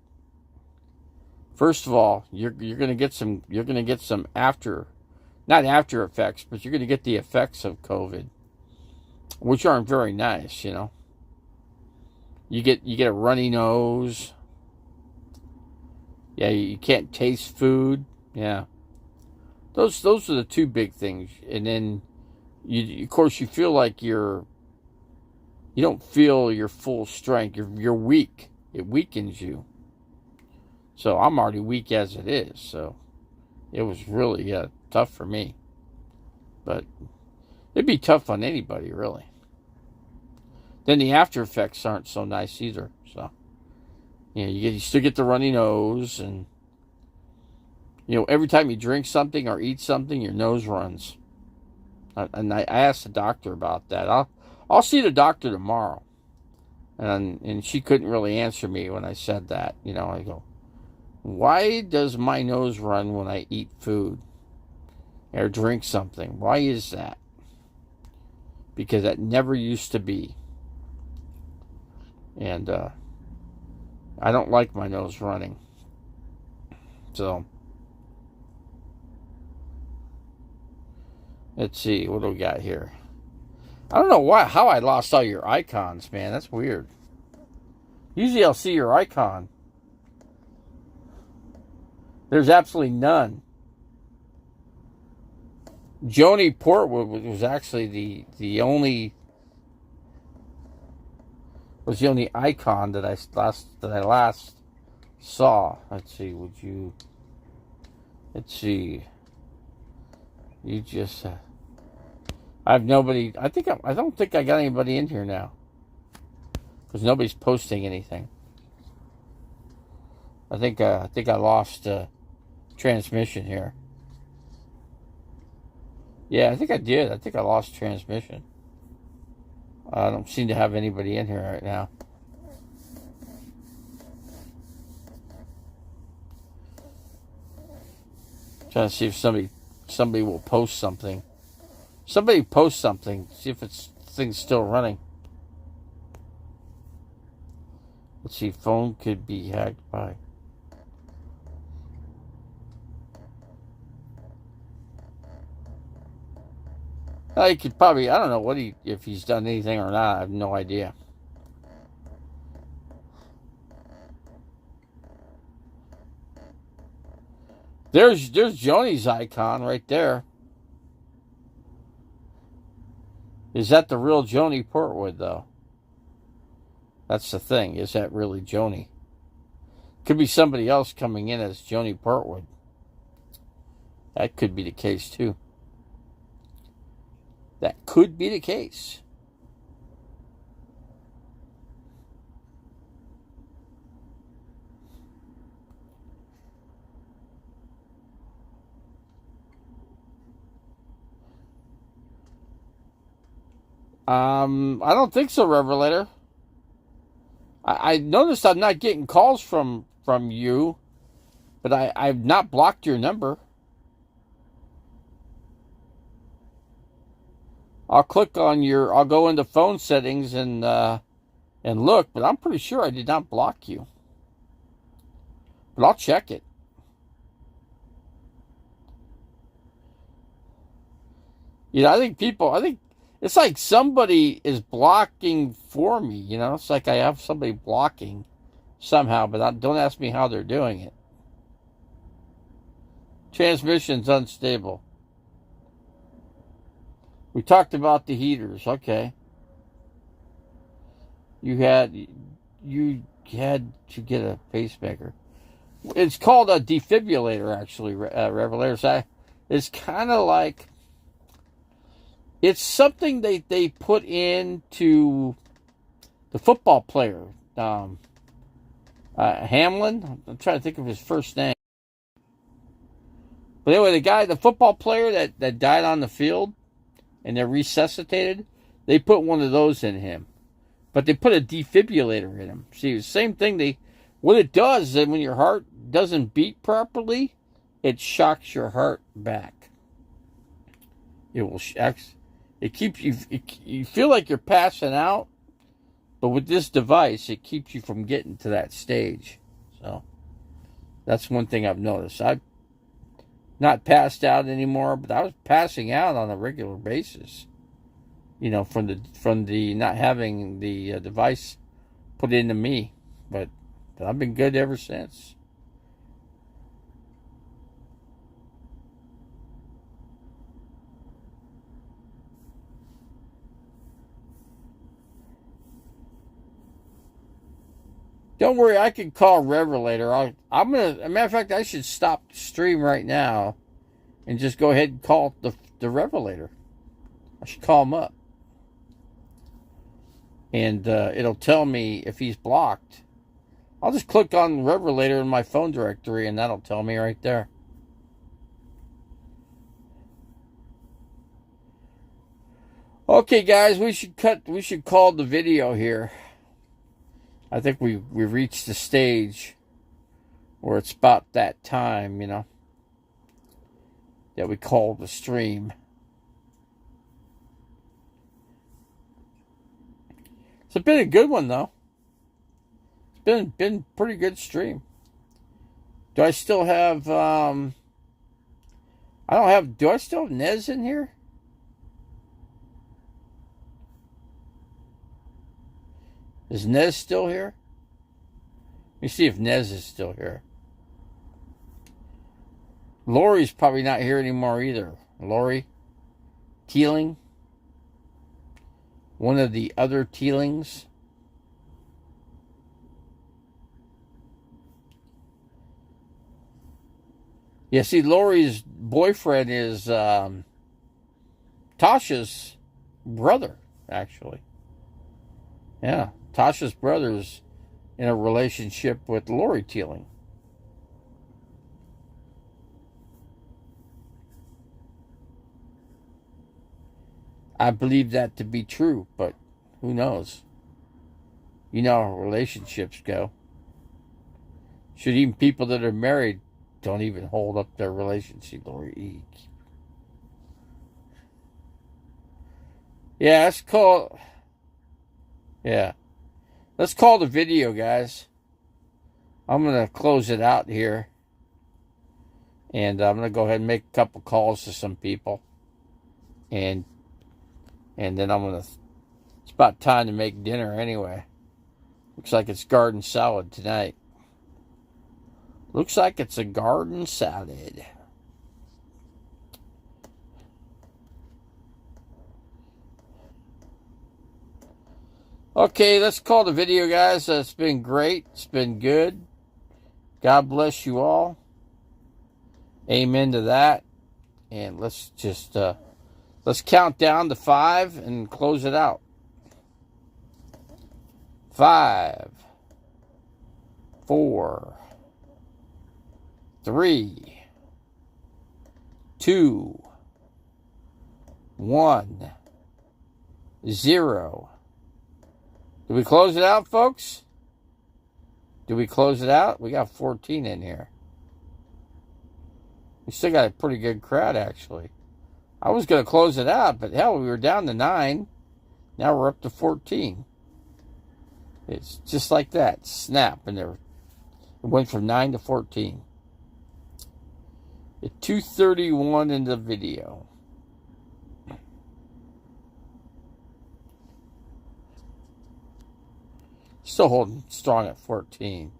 First of all, you're gonna get some not after effects, but you're gonna get the effects of COVID, which aren't very nice, you know. You get a runny nose. Yeah, you can't taste food. Yeah, those are the 2 big things. And then of course you feel like you don't feel your full strength. You're weak. It weakens you. So I'm already weak as it is. So it was really tough for me. But it'd be tough on anybody, really. Then the after effects aren't so nice either. So, you know, you still get the runny nose, and you know, every time you drink something or eat something, your nose runs. And I asked the doctor about that. I'll see the doctor tomorrow, and she couldn't really answer me when I said that. You know, I go, why does my nose run when I eat food or drink something? Why is that? Because that never used to be. And I don't like my nose running. So, let's see, what do we got here? I don't know how I lost all your icons, man. That's weird. Usually I'll see your icon. There's absolutely none. Joni Portwood was actually the only icon that I last saw. Let's see. You just. I have nobody. I don't think I got anybody in here now, because nobody's posting anything. I think I lost transmission here. Yeah, I think I did. I think I lost transmission. I don't seem to have anybody in here right now. Trying to see if somebody will post something. Somebody post something. See if it's thing's still running. Let's see, phone could be hacked by. He could probably, I don't know if he's done anything or not. I have no idea. There's Joni's icon right there. Is that the real Joni Portwood, though? That's the thing. Is that really Joni? Could be somebody else coming in as Joni Portwood. That could be the case, too. That could be the case. I don't think so, Revelator. I noticed I'm not getting calls from you, but I've not blocked your number. I'll click on I'll go into phone settings and look, but I'm pretty sure I did not block you. But I'll check it. I think it's like somebody is blocking for me, It's like I have somebody blocking somehow, but don't ask me how they're doing it. Transmission's unstable. We talked about the heaters. Okay. You had to get a pacemaker. It's called a defibrillator, actually, Revelator. It's kind of like, it's something they put into the football player, Hamlin. I'm trying to think of his first name. But anyway, the football player that died on the field, and they're resuscitated, they put one of those in him. But they put a defibrillator in him. See, the same thing. What it does is when your heart doesn't beat properly, it shocks your heart back. It keeps you. You feel like you're passing out, but with this device, it keeps you from getting to that stage. So that's one thing I've noticed. I've not passed out anymore, but I was passing out on a regular basis. From the not having the device put into me, but I've been good ever since. Don't worry, I can call Revelator. I'm gonna. As a matter of fact, I should stop the stream right now, and just go ahead and call the Revelator. I should call him up, and it'll tell me if he's blocked. I'll just click on Revelator in my phone directory, and that'll tell me right there. Okay, guys, we should call the video here. I think we've reached the stage where it's about that time, that we call the stream. It's been a good one, though. It's been pretty good stream. Do I still have do I still have Nez in here? Is Nez still here? Let me see if Nez is still here. Lori's probably not here anymore either. Lori Teeling. One of the other Teelings. Yeah, see, Lori's boyfriend is Tasha's brother, actually. Yeah, Tasha's brother's in a relationship with Lori Teeling. I believe that to be true, but who knows? You know how relationships go. Should even people that are married don't even hold up their relationship, Lori. Yeah, let's call. Yeah, let's call the video, guys. I'm gonna close it out here, and I'm gonna go ahead and make a couple calls to some people, and then I'm gonna. It's about time to make dinner anyway. Looks like it's garden salad tonight. Looks like it's a garden salad. Okay, let's call the video, guys. It's been great. It's been good. God bless you all. Amen to that. And let's just let's count down to 5 and close it out. 5, 4, 3, 2, 1, 0. Did we close it out, folks? Did we close it out? We got 14 in here. We still got a pretty good crowd, actually. I was going to close it out, but hell, we were down to 9. Now we're up to 14. It's just like that. Snap. And it went from 9 to 14. At 2:31 in the video. Still holding strong at 14.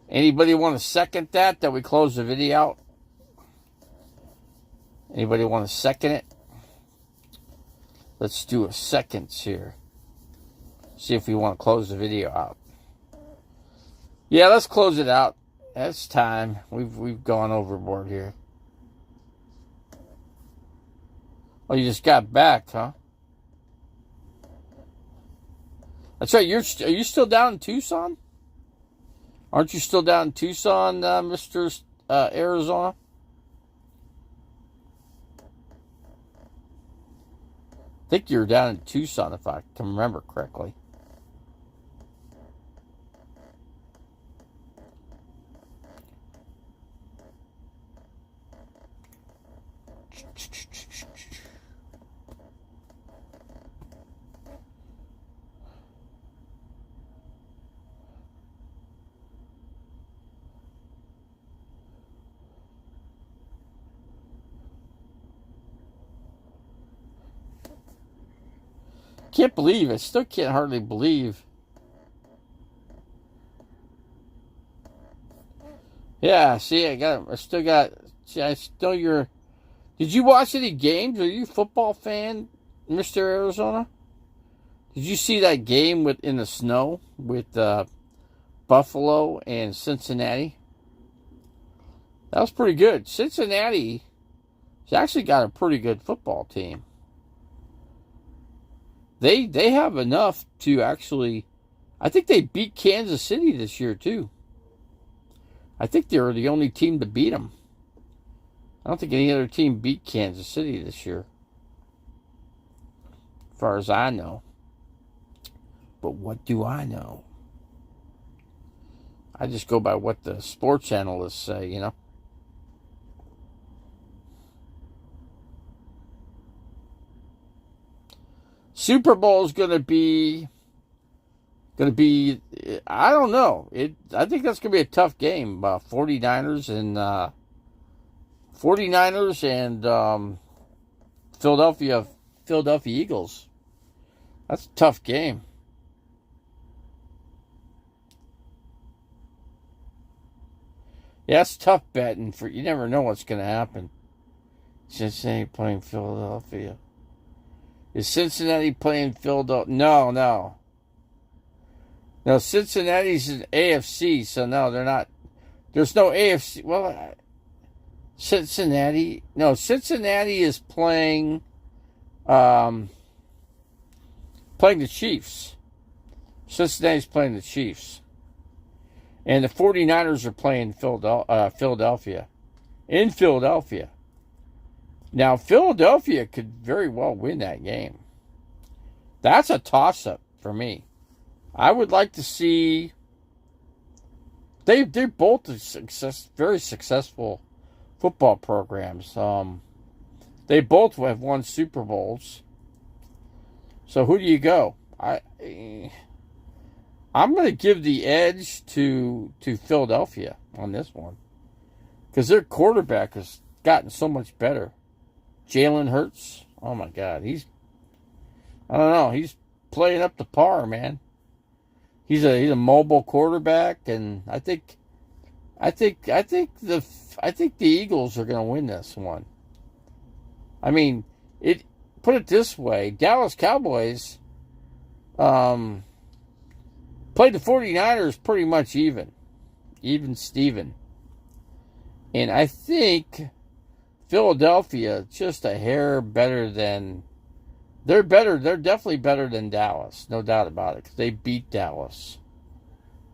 Anybody want to second that we close the video out? Anybody want to second it? Let's do a seconds here. See if we want to close the video out. Yeah, let's close it out. It's time. We've gone overboard here. Oh, you just got back, huh? That's right. Are you still down in Tucson? Aren't you still down in Tucson, Mr. Arizona? I think you were down in Tucson, if I can remember correctly. Can't believe it. Still can't hardly believe. Yeah, see, I still your. Did you watch any games? Are you a football fan, Mr. Arizona? Did you see that game in the snow with Buffalo and Cincinnati? That was pretty good. Cincinnati has actually got a pretty good football team. They have enough to actually. I think they beat Kansas City this year too. I think they were the only team to beat them. I don't think any other team beat Kansas City this year, as far as I know. But what do I know? I just go by what the sports analysts say, you know. Super Bowl is going to be, I don't know. I think that's going to be a tough game. 49ers and Philadelphia Eagles. That's a tough game. Yeah, it's tough betting. You never know what's going to happen. Cincinnati playing Philadelphia. Is Cincinnati playing Philadelphia? No. No, Cincinnati's in AFC, so no, they're not. There's no AFC. Well, Cincinnati. No, Cincinnati is playing the Chiefs. Cincinnati's playing the Chiefs. And the 49ers are playing Philadelphia. In Philadelphia. Now, Philadelphia could very well win that game. That's a toss-up for me. I would like to see... They're both very successful football programs. They both have won Super Bowls. So who do you go? I'm going to give the edge to Philadelphia on this one because their quarterback has gotten so much better. Jalen Hurts, oh my God, I don't know, he's playing up to par, man. He's a mobile quarterback, and I think the Eagles are going to win this one. I mean, put it this way, Dallas Cowboys played the 49ers pretty much even Steven. And I think Philadelphia just a hair better than, they're definitely better than Dallas, no doubt about it, because they beat Dallas.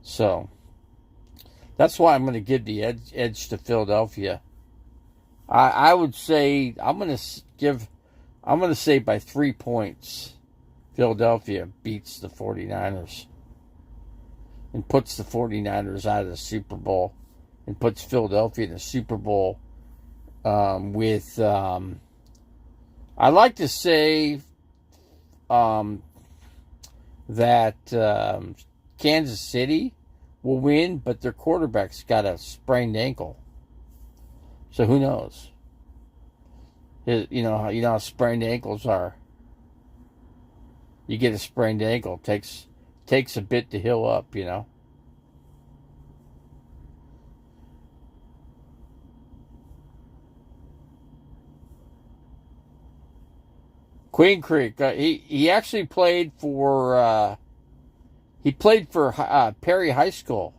So that's why I'm going to give the edge to Philadelphia. I would say I'm going to say by 3 points, Philadelphia beats the 49ers and puts the 49ers out of the Super Bowl and puts Philadelphia in the Super Bowl with, I like to say that Kansas City will win, but their quarterback's got a sprained ankle. So who knows? You know how sprained ankles are. You get a sprained ankle, takes a bit to heal up, you know. Queen Creek. He actually played for Perry High School.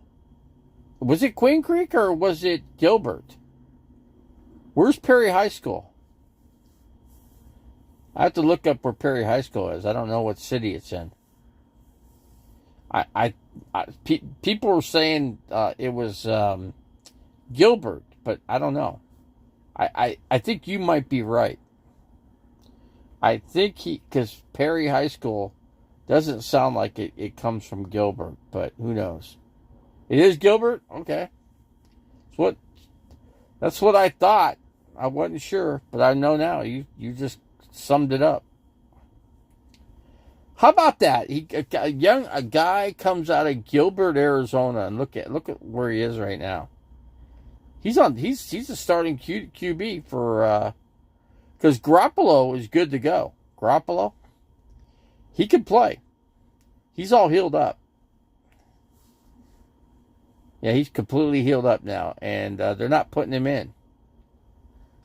Was it Queen Creek or was it Gilbert? Where's Perry High School? I have to look up where Perry High School is. I don't know what city it's in. People were saying it was Gilbert, but I don't know. I think you might be right. I think because Perry High School doesn't sound like it comes from Gilbert, but who knows? It is Gilbert? Okay. That's what I thought. I wasn't sure, but I know now. You just summed it up. How about that? A guy comes out of Gilbert, Arizona, and look at where he is right now. He's a starting QB for because Garoppolo is good to go. Garoppolo, he can play. He's all healed up. Yeah, he's completely healed up now, and they're not putting him in.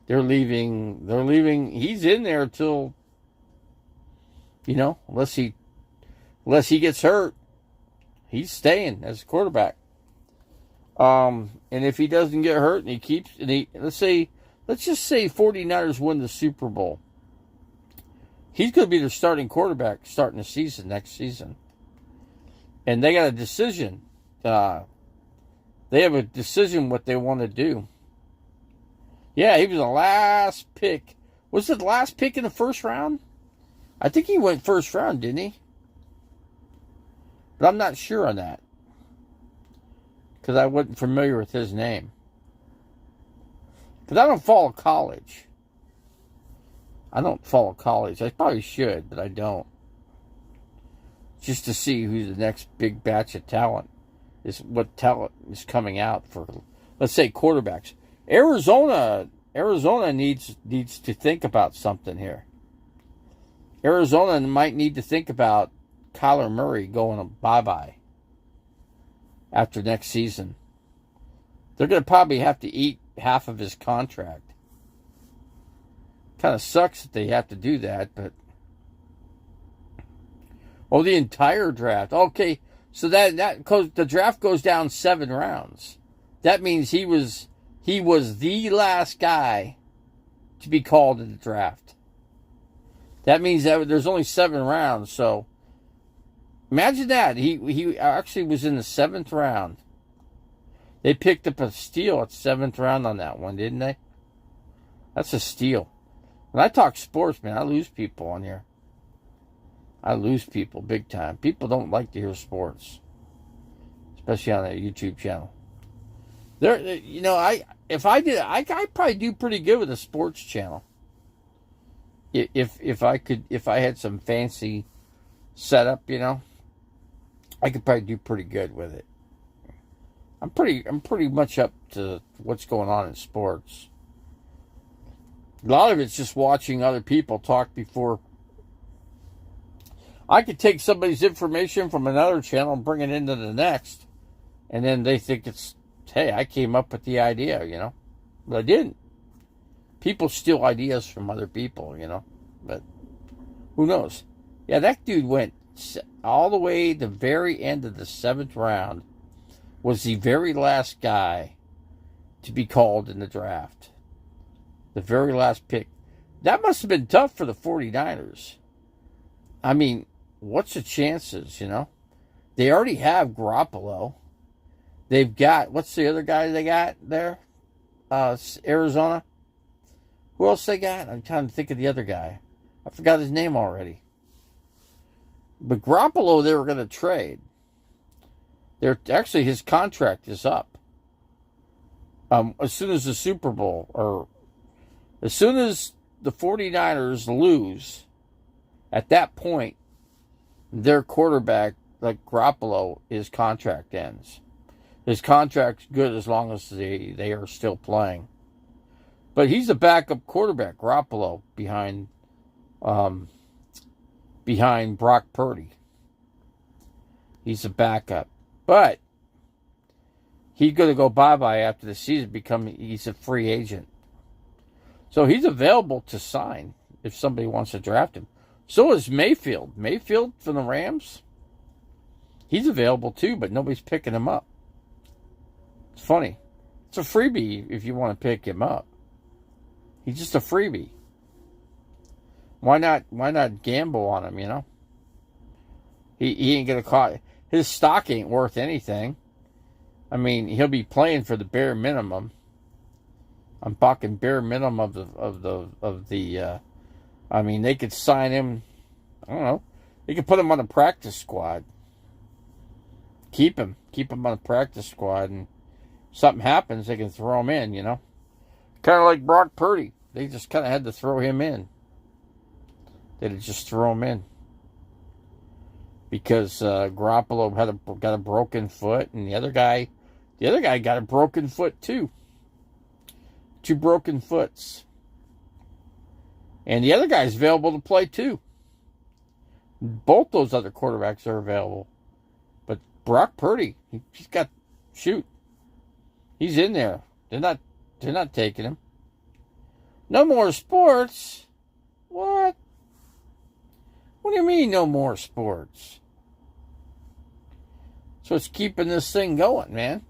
They're leaving. He's in there till, unless he gets hurt, he's staying as a quarterback. And if he doesn't get hurt and let's just say 49ers win the Super Bowl, he's going to be their starting quarterback starting the season next season. And they got a decision. They have a decision what they want to do. Yeah, he was the last pick. Was it the last pick in the first round? I think he went first round, didn't he? But I'm not sure on that. Because I wasn't familiar with his name. Because I don't follow college. I probably should, but I don't. Just to see who's the next big batch of talent. What talent is coming out for, let's say, quarterbacks. Arizona needs to think about something here. Arizona might need to think about Kyler Murray going bye-bye after next season. They're going to probably have to eat half of his contract. Kind of sucks that they have to do that, but the entire draft. Okay, so the draft goes down 7 rounds. That means he was the last guy to be called in the draft. That means that there's only 7 rounds. So imagine that. He actually was in the 7th round. They picked up a steal at 7th round on that one, didn't they? That's a steal. When I talk sports, man, I lose people on here. I lose people big time. People don't like to hear sports, especially on a YouTube channel. I'd probably do pretty good with a sports channel. If I had some fancy setup, you know, I could probably do pretty good with it. I'm pretty much up to what's going on in sports. A lot of it's just watching other people talk before. I could take somebody's information from another channel and bring it into the next, and then they think it's, hey, I came up with the idea, you know, but I didn't. People steal ideas from other people, you know, but who knows? Yeah, that dude went all the way to the very end of the 7th round. Was the very last guy to be called in the draft. The very last pick. That must have been tough for the 49ers. I mean, what's the chances, you know? They already have Garoppolo. They've got, what's the other guy they got there? Arizona. Who else they got? I'm trying to think of the other guy. I forgot his name already. But Garoppolo they were going to trade. Actually, his contract is up. As soon as the Super Bowl, or as soon as the 49ers lose, at that point, their quarterback, like Garoppolo, his contract ends. His contract's good as long as they are still playing. But he's a backup quarterback, Garoppolo, behind Brock Purdy. He's a backup. But he's going to go bye-bye after the season. He's a free agent. So he's available to sign if somebody wants to draft him. So is Mayfield. Mayfield from the Rams. He's available too, but nobody's picking him up. It's funny. It's a freebie if you want to pick him up. He's just a freebie. Why not gamble on him, you know? He ain't going to cost. His stock ain't worth anything. I mean, he'll be playing for the bare minimum. I'm talking bare minimum of the. I mean, they could sign him. I don't know. They could put him on the practice squad. Keep him on the practice squad, and if something happens, they can throw him in. You know, kind of like Brock Purdy. They just kind of had to throw him in. They'd just throw him in. Because Garoppolo got a broken foot, and the other guy got a broken foot too. 2 broken foots, and the other guy's available to play too. Both those other quarterbacks are available, but Brock Purdy, he's got shoot. He's in there. They're not taking him. No more sports. What? What do you mean, no more sports? So it's keeping this thing going, man.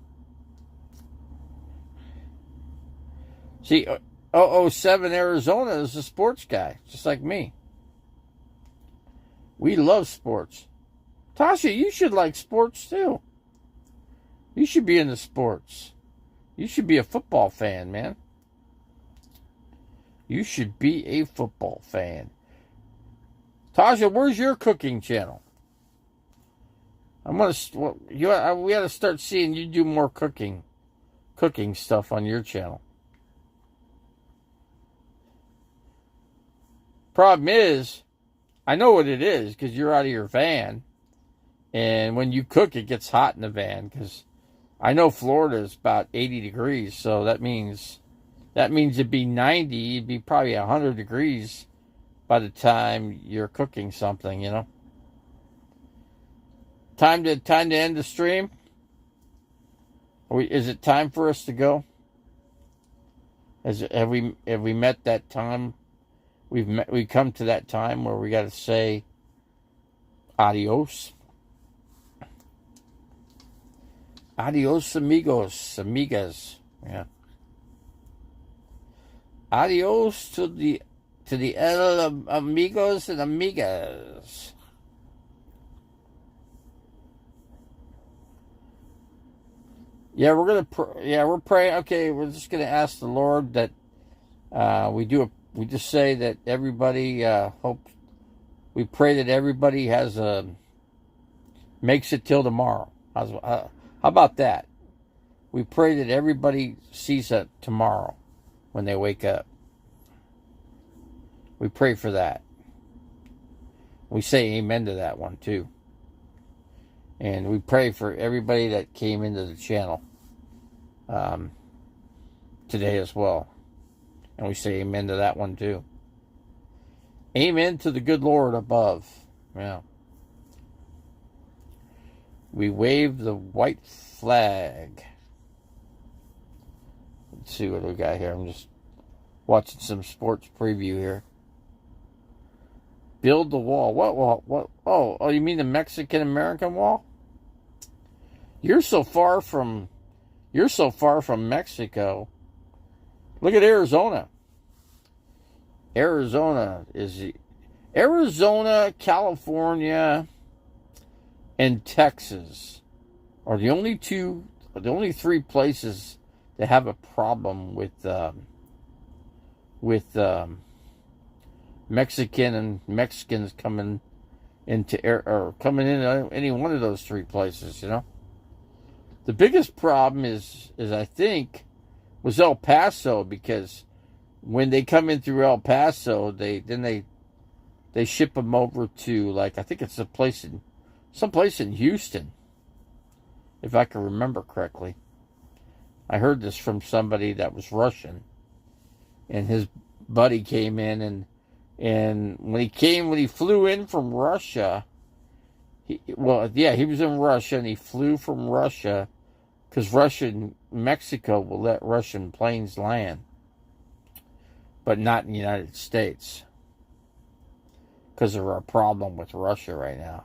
See, 007 Arizona is a sports guy, just like me. We love sports. Tasha, you should like sports too. You should be into sports. You should be a football fan, man. You should be a football fan. Tasha, where's your cooking channel? We got to start seeing you do more cooking stuff on your channel. Problem is, I know what it is because you're out of your van, and when you cook, it gets hot in the van. Because I know Florida is about 80 degrees, so that means it'd be 90. It'd be probably 100 degrees by the time you're cooking something, you know. Time to end the stream. Is it time for us to go? Have we met that time? We've come to that time where we got to say adios. Adios, amigos, amigas. Yeah. Adios to the amigos and amigas. Yeah, we're praying. Okay, we're just gonna ask the Lord that we just say that everybody we pray that everybody makes it till tomorrow. How about that? We pray that everybody sees it tomorrow when they wake up. We pray for that. We say amen to that one too. And we pray for everybody that came into the channel today as well. And we say amen to that one too. Amen to the good Lord above. Yeah. We wave the white flag. Let's see what we got here. I'm just watching some sports preview here. Build the wall. What wall? What? Oh, you mean the Mexican-American wall? You're so far from Mexico. Look at Arizona. Arizona, California, and Texas are the only three places that have a problem with Mexicans coming into any one of those three places. You know, the biggest problem is I think was El Paso, because when they come in through El Paso, they ship them over to, like, I think it's someplace in Houston, if I can remember correctly. I heard this from somebody that was Russian, and his buddy came in, and when he flew in from Russia, he was in Russia, and he flew from Russia because Mexico will let Russian planes land, but not in the United States, because of our problem with Russia right now.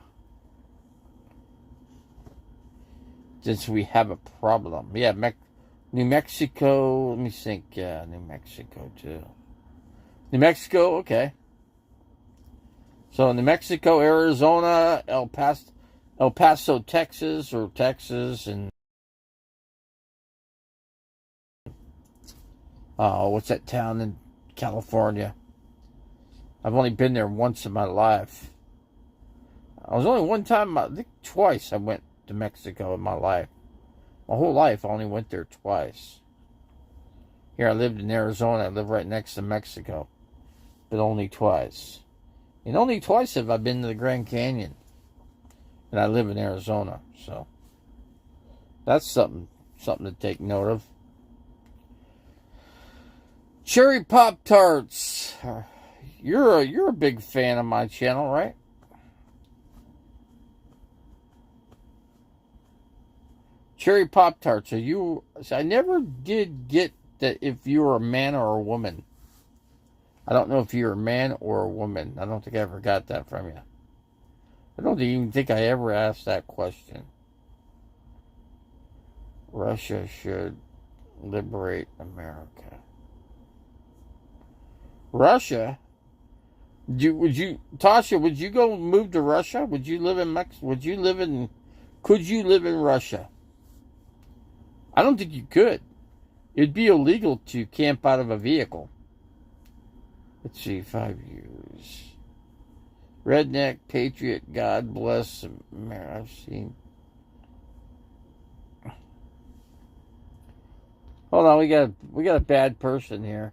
Since we have a problem. Yeah, New Mexico, let me think. Yeah, New Mexico too. New Mexico, okay. So New Mexico, Arizona, El Paso, Texas, and what's that town in California? I've only been there once in my life. I was only one time, I think twice I went to Mexico in my life. My whole life I only went there twice. Here I lived in Arizona. I live right next to Mexico. But only twice. And only twice have I been to the Grand Canyon. And I live in Arizona. So that's something to take note of. Cherry Pop-Tarts. You're a big fan of my channel, right? Cherry Pop-Tarts. I never did get that if you were a man or a woman. I don't know if you're a man or a woman. I don't think I ever got that from you. I don't even think I ever asked that question. Russia should liberate America. Russia? Tasha, would you go move to Russia? Would you live in could you live in Russia? I don't think you could. It'd be illegal to camp out of a vehicle. Let's see, 5 years. Redneck, patriot, God bless America. I've seen. Hold on, we got a bad person here.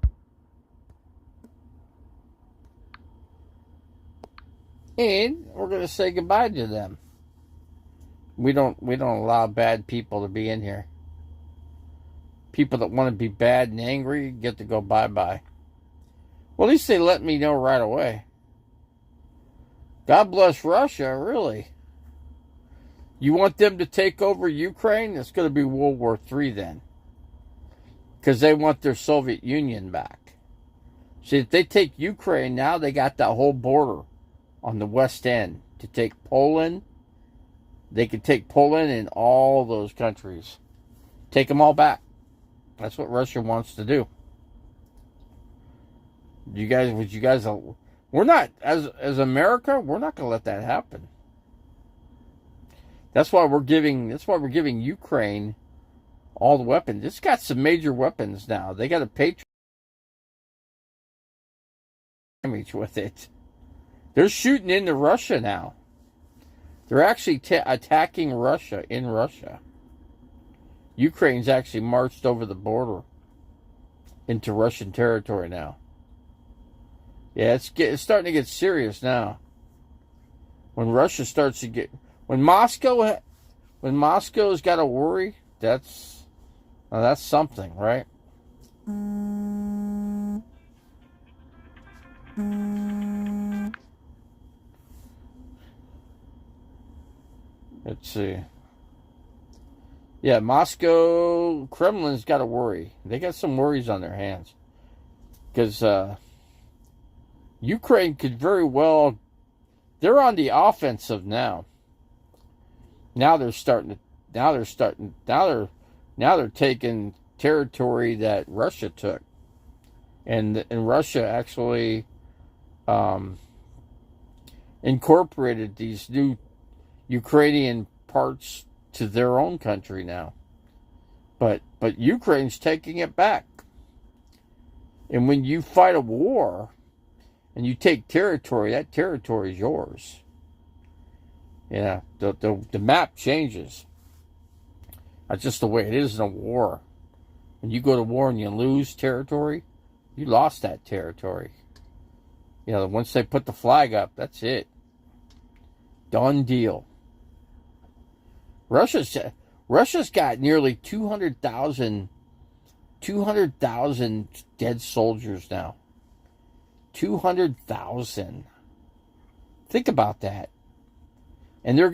And we're gonna say goodbye to them. We don't allow bad people to be in here. People that want to be bad and angry get to go bye-bye. Well, at least they let me know right away. God bless Russia, really. You want them to take over Ukraine? It's going to be World War III then. Because they want their Soviet Union back. See, if they take Ukraine now, they got that whole border on the west end. To take Poland, they could take Poland and all those countries. Take them all back. That's what Russia wants to do. We're not, as America, we're not going to let that happen. That's why we're giving Ukraine all the weapons. It's got some major weapons now. They got a Patriot damage with it. They're shooting into Russia now. They're actually attacking Russia in Russia. Ukraine's actually marched over the border into Russian territory now. Yeah, it's starting to get serious now. When Russia starts to get, when Moscow's got to worry, that's something, right? Let's see. Yeah, Moscow, Kremlin's got to worry. They got some worries on their hands. Because Ukraine could very well, they're on the offensive now. Now they're taking territory that Russia took. And Russia actually incorporated these new Ukrainian parts to their own country now. But Ukraine's taking it back. And when you fight a war and you take territory, that territory is yours. Yeah, the map changes. That's just the way it is in a war. When you go to war and you lose territory, you lost that territory. You know, once they put the flag up, that's it. Done deal. Russia's got nearly 200,000 dead soldiers now. 200,000. Think about that. And they're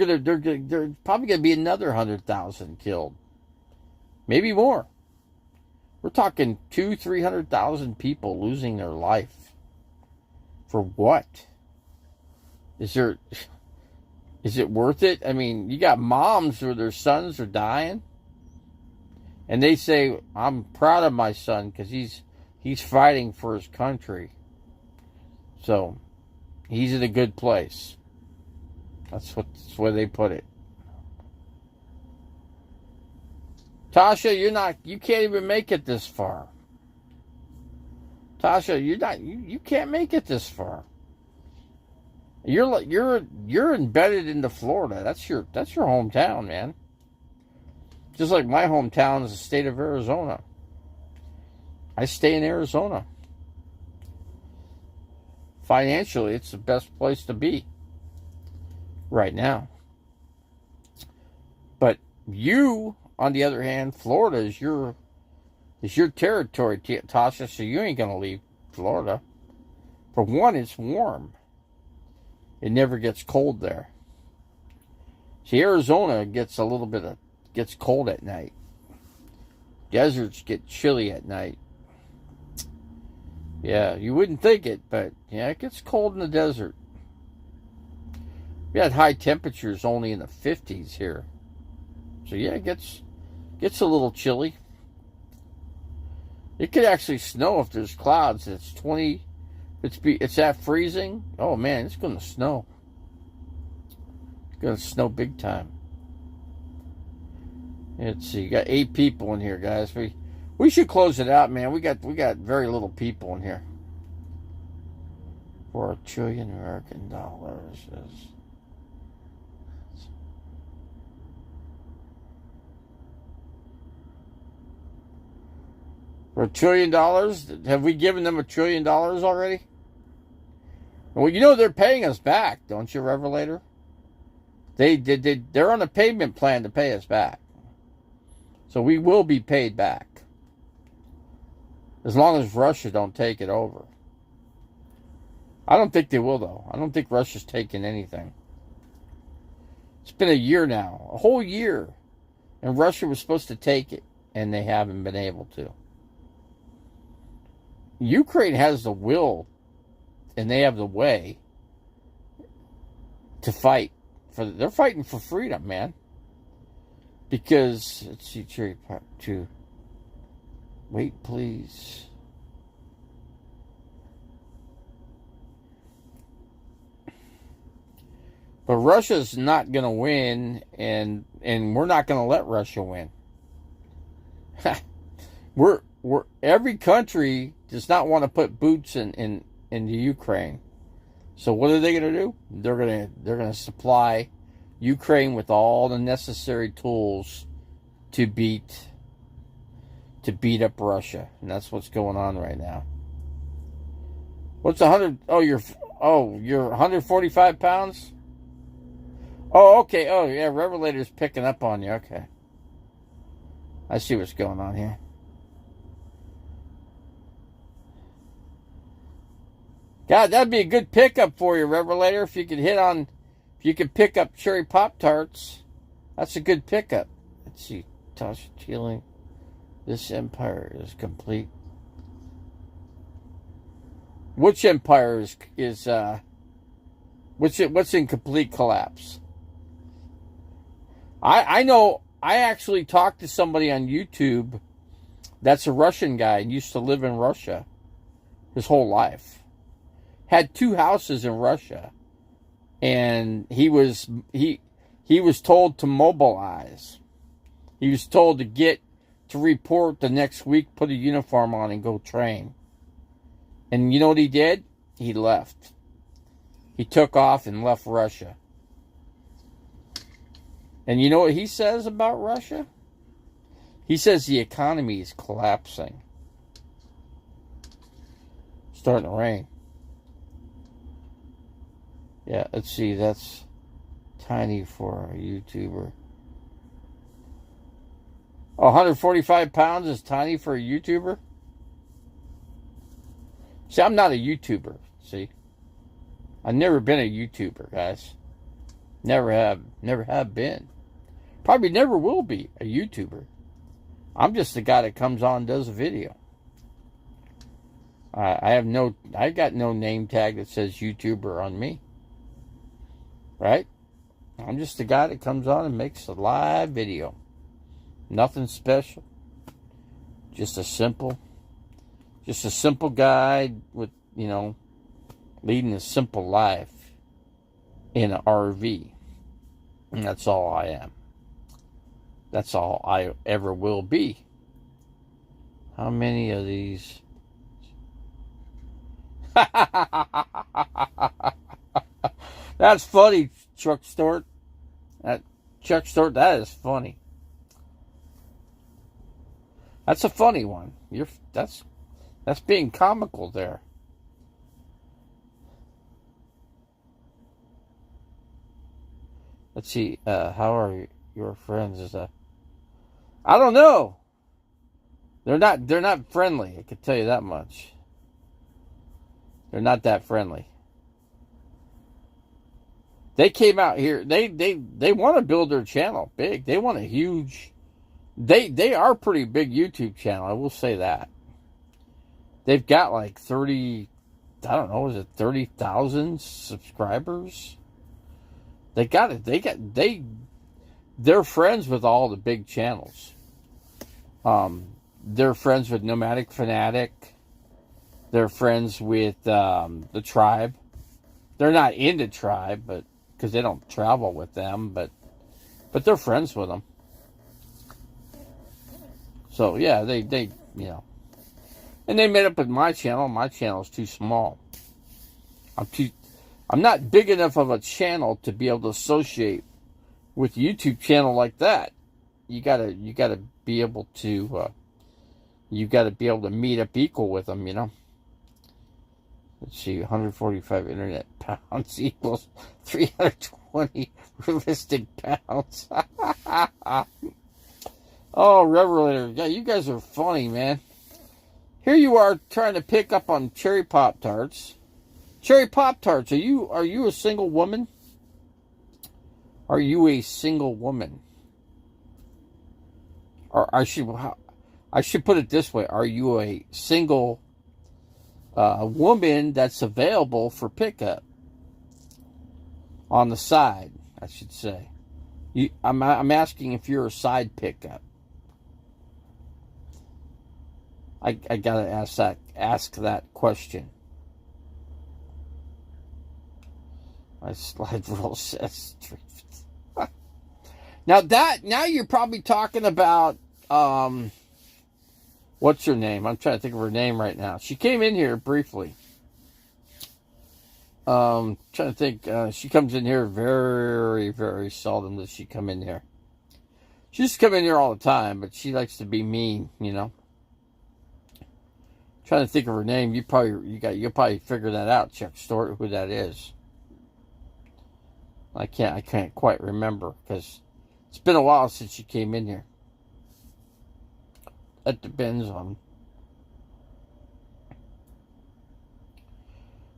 probably gonna be another 100,000 killed. Maybe more. We're talking 300,000 people losing their life. For what? Is it worth it? I mean, you got moms where their sons are dying, and they say, "I'm proud of my son because he's fighting for his country." So he's in a good place. That's where they put it. Tasha, you can't even make it this far. Tasha, you can't make it this far. You're embedded into Florida. That's your hometown, man. Just like my hometown is the state of Arizona. I stay in Arizona. Financially, it's the best place to be right now. But you, on the other hand, Florida is your territory, Tasha, so you ain't gonna leave Florida. For one, it's warm. It never gets cold there. See, Arizona gets cold at night. Deserts get chilly at night. Yeah, you wouldn't think it, but yeah, it gets cold in the desert. We had high temperatures only in the 50s here. So yeah, it gets a little chilly. It could actually snow if there's clouds. It's at freezing. Oh man, it's going to snow. It's going to snow big time. Let's see. You got 8 people in here, guys. We should close it out, man. We got very little people in here. $4 trillion American dollars is. For $1 trillion? Have we given them $1 trillion already? Well, you know they're paying us back, don't you, Revelator? They're on a payment plan to pay us back. So we will be paid back. As long as Russia don't take it over. I don't think they will, though. I don't think Russia's taking anything. It's been a year now. A whole year. And Russia was supposed to take it. And they haven't been able to. Ukraine has the will. And they have the way. To fight. They're fighting for freedom, man. Because, let's see, Cherry Part 2. Wait, please. But Russia's not going to win, and we're not going to let Russia win. Every country does not want to put boots in the Ukraine. So what are they going to do? They're going to supply Ukraine with all the necessary tools to beat up Russia, and that's what's going on right now. What's 100? Oh, you're 145 pounds. Oh, okay. Oh, yeah. Revelator's picking up on you. Okay. I see what's going on here. God, that'd be a good pickup for you, Revelator. If you could pick up cherry Pop Tarts, that's a good pickup. Let's see. Tasha Teeling. This empire is complete. Which empire is what's in complete collapse? I know. I actually talked to somebody on YouTube that's a Russian guy and used to live in Russia his whole life. Had 2 houses in Russia, and he was told to mobilize. He was told to report the next week, put a uniform on, and go train. And you know what he did? He left. He took off and left Russia. And you know what he says about Russia? He says the economy is collapsing. Starting to rain. Yeah, let's see. That's tiny for a YouTuber. Oh, 145 pounds is tiny for a YouTuber? See, I'm not a YouTuber, see? I've never been a YouTuber, guys. Never have been. Probably never will be a YouTuber. I'm just the guy that comes on and does a video. I got no name tag that says YouTuber on me. Right? I'm just the guy that comes on and makes a live video. Nothing special. Just a simple guy with, leading a simple life in an RV. And that's all I am. That's all I ever will be. How many of these? That's funny, Chuck Stewart. That is funny. That's a funny one. That's being comical there. Let's see. How are your friends? I don't know. They're not friendly. I can tell you that much. They're not that friendly. They came out here. They want to build their channel big. They want a huge. They are a pretty big YouTube channel. I will say that. They've got like 30. I don't know. Is it 30,000 subscribers? They got it. They're friends with all the big channels. They're friends with Nomadic Fanatic. They're friends with the Tribe. They're not into Tribe, but because they don't travel with them, but they're friends with them. So yeah, they and they met up with my channel. My channel is too small. I'm not big enough of a channel to be able to associate with a YouTube channel like that. You gotta be able to meet up equal with them, Let's see, 145 internet pounds equals 320 realistic pounds. Oh, Revelator, yeah, you guys are funny, man. Here you are trying to pick up on cherry Pop Tarts. Cherry Pop Tarts, are you a single woman? Are you a single woman? Or I should put it this way: are you a single woman that's available for pickup on the side? I should say. I'm asking if you're a side pickup. I gotta ask that question. My slide rule says 350. Now you're probably talking about what's her name? I'm trying to think of her name right now. She came in here briefly. Trying to think. She comes in here very, very seldom. Does she come in here? She used to come in here all the time, but she likes to be mean, Trying to think of her name. You'll probably figure that out. Chuck Stewart, who that is. I can't quite remember because it's been a while since you came in here. That depends on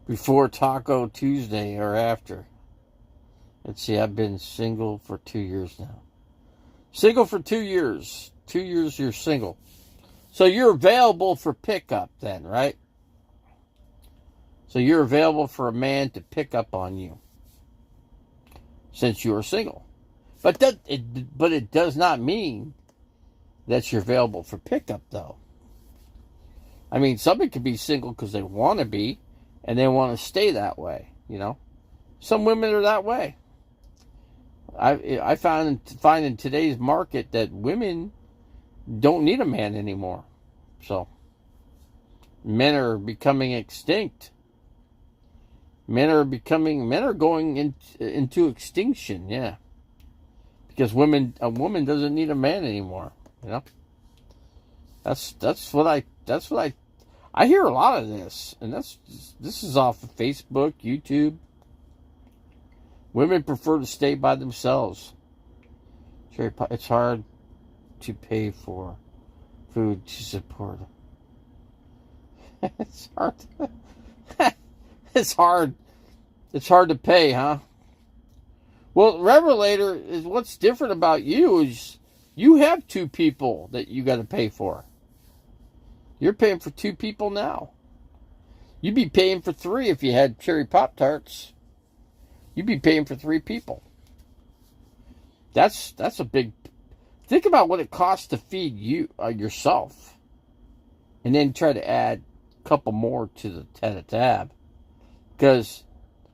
before Taco Tuesday or after. Let's see, I've been single for 2 years now. Single for 2 years. 2 years you're single. So you're available for pickup then, right? So you're available for a man to pick up on you since you are single. But it does not mean that you're available for pickup, though. I mean, somebody could be single because they want to be, and they want to stay that way, you know? Some women are that way. I find in today's market that women don't need a man anymore. So, men are becoming extinct. Men are going into extinction, yeah. Because a woman doesn't need a man anymore, you know? That's what I hear a lot of this, and this is off of Facebook, YouTube. Women prefer to stay by themselves. It's hard to pay for food to support them. It's hard. It's hard. It's hard to pay, huh? Well, Revelator is what's different about you is you have 2 people that you got to pay for. You're paying for 2 people now. You'd be paying for 3 if you had cherry Pop-Tarts. You'd be paying for 3 people. That's a big... Think about what it costs to feed you yourself. And then try to add a couple more to the tab. Because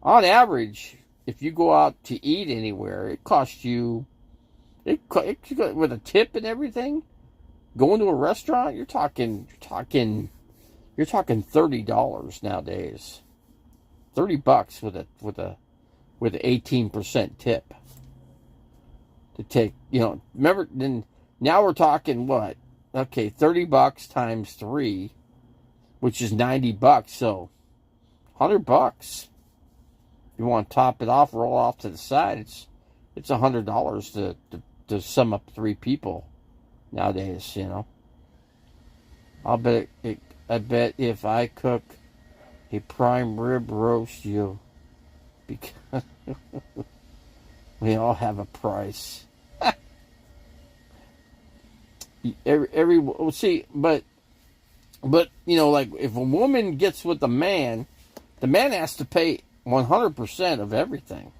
on average, if you go out to eat anywhere, it costs you... with a tip and everything, going to a restaurant, you're talking $30 nowadays. $30 with an 18% tip. To take, remember, then now we're talking what? Okay, $30 times 3, which is $90. So, $100. You want to top it off, roll off to the side. It's $100 to sum up 3 people nowadays. I bet if I cook a prime rib roast, because we all have a price. But like if a woman gets with a man, the man has to pay 100% of everything.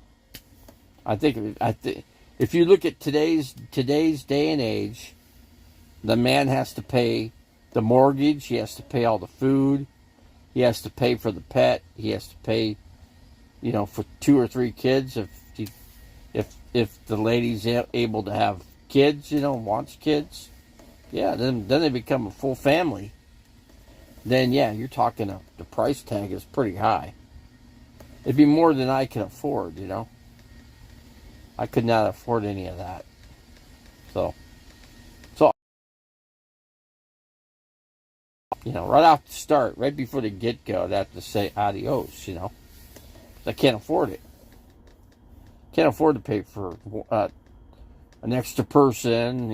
I think if you look at today's day and age, the man has to pay the mortgage. He has to pay all the food. He has to pay for the pet. He has to pay, for 2 or 3 kids if the lady's able to have kids, wants kids. Yeah, then they become a full family. Then yeah, you're talking the price tag is pretty high. It'd be more than I can afford, I could not afford any of that. So right off the start, right before the get-go, I'd have to say adios, I can't afford it. Can't afford to pay for an extra person,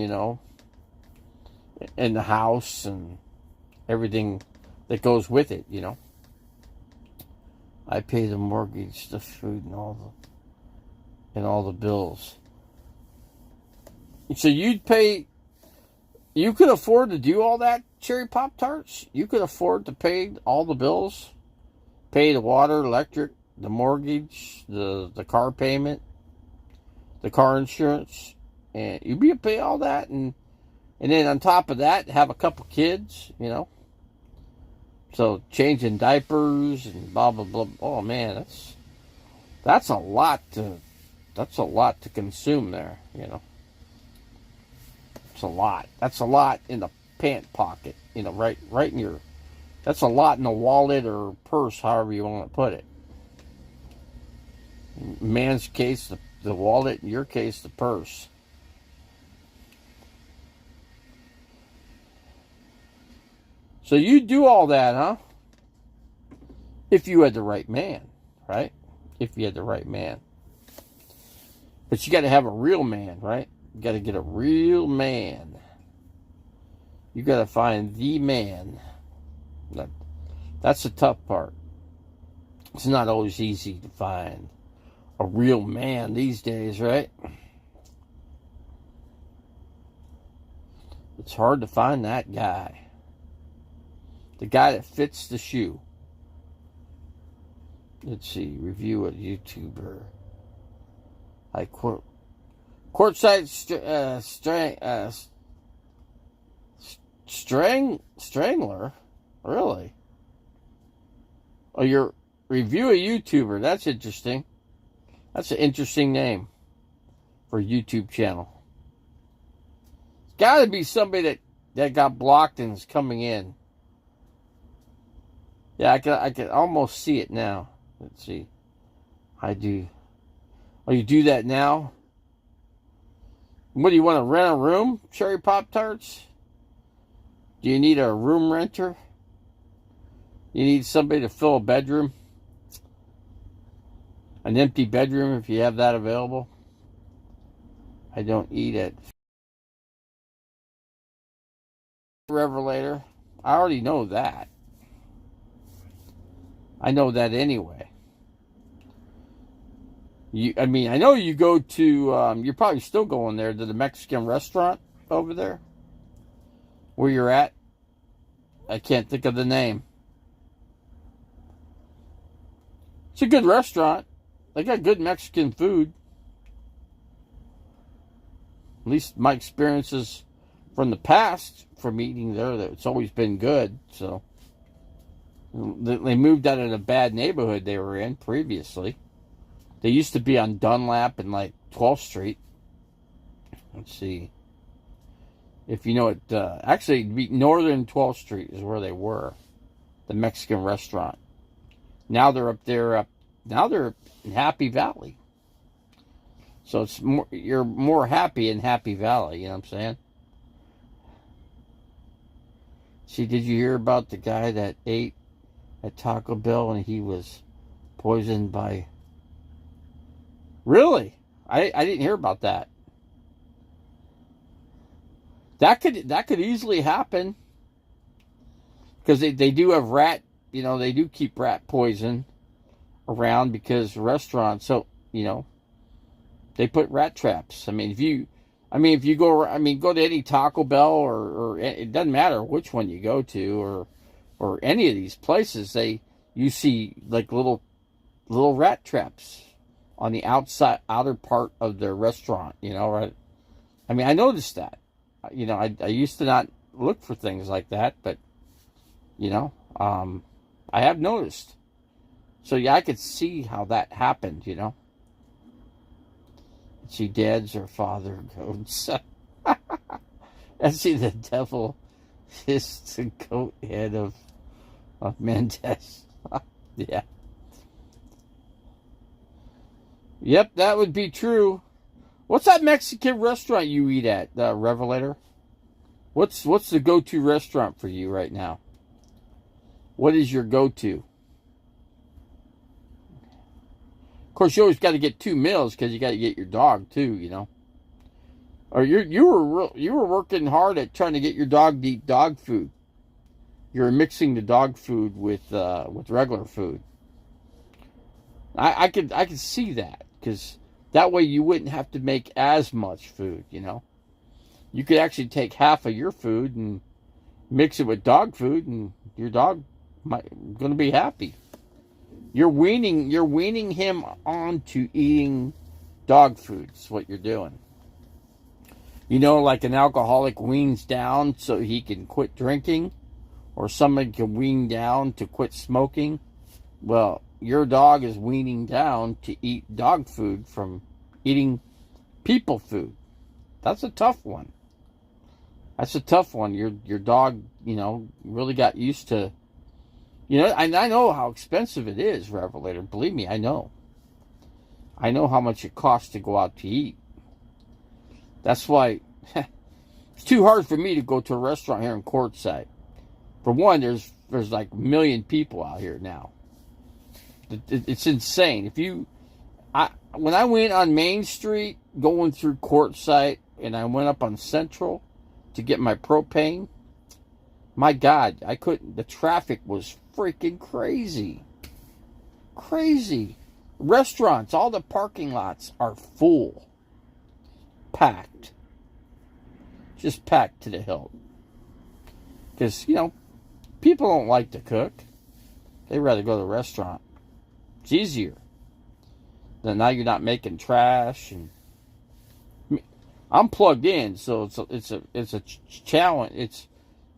in the house and everything that goes with it, I pay the mortgage, the food, and all the bills. So you could afford to do all that, cherry Pop-Tarts? You could afford to pay all the bills? Pay the water, electric, the mortgage, the car payment, the car insurance, and you'd be able to pay all that, and then on top of that, have a couple kids, So changing diapers and blah blah blah. Oh man, that's a lot to consume there, It's a lot. That's a lot in the pant pocket, right in your. That's a lot in the wallet or purse, however you want to put it. In man's case, the wallet. In your case, the purse. So you do all that, huh? If you had the right man, right? If you had the right man. But you got to have a real man, right? You got to get a real man. You got to find the man. That's the tough part. It's not always easy to find a real man these days, right? It's hard to find that guy. The guy that fits the shoe. Let's see. Review a YouTuber. I quote. Courtside Strangler? Really? Oh, you're review a YouTuber. That's interesting. That's an interesting name for a YouTube channel. It's got to be somebody that got blocked and is coming in. Yeah, I can almost see it now. Let's see. I do. Oh, you do that now? What do you want to rent a room? Cherry Pop-Tarts? Do you need a room renter? You need somebody to fill a bedroom? An empty bedroom if you have that available? I don't eat at Revelator. I already know that. I know that anyway. I know you go to, you're probably still going there to the Mexican restaurant over there where you're at. I can't think of the name. It's a good restaurant. They got good Mexican food. At least my experiences from the past from eating there, it's always been good. So they moved out of a bad neighborhood they were in previously. They used to be on Dunlap and like 12th Street. Let's see. If you know it, actually, Northern 12th Street is where they were. The Mexican restaurant. Now they're up there. Now they're in Happy Valley. So it's more, you're more happy in Happy Valley. You know what I'm saying? See, did you hear about the guy that ate at Taco Bell and he was poisoned by... Really? I didn't hear about that. That could easily happen. Because they do have rat, they do keep rat poison around because restaurants, so, they put rat traps. If you go to any Taco Bell or it doesn't matter which one you go to or any of these places, you see like little rat traps on the outer part of their restaurant, right? I noticed that. I used to not look for things like that, but, I have noticed. So, yeah, I could see how that happened, See, dads or father goats. And see, the devil is the goat head of Mendez. Yeah. Yep, that would be true. What's that Mexican restaurant you eat at, Revelator? What's the go-to restaurant for you right now? What is your go-to? Of course, you always got to get 2 meals because you got to get your dog too, Or you were working hard at trying to get your dog to eat dog food. You were mixing the dog food with regular food. I could see that because that way you wouldn't have to make as much food, You could actually take half of your food and mix it with dog food, and your dog going to be happy. You're weaning him onto eating dog food. Is what you're doing. Like an alcoholic weans down so he can quit drinking, or someone can wean down to quit smoking. Well, your dog is weaning down to eat dog food from eating people food. That's a tough one. Your dog, really got used to, and I know how expensive it is, Revelator. Believe me, I know. I know how much it costs to go out to eat. That's why it's too hard for me to go to a restaurant here in Quartzsite. For one, there's like 1 million people out here now. It's insane. when I went on Main Street going through Quartzsite and I went up on Central to get my propane, my God, I couldn't. The traffic was freaking crazy. Crazy. Restaurants, all the parking lots are full. Packed. Just packed to the hilt. Because, people don't like to cook. They'd rather go to the restaurant. It's easier. Then now you're not making trash, and I'm plugged in, so it's a challenge.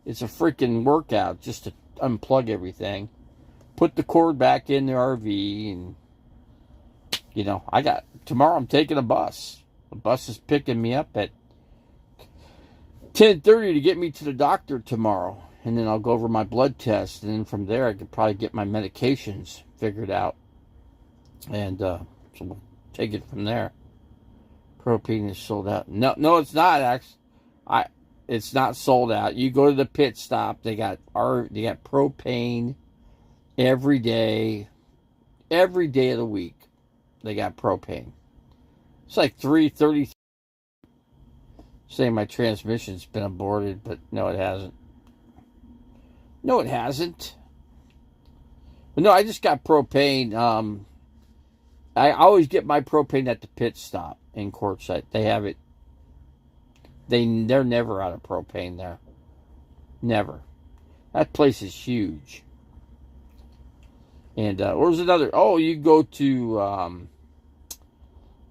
It's a freaking workout just to unplug everything, put the cord back in the RV, and tomorrow I'm taking a bus. The bus is picking me up at 10:30 to get me to the doctor tomorrow, and then I'll go over my blood test, and then from there I could probably get my medications figured out, and so we'll take it from there. Propane is sold out. No, it's not. Actually, it's not sold out. You go to the pit stop. They got propane every day of the week. They got propane. It's like 3:30. Saying my transmission's been aborted, but no, it hasn't. No, it hasn't. But no, I just got propane. I always get my propane at the pit stop in Quartzsite. They have it. They're never out of propane there. Never. That place is huge. And where's another? Oh, you go to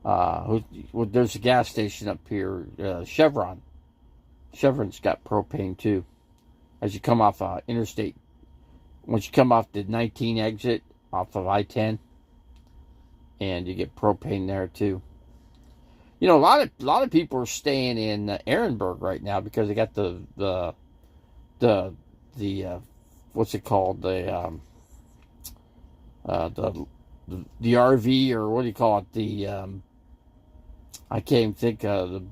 there's a gas station up here, Chevron. Chevron's got propane too. As you come off interstate, once you come off the 19 exit off of I-10, and you get propane there too. A lot of people are staying in Ehrenberg right now because they got the what's it called, the RV, or what do you call it, I can't even think of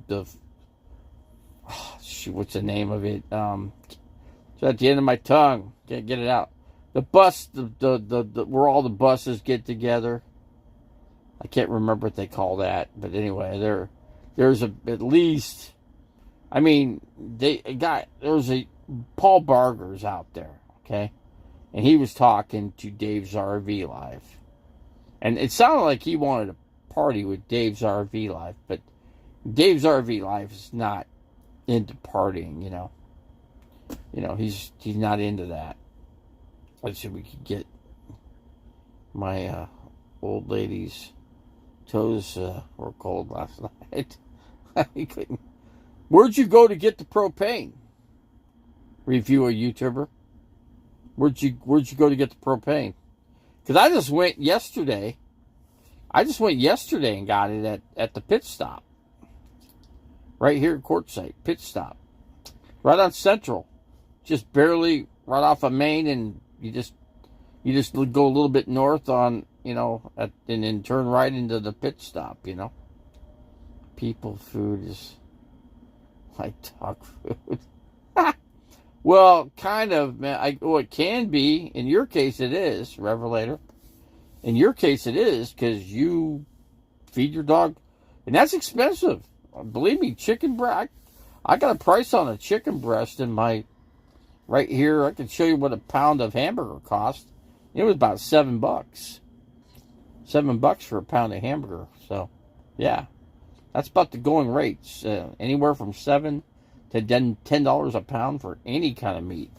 what's the name of it? It's at the end of my tongue. Can't get it out. The bus, where all the buses get together. I can't remember what they call that, but anyway, there's at least. I mean, there's a Paul Barger's out there, okay, and he was talking to Dave's RV Life, and it sounded like he wanted to party with Dave's RV Life, but Dave's RV Life is not into partying, he's not into that. Let's see if we could get my old lady's toes were cold last night. He couldn't. Where'd you go to get the propane? Review a YouTuber. Where'd you go to get the propane? Because I just went yesterday. And got it at the pit stop. Right here at Quartzsite, pit stop. Right on Central. Just barely right off of Main, and you just go a little bit north on, and then turn right into the pit stop, People food is like dog food. Well, kind of, man. It can be. In your case, it is, Revelator. In your case, it is, because you feed your dog. And that's expensive. Believe me, chicken breast. I got a price on a chicken breast in my... Right here, I can show you what a pound of hamburger cost. It was about $7. $7 for a pound of hamburger. So, yeah. That's about the going rates. Anywhere from $7 to $10 a pound for any kind of meat.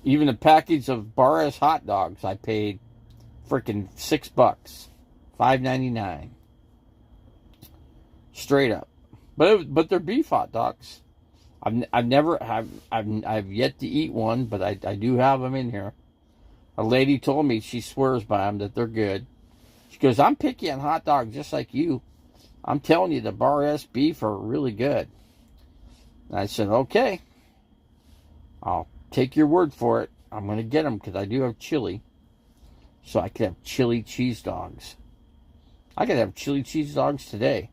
Even a package of Bar-S hot dogs, I paid freaking $6. $5.99. Straight up. But they're beef hot dogs. I've yet to eat one, but I do have them in here. A lady told me, she swears by them, that they're good. She goes, I'm picky on hot dogs just like you. I'm telling you, the Bar-S beef are really good. And I said, okay. I'll take your word for it. I'm going to get them because I do have chili. So I could have chili cheese dogs. I could have chili cheese dogs today.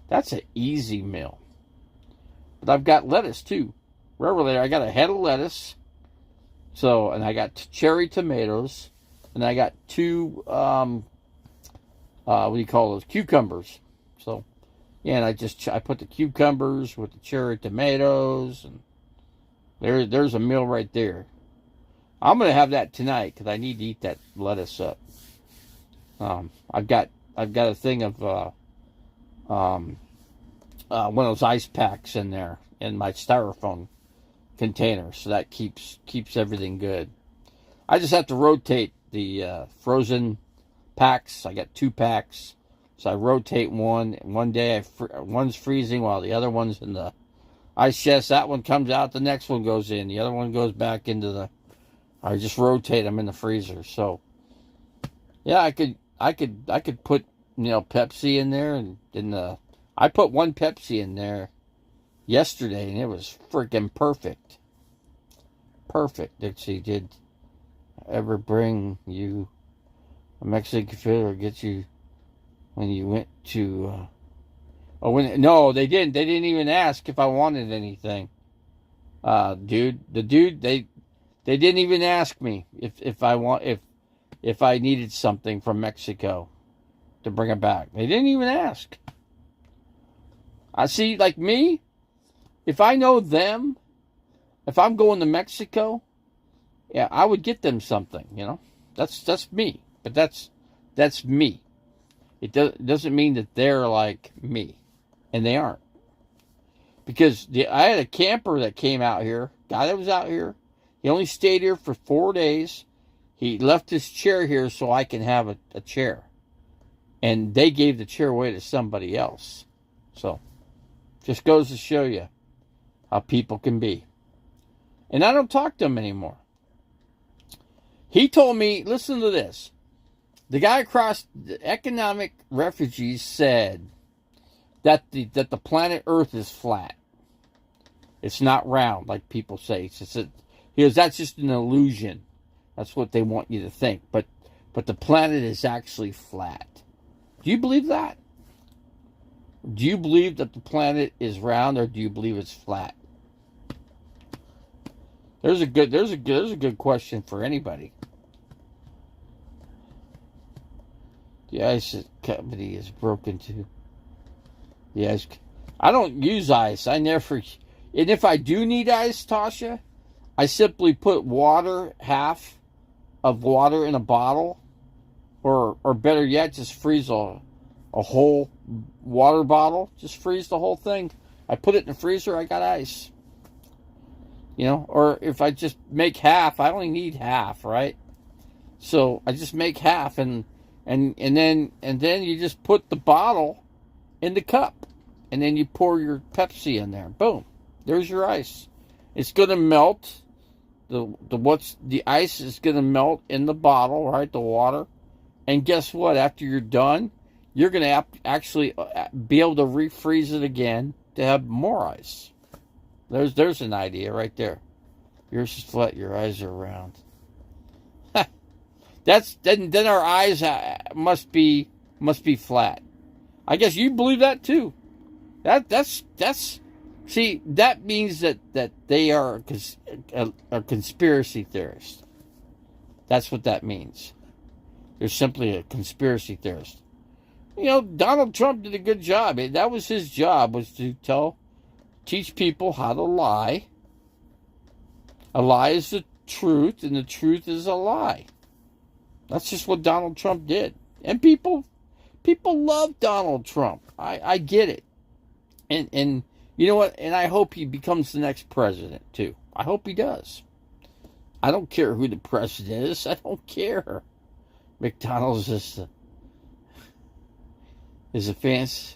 That's an easy meal. But I've got lettuce too. Revelator, I got a head of lettuce. And I got cherry tomatoes. And I got two what do you call those, cucumbers. So yeah, and I put the cucumbers with the cherry tomatoes, and there's a meal right there. I'm gonna have that tonight because I need to eat that lettuce up. I've got a thing of one of those ice packs in there in my styrofoam container, so that keeps everything good. I just have to rotate the frozen packs. I got 2 packs, so I rotate one. One day one's freezing while the other one's in the ice chest. That one comes out, the next one goes in, the other one goes back into the. I just rotate them in the freezer. So yeah, I could put Pepsi in there, and I put 1 Pepsi in there yesterday, and it was freaking perfect. Perfect. Did she ever bring you a Mexican food or get you when you went to? No, they didn't. They didn't even ask if I wanted anything. They didn't even ask me if I needed something from Mexico to bring it back. They didn't even ask. I see, like me, if I know them, if I'm going to Mexico, yeah, I would get them something. That's me. But that's me. It doesn't mean that they're like me, and they aren't. Because I had a camper that came out here, guy that was out here. He only stayed here for 4 days. He left his chair here so I can have a chair. And they gave the chair away to somebody else. So, just goes to show you how people can be. And I don't talk to him anymore. He told me, listen to this. The guy across the economic refugees said that the planet Earth is flat. It's not round like people say. He goes, that's just an illusion. That's what they want you to think. But the planet is actually flat. Do you believe that? Do you believe that the planet is round, or do you believe it's flat? There's a good question for anybody. The ice company is broken too. The ice. I don't use ice. I never. And if I do need ice, Tasha, I simply put half of water in a bottle, or better yet, just freeze a whole water bottle. Just freeze the whole thing. I put it in the freezer. I got ice. Or if I just make half, I only need half, right? So I just make half, and then you just put the bottle in the cup, and then you pour your Pepsi in there. Boom, there's your ice. It's gonna melt. The ice is gonna melt in the bottle, right? The water, and guess what? After you're done, you're gonna actually be able to refreeze it again to have more ice. There's an idea right there. Yours is flat. Your eyes are round. Then our eyes must be flat. I guess you believe that too. That's see, that means that they are a conspiracy theorist. That's what that means. They're simply a conspiracy theorist. Donald Trump did a good job. That was his job, was to teach people how to lie. A lie is the truth, and the truth is a lie. That's just what Donald Trump did. And people love Donald Trump. I get it. And you know what? And I hope he becomes the next president, too. I hope he does. I don't care who the president is. I don't care. McDonald's is a fancy.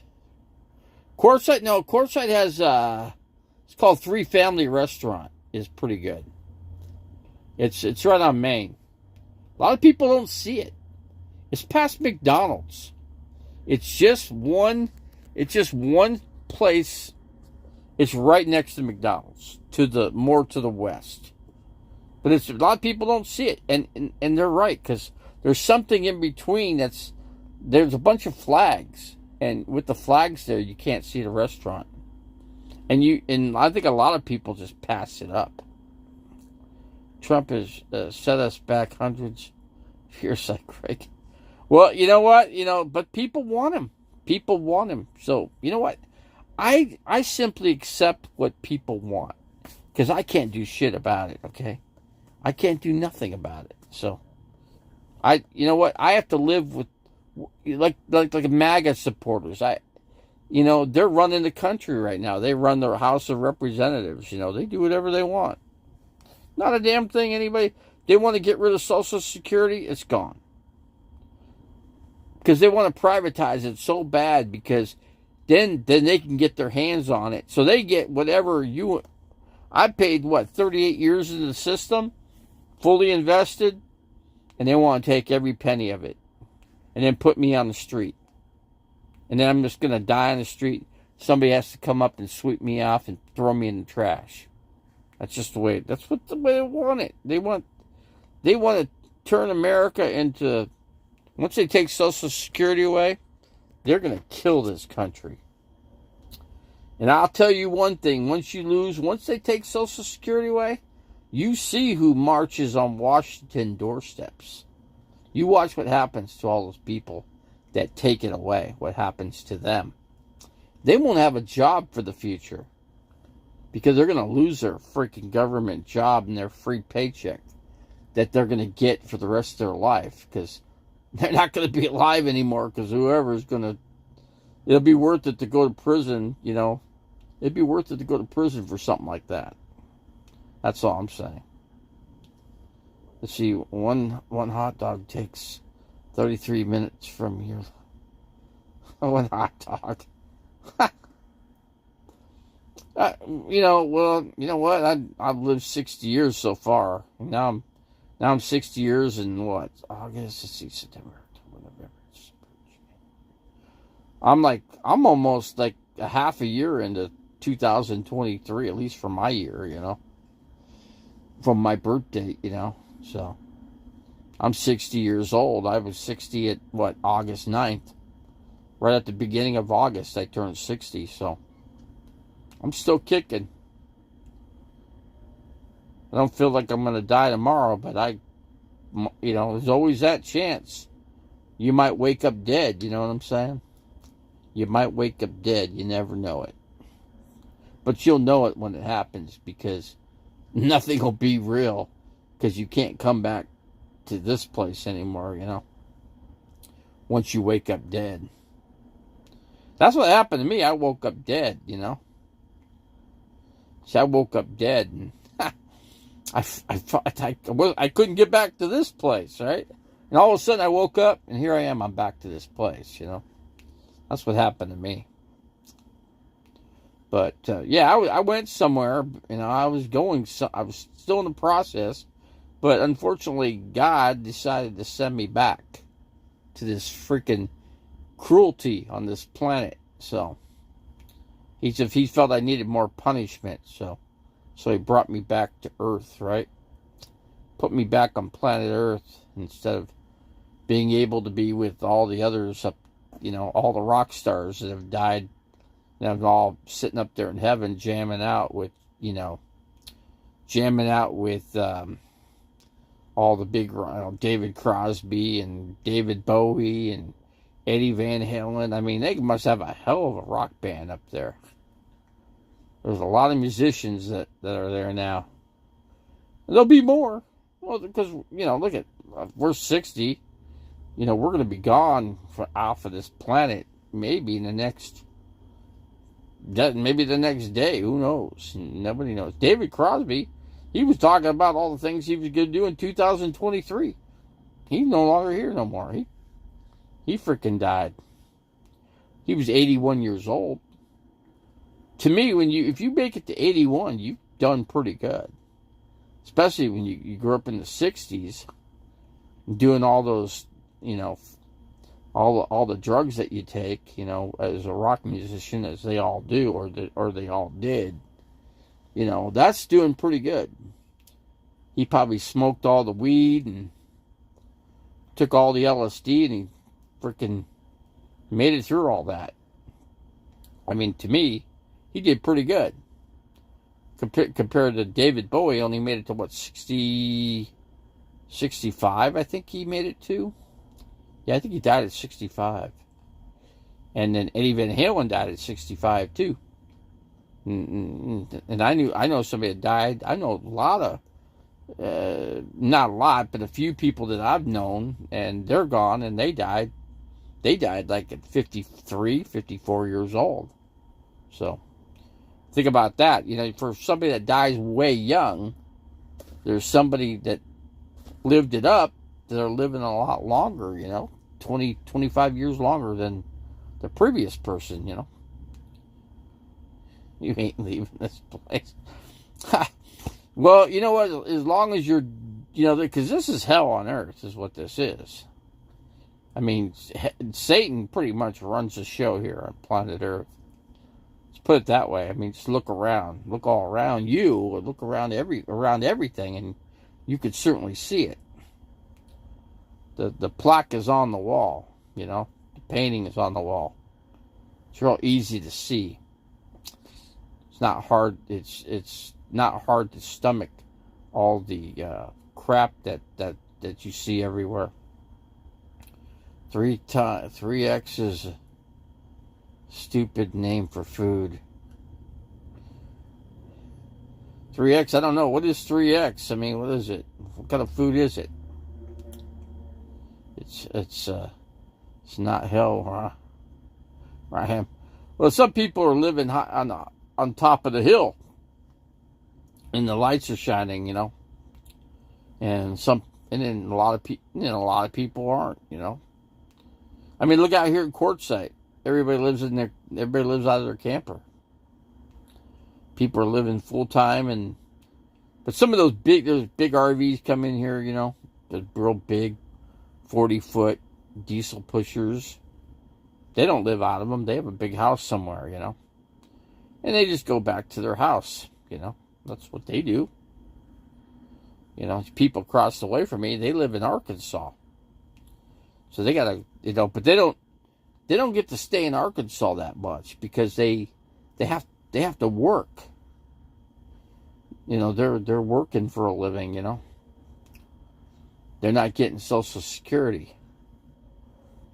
Quartzsite has, it's called Three Family Restaurant. It's pretty good. It's right on Main. A lot of people don't see it. It's past McDonald's. It's just one place. It's right next to McDonald's, more to the west. But a lot of people don't see it, and they're right, because there's something in between there's a bunch of flags. And with the flags there, you can't see the restaurant. And I think a lot of people just pass it up. Trump has set us back hundreds of years like Craig. Well, you know what? But people want him. People want him. So, you know what? I simply accept what people want because I can't do shit about it, okay? I can't do nothing about it. So, you know what? I have to live with like MAGA supporters. They're running the country right now. They run their House of Representatives. They do whatever they want. Not a damn thing anybody. They want to get rid of Social Security. It's gone. Because they want to privatize it so bad because then they can get their hands on it. So they get whatever you. I paid, 38 years into the system, fully invested, and they want to take every penny of it and then put me on the street. And then I'm just going to die on the street. Somebody has to come up and sweep me off and throw me in the trash. That's just the way they want it. They want to turn America into, once they take Social Security away, they're going to kill this country. And I'll tell you one thing, once they take Social Security away, you see who marches on Washington doorsteps. You watch what happens to all those people that take it away, what happens to them. They won't have a job for the future because they're going to lose their freaking government job and their free paycheck that they're going to get for the rest of their life because they're not going to be alive anymore because whoever's going to, it'll be worth it to go to prison, It'd be worth it to go to prison for something like that. That's all I'm saying. Let's see, one hot dog takes 33 minutes from here. One hot dog. You know what? I've lived 60 years so far. Now I'm 60 years and what? August, let's see, September, November. I'm almost like a half a year into 2023, at least for my year, from my birth date, So I'm 60 years old. I was 60 at August 9th. Right at the beginning of August, I turned 60, so I'm still kicking. I don't feel like I'm going to die tomorrow, but there's always that chance. You might wake up dead, you know what I'm saying? You might wake up dead, you never know it. But you'll know it when it happens because nothing will be real because you can't come back to this place anymore, once you wake up dead. That's what happened to me. I woke up dead, See, I woke up dead and I couldn't get back to this place, right? And all of a sudden I woke up and here I am. I'm back to this place, That's what happened to me. But, I went somewhere, I was still in the process, but unfortunately God decided to send me back to this freaking cruelty on this planet. So, he felt I needed more punishment, so he brought me back to Earth, right? Put me back on planet Earth instead of being able to be with all the others up, all the rock stars that have died. And I'm all sitting up there in heaven jamming out with all the big, David Crosby and David Bowie and Eddie Van Halen. I mean, they must have a hell of a rock band up there. There's a lot of musicians that are there now. There'll be more. Well, because, look at, we're 60. We're going to be gone off of this planet maybe the next day. Who knows? Nobody knows. David Crosby, he was talking about all the things he was going to do in 2023. He's no longer here no more. He freaking died. He was 81 years old. To me, if you make it to 81, you've done pretty good. Especially when you grew up in the 60s, doing all those, all the drugs that you take, as a rock musician, as they all do, or they all did, that's doing pretty good. He probably smoked all the weed and took all the LSD, and he freaking made it through all that. I mean, to me, he did pretty good. Compared to David Bowie, only made it to 65, I think he made it to. Yeah, I think he died at 65. And then Eddie Van Halen died at 65 too. And I know somebody that died. I know a lot of, not a lot, but a few people that I've known, and they're gone, and they died. They died like at 53, 54 years old. So think about that. You know, for somebody that dies way young, there's somebody that lived it up that are living a lot longer, you know, 20, 25 years longer than the previous person, you know. You ain't leaving this place. Well, you know what? As long as you're, you know, because this is hell on earth, is what this is. I mean, Satan pretty much runs the show here on planet Earth. Let's put it that way. I mean, just look around, look all around you, or look around everything, and you could certainly see it. The plaque is on the wall, you know. The painting is on the wall. It's real easy to see. It's not hard. It's not hard to stomach all the crap that you see everywhere. 3X is a stupid name for food. 3X, I don't know. What is 3X? I mean, what is it? What kind of food is it? It's not hell, huh? Right. Well, some people are living high on top of the hill, and the lights are shining, you know. And then a lot of people aren't, you know. I mean, look out here in Quartzsite. Everybody lives out of their camper. People are living full time, but some of those big RVs come in here, you know, the real big 40-foot diesel pushers. They don't live out of them. They have a big house somewhere, you know. And they just go back to their house, you know. That's what they do. You know, people across the way from me, they live in Arkansas. So they gotta, you know, but they don't get to stay in Arkansas that much because they have to work. You know, they're working for a living, you know. They're not getting Social Security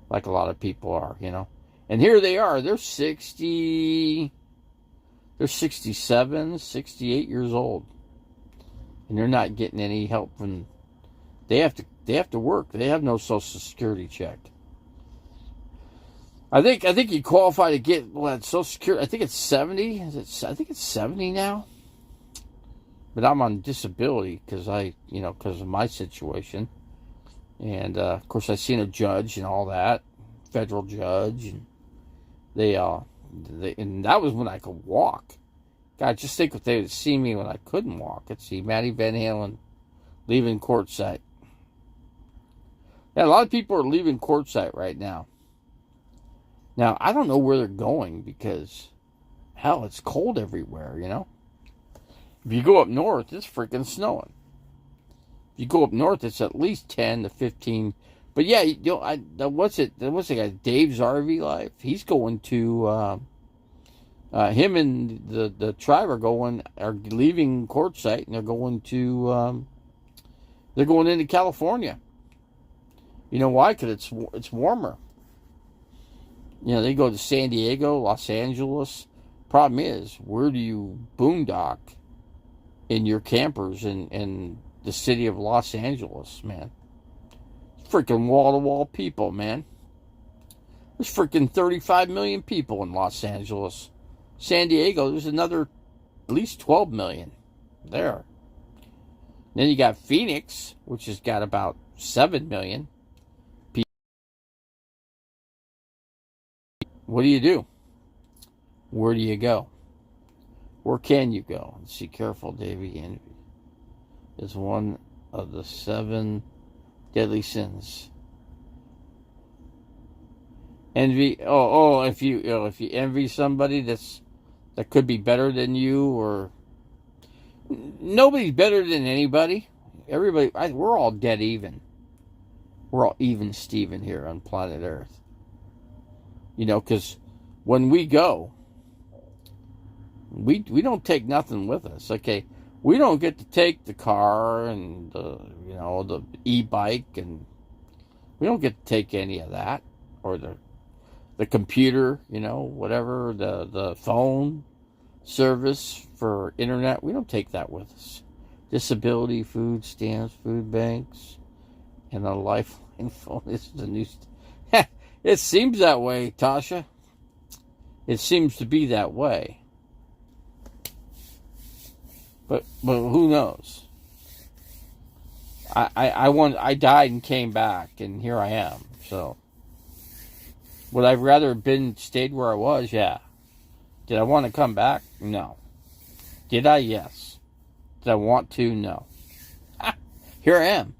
like a lot of people are, you know. And here they are, they're 67, 68 years old. And they're not getting any help from, they have to work. They have no Social Security check. I think you qualify to get Social Security. I think it's 70. I think it's 70 now. But I'm on disability because of my situation. And of course, I seen a judge and all that, federal judge, and and that was when I could walk. God, just think if they would see me when I couldn't walk. Let's see, Matty Van Halen leaving Quartzsite. Yeah, a lot of people are leaving Quartzsite right now. Now, I don't know where they're going because, hell, it's cold everywhere, you know? If you go up north, it's freaking snowing. If you go up north, it's at least 10 to 15. But yeah, you know, what's the guy, Dave's RV Life? He's going to, him and the tribe are leaving Quartzsite, and they're going into California. You know why? Because it's warmer. You know, they go to San Diego, Los Angeles. Problem is, where do you boondock in your campers in the city of Los Angeles, man? Freaking wall-to-wall people, man. There's freaking 35 million people in Los Angeles. San Diego, there's another at least 12 million there. Then you got Phoenix, which has got about 7 million people. What do? Where do you go? Where can you go? Let's see, careful, Davey. Envy is one of the 7 deadly sins. Envy. If you envy somebody that could be better than you, or nobody's better than anybody. Everybody, we're all dead even. We're all even Steven here on planet Earth. You know, because when we go, we don't take nothing with us. Okay, we don't get to take the car and the e-bike and We don't get to take any of that. Or the computer, whatever, the phone service for internet. We don't take that with us. Disability, food stamps, food banks, and a lifeline phone. This is the new. It seems that way, Tasha. It seems to be that way. But who knows? I died and came back, and here I am. So would I rather have stayed where I was? Yeah. Did I want to come back? No. Did I? Yes. Did I want to? No. Here I am.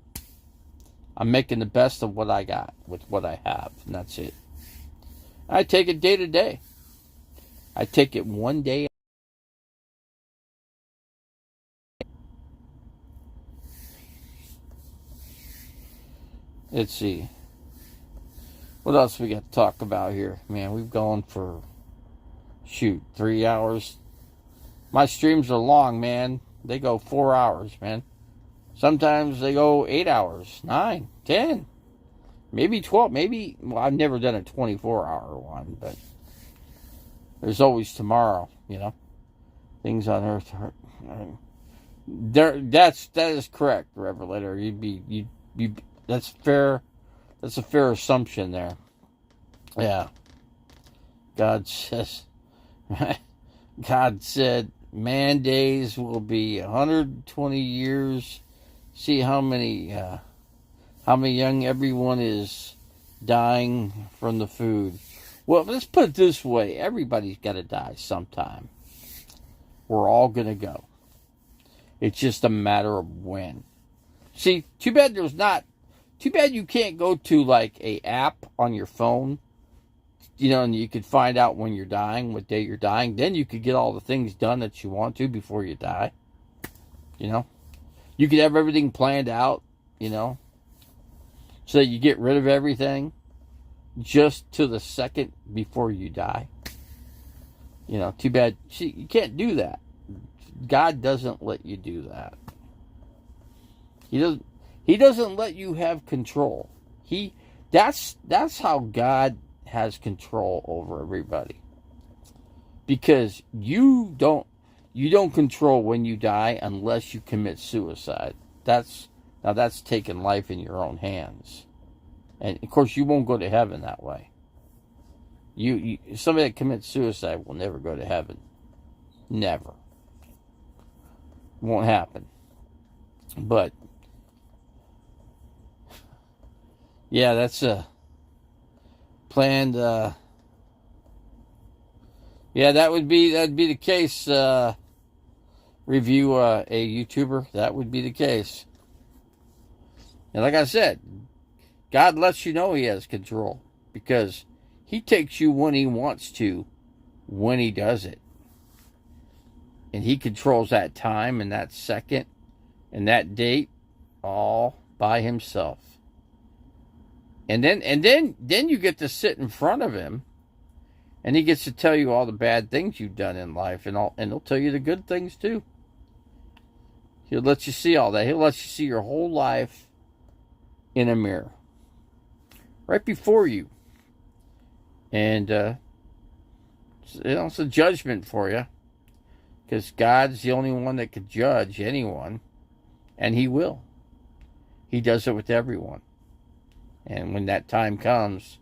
I'm making the best of what I got with what I have, and that's it. I take it day to day. I take it one day. Let's see. What else we got to talk about here? Man, we've gone for, 3 hours. My streams are long, man. They go 4 hours, man. Sometimes they go 8 hours, 9, 10, maybe 12. Well, I've never done a 24-hour one, but there's always tomorrow, Things on earth are... That is correct, Revelator. That's fair. That's a fair assumption there. Yeah. God said, man days will be 120 years. See how many young everyone is dying from the food. Well, let's put it this way. Everybody's got to die sometime. We're all going to go. It's just a matter of when. See, too bad you can't go to like a app on your phone, and you could find out when you're dying, what day you're dying. Then you could get all the things done that you want to before you die. You could have everything planned out, so that you get rid of everything just to the second before you die. Too bad. See, you can't do that. God doesn't let you do that. He doesn't let you have control. That's how God has control over everybody. Because you don't control when you die unless you commit suicide. That's taking life in your own hands. And of course you won't go to heaven that way. Somebody that commits suicide will never go to heaven. Never. Won't happen. But yeah, that's a planned. That'd be the case. Review a YouTuber. That would be the case. And like I said, God lets you know He has control because He takes you when He wants to, when He does it, and He controls that time and that second and that date all by Himself. And then you get to sit in front of Him, and He gets to tell you all the bad things you've done in life, and He'll tell you the good things too. He'll let you see all that. He'll let you see your whole life in a mirror, right before you. And it's a judgment for you, because God's the only one that could judge anyone, and He will. He does it with everyone. And when that time comes,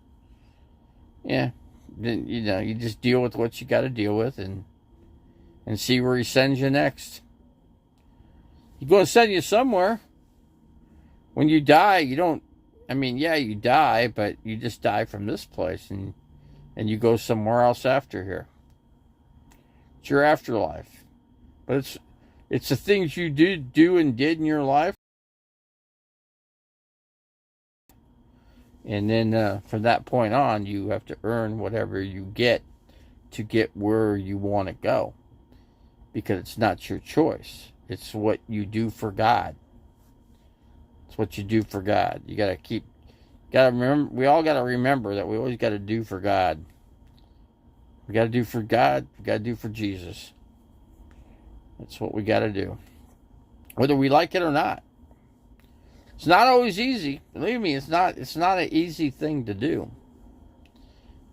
then you just deal with what you got to deal with, and see where He sends you next. He's going to send you somewhere. When you die, you don't. You die, but you just die from this place, and you go somewhere else after here. It's your afterlife, but it's the things you do and did in your life. And then from that point on, you have to earn whatever you get to get where you want to go. Because it's not your choice. It's what you do for God. It's what you do for God. You gotta remember, we all gotta remember that we always gotta do for God. We gotta do for God, we gotta do for Jesus. That's what we gotta do. Whether we like it or not. It's not always easy. Believe me, it's not an easy thing to do.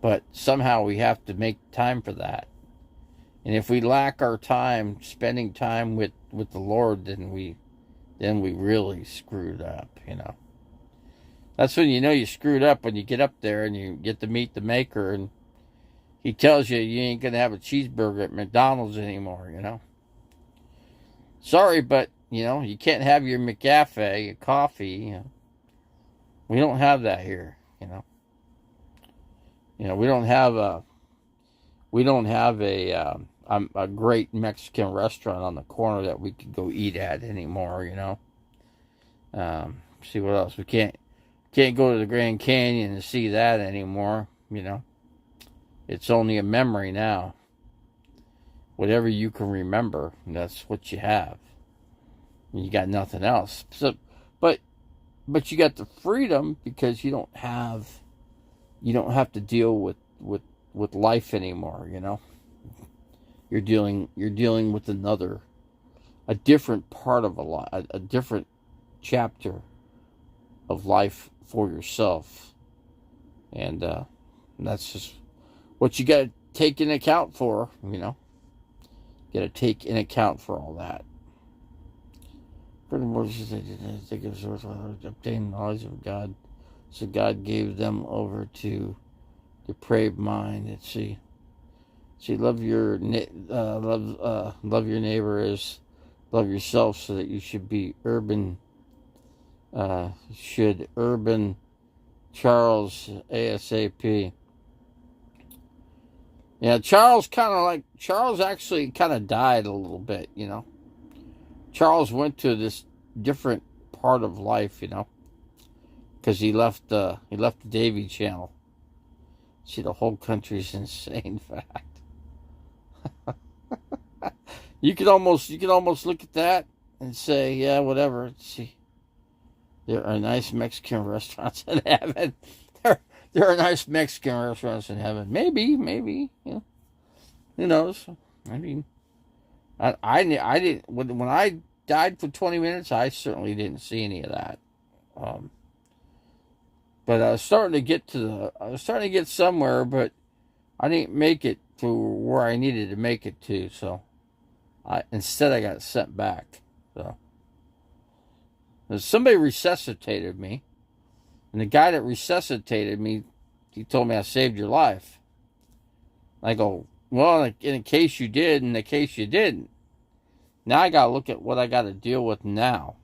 But somehow we have to make time for that. And if we lack our time, spending time with the Lord, then we really screwed up, you know. That's when you know you screwed up, when you get up there and you get to meet the Maker and he tells you you ain't going to have a cheeseburger at McDonald's anymore, you know. Sorry, but, you know, you can't have your McCafe, your coffee, you know. We don't have that here, you know. You know, we don't have a great Mexican restaurant on the corner that we could go eat at anymore, you know. See what else? We can't go to the Grand Canyon and see that anymore, you know. It's only a memory now. Whatever you can remember, that's what you have. You got nothing else. So, but you got the freedom because you don't have to deal with life anymore, you know. You're dealing with a different part of a different chapter of life for yourself, and that's just what you got to take into account for, you know. You got to take into account for all that. Furthermore, they obtain knowledge of God, so God gave them over to depraved mind. Let's see, love your neighbor as love yourself, so that you should be urban. Urban Charles ASAP. Yeah, Charles actually kind of died a little bit, you know. Charles went to this different part of life, you know, because he left the Davy Channel. See, the whole country's insane. Fact. You could almost look at that and say, yeah, whatever. See, there are nice Mexican restaurants in heaven. There are nice Mexican restaurants in heaven. Maybe, you know, who knows? I mean, I didn't, when I died for 20 minutes, I certainly didn't see any of that. But I was starting to get somewhere, but I didn't make it to where I needed to make it to. So instead I got sent back. So somebody resuscitated me, and the guy that resuscitated me, he told me I saved your life. I go, well, in case you did, in the case you didn't. Now I got to look at what I got to deal with now,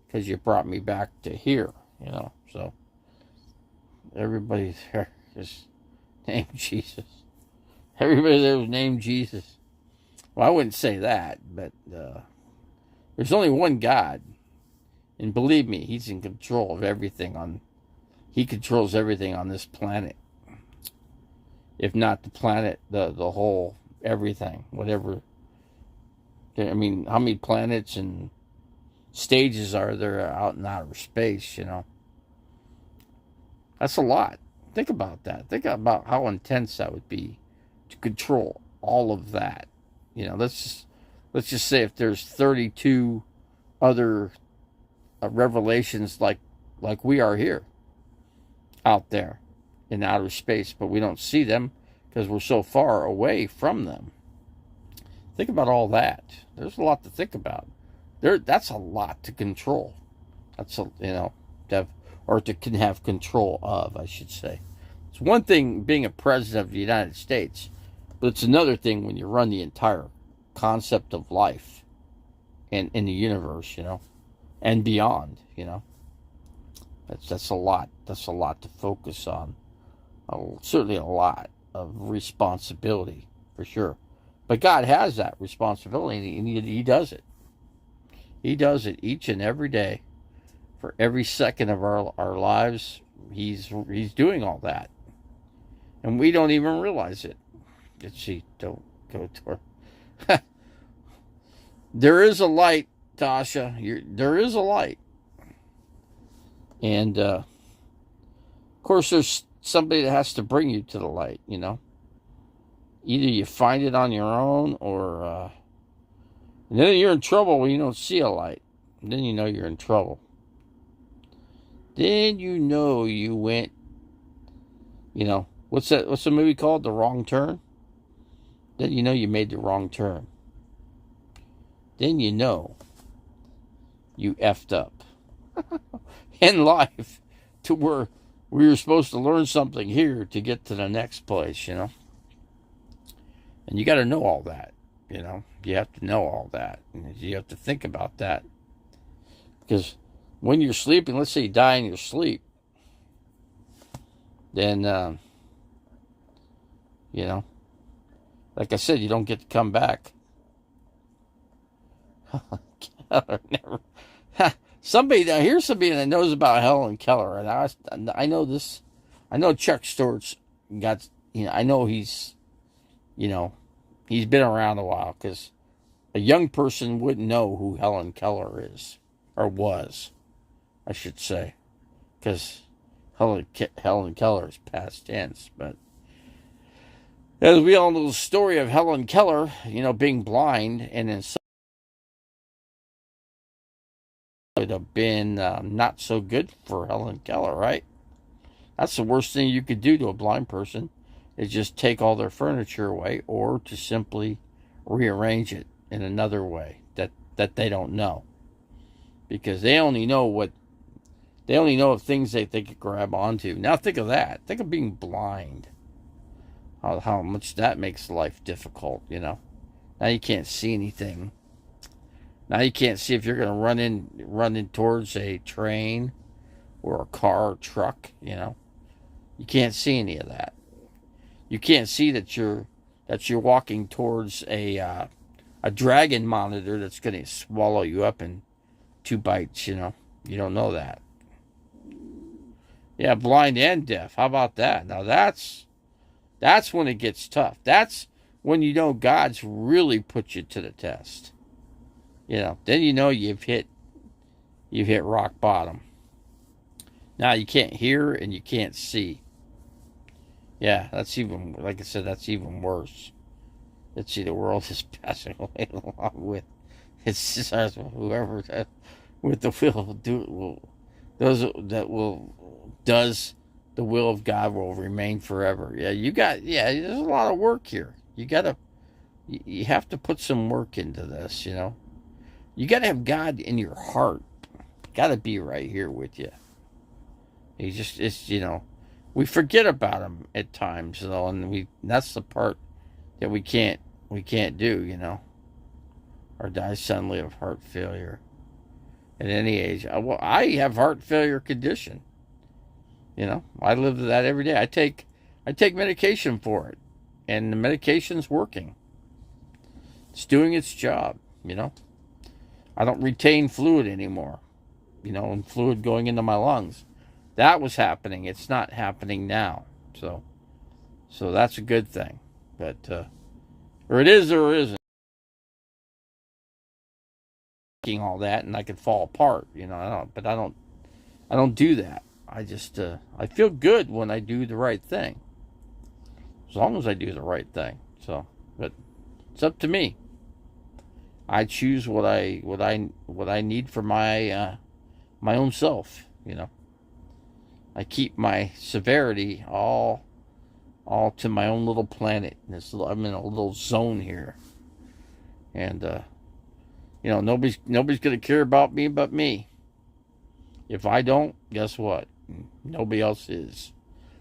because you brought me back to here, you know. So everybody there is named Jesus. Everybody there was named Jesus. Well, I wouldn't say that, but there's only one God. And believe me, he's in control of everything he controls everything on this planet. If not the planet, the whole, everything, whatever. I mean, how many planets and stages are there out in outer space, you know? That's a lot. Think about that. Think about how intense that would be to control all of that. You know, let's just say if there's 32 other revelations like we are here out there in outer space, but we don't see them because we're so far away from them. Think about all that. There's a lot to think about. That's a lot to control. That's to have control of, I should say. It's one thing being a president of the United States, but it's another thing when you run the entire concept of life and in the universe, you know, and beyond, you know. That's a lot. That's a lot to focus on. Certainly a lot of responsibility, for sure. But God has that responsibility, and he does it. He does it each and every day. For every second of our lives, he's doing all that. And we don't even realize it. Don't go to her. There is a light, Tasha. There is a light. And, of course, there's somebody that has to bring you to the light, you know. Either you find it on your own, or and then you're in trouble when you don't see a light. And then you know you're in trouble. then you know you went, what's the movie called? The Wrong Turn? Then you know you made the wrong turn. Then you know you effed up in life to where we were supposed to learn something here to get to the next place. And you got to know all that, You have to know all that. And you have to think about that. Because when you're sleeping, let's say you die in your sleep, then, like I said, you don't get to come back. Never. Here's somebody that knows about Helen Keller, and I know this. I know Chuck Stewart's got. I know he's been around a while, because a young person wouldn't know who Helen Keller is, or was, I should say, because Helen Keller is past tense. But as we all know the story of Helen Keller, being blind, and then would have been not so good for Helen Keller, right? That's the worst thing you could do to a blind person, is just take all their furniture away, or to simply rearrange it in another way that they don't know. Because they only know of things that they could grab onto. Now think of that. Think of being blind. How much that makes life difficult, Now you can't see anything. Now you can't see if you're going to run in towards a train or a car or truck, You can't see any of that. You can't see that you're walking towards a dragon monitor that's going to swallow you up in 2 bites, You don't know that. Yeah, blind and deaf. How about that? Now that's when it gets tough. That's when God's really put you to the test. Then you've hit rock bottom. Now you can't hear and you can't see. Yeah, that's even, like I said, that's even worse. Let's see, the world is passing away along with whoever with the does the will of God will remain forever. Yeah, there's a lot of work here. You have to put some work into this, You got to have God in your heart. Got to be right here with you. We forget about him at times, though, and that's the part that we can't do, or die suddenly of heart failure at any age. I have heart failure condition. I live with that every day. I take medication for it, and the medication's working. It's doing its job, I don't retain fluid anymore, and fluid going into my lungs. That was happening. It's not happening now. So that's a good thing. But, or it is or it isn't. All that, and I could fall apart, I don't do that. I just, I feel good when I do the right thing. As long as I do the right thing. So, but it's up to me. I choose what I need for my own self, I keep my severity all to my own little planet. I'm in a little zone here, and nobody's gonna care about me but me. If I don't, guess what? Nobody else is.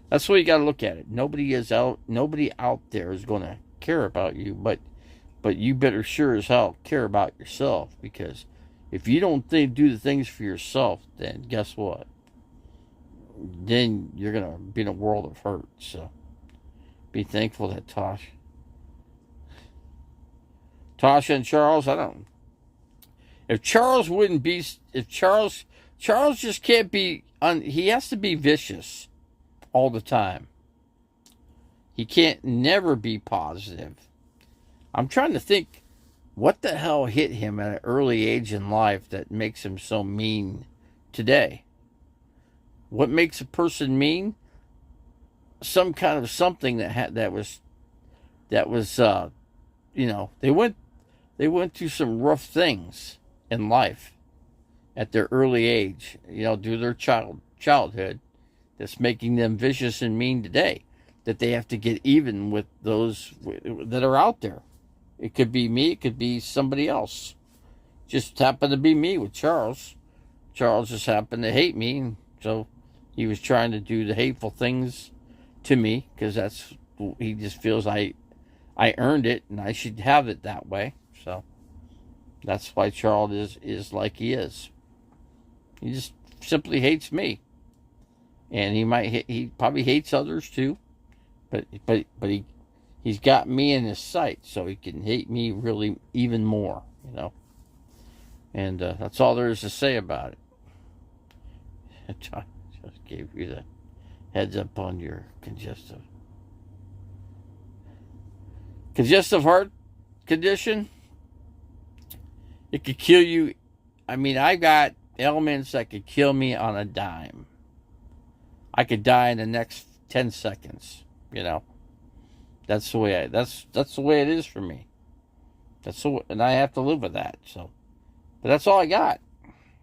That's the way you got to look at it. Nobody out there is gonna care about you, but you better sure as hell care about yourself, because if you don't do the things for yourself, then guess what? Then you're going to be in a world of hurt. So be thankful that Tasha and Charles, if Charles just can't be, he has to be vicious all the time. He can't never be positive. I'm trying to think what the hell hit him at an early age in life that makes him so mean today. What makes a person mean? Some kind of something that was they went through some rough things in life at their early age, due to their childhood that's making them vicious and mean today, that they have to get even with those that are out there. It could be me, it could be somebody else. Just happened to be me with Charles. Charles just happened to hate me, and so he was trying to do the hateful things to me because he just feels I earned it and I should have it that way. So that's why Charles is like he is. He just simply hates me, and he probably hates others too, but he's got me in his sight, so he can hate me really even more, And that's all there is to say about it. I just gave you the heads up on your congestive heart condition. It could kill you. I mean, I got ailments that could kill me on a dime. I could die in the next 10 seconds. That's the way that's the way it is for me. And I have to live with that. So, but that's all I got.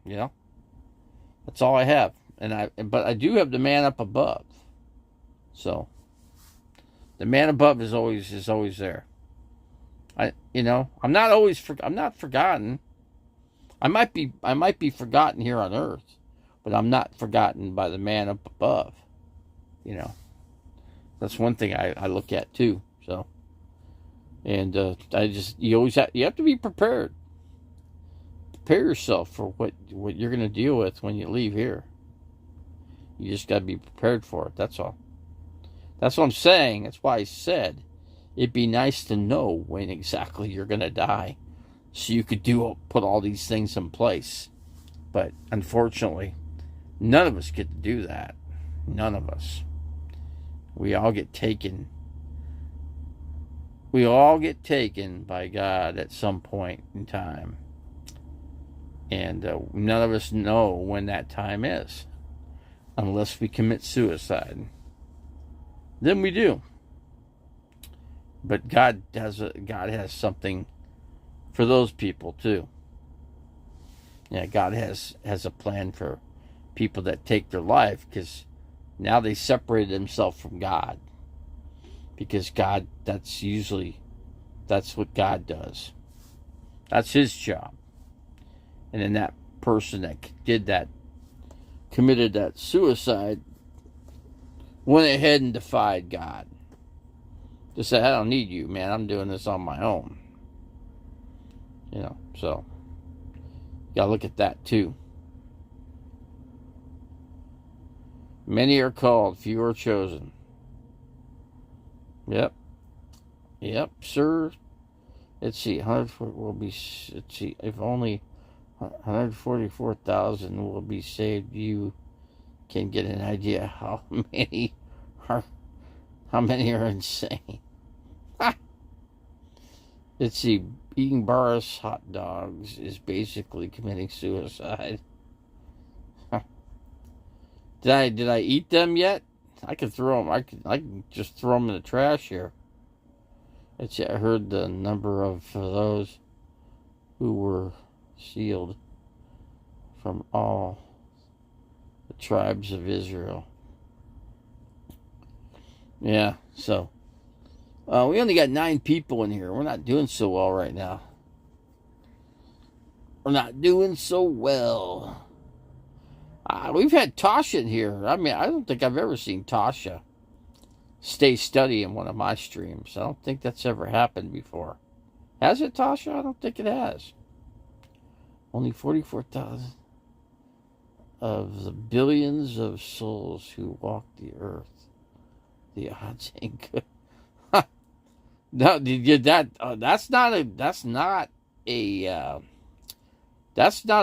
That's all I have. But I do have the man up above. So the man above is always there. I'm not forgotten. I might be forgotten here on earth, but I'm not forgotten by the man up above. That's one thing I look at too. So, and you have to be prepared. Prepare yourself for what you're going to deal with when you leave here. You just got to be prepared for it. That's all. That's what I'm saying. That's why I said it'd be nice to know when exactly you're going to die, so you could put all these things in place. But unfortunately, none of us get to do that. None of us. We all get taken. We all get taken by God at some point in time. And none of us know when that time is, unless we commit suicide. Then we do. But God has something for those people too. Yeah, God has a plan for people that take their life, because now they separated themselves from God. Because God, that's what God does. That's his job. And then that person that committed that suicide, went ahead and defied God. Just said, I don't need you, man. I'm doing this on my own. So you gotta look at that too. Many are called, few are chosen. Yep, sir. Let's see, if only 144,000 will be saved, you can get an idea how many are insane. Let's see, eating bars hot dogs is basically committing suicide. Did I eat them yet? I could throw them. I can just throw them in the trash here. I heard the number of those who were sealed from all the tribes of Israel. Yeah, so we only got 9 people in here. We're not doing so well right now. We're not doing so well. We've had Tasha in here. I mean, I don't think I've ever seen Tasha stay steady in one of my streams. I don't think that's ever happened before. Has it, Tasha? I don't think it has. Only 44,000 of the billions of souls who walk the earth. The odds ain't good. No, that's not a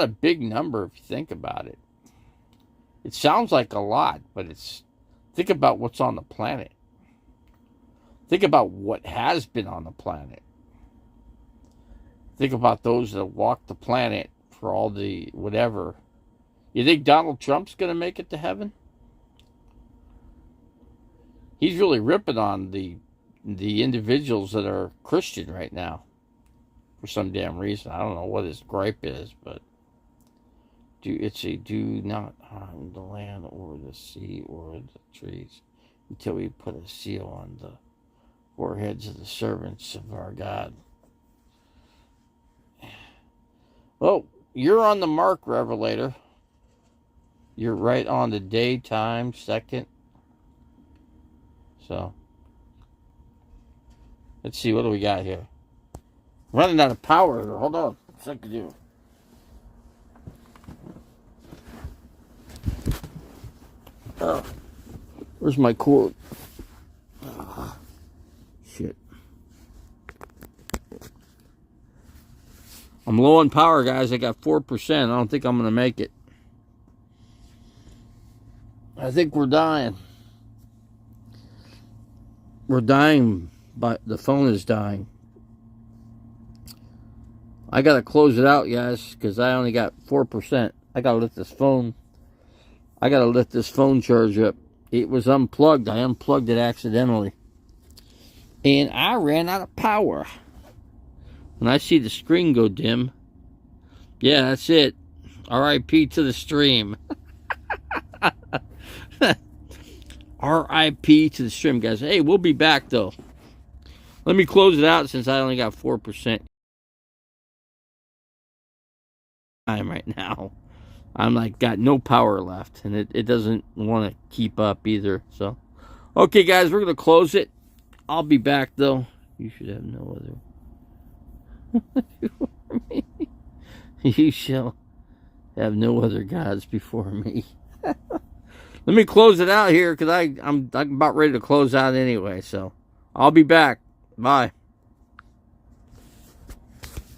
big number if you think about it. It sounds like a lot, but think about what's on the planet. Think about what has been on the planet. Think about those that walk the planet for all the whatever. You think Donald Trump's going to make it to heaven? He's really ripping on the individuals that are Christian right now for some damn reason. I don't know what his gripe is, but Do not harm the land or the sea or the trees until we put a seal on the foreheads of the servants of our God. Well, you're on the mark, Revelator. You're right on the day, time, second. So, let's see, what do we got here? Running out of power here. Hold on. What's I can do? Where's my cord? Shit. I'm low on power, guys. I got 4%. I don't think I'm going to make it. I think we're dying. We're dying, but the phone is dying. I got to close it out, guys, because I only got 4%. I got to let this phone charge up. It was unplugged. I unplugged it accidentally. And I ran out of power. When I see the screen go dim, yeah, that's it. R.I.P. to the stream. R.I.P. to the stream, guys. Hey, we'll be back, though. Let me close it out since I only got 4% time right now. I'm like, got no power left, and it doesn't want to keep up either. So, okay, guys, we're going to close it. I'll be back, though. You should have no other. You shall have no other gods before me. Let me close it out here because I'm about ready to close out anyway. So I'll be back. Bye.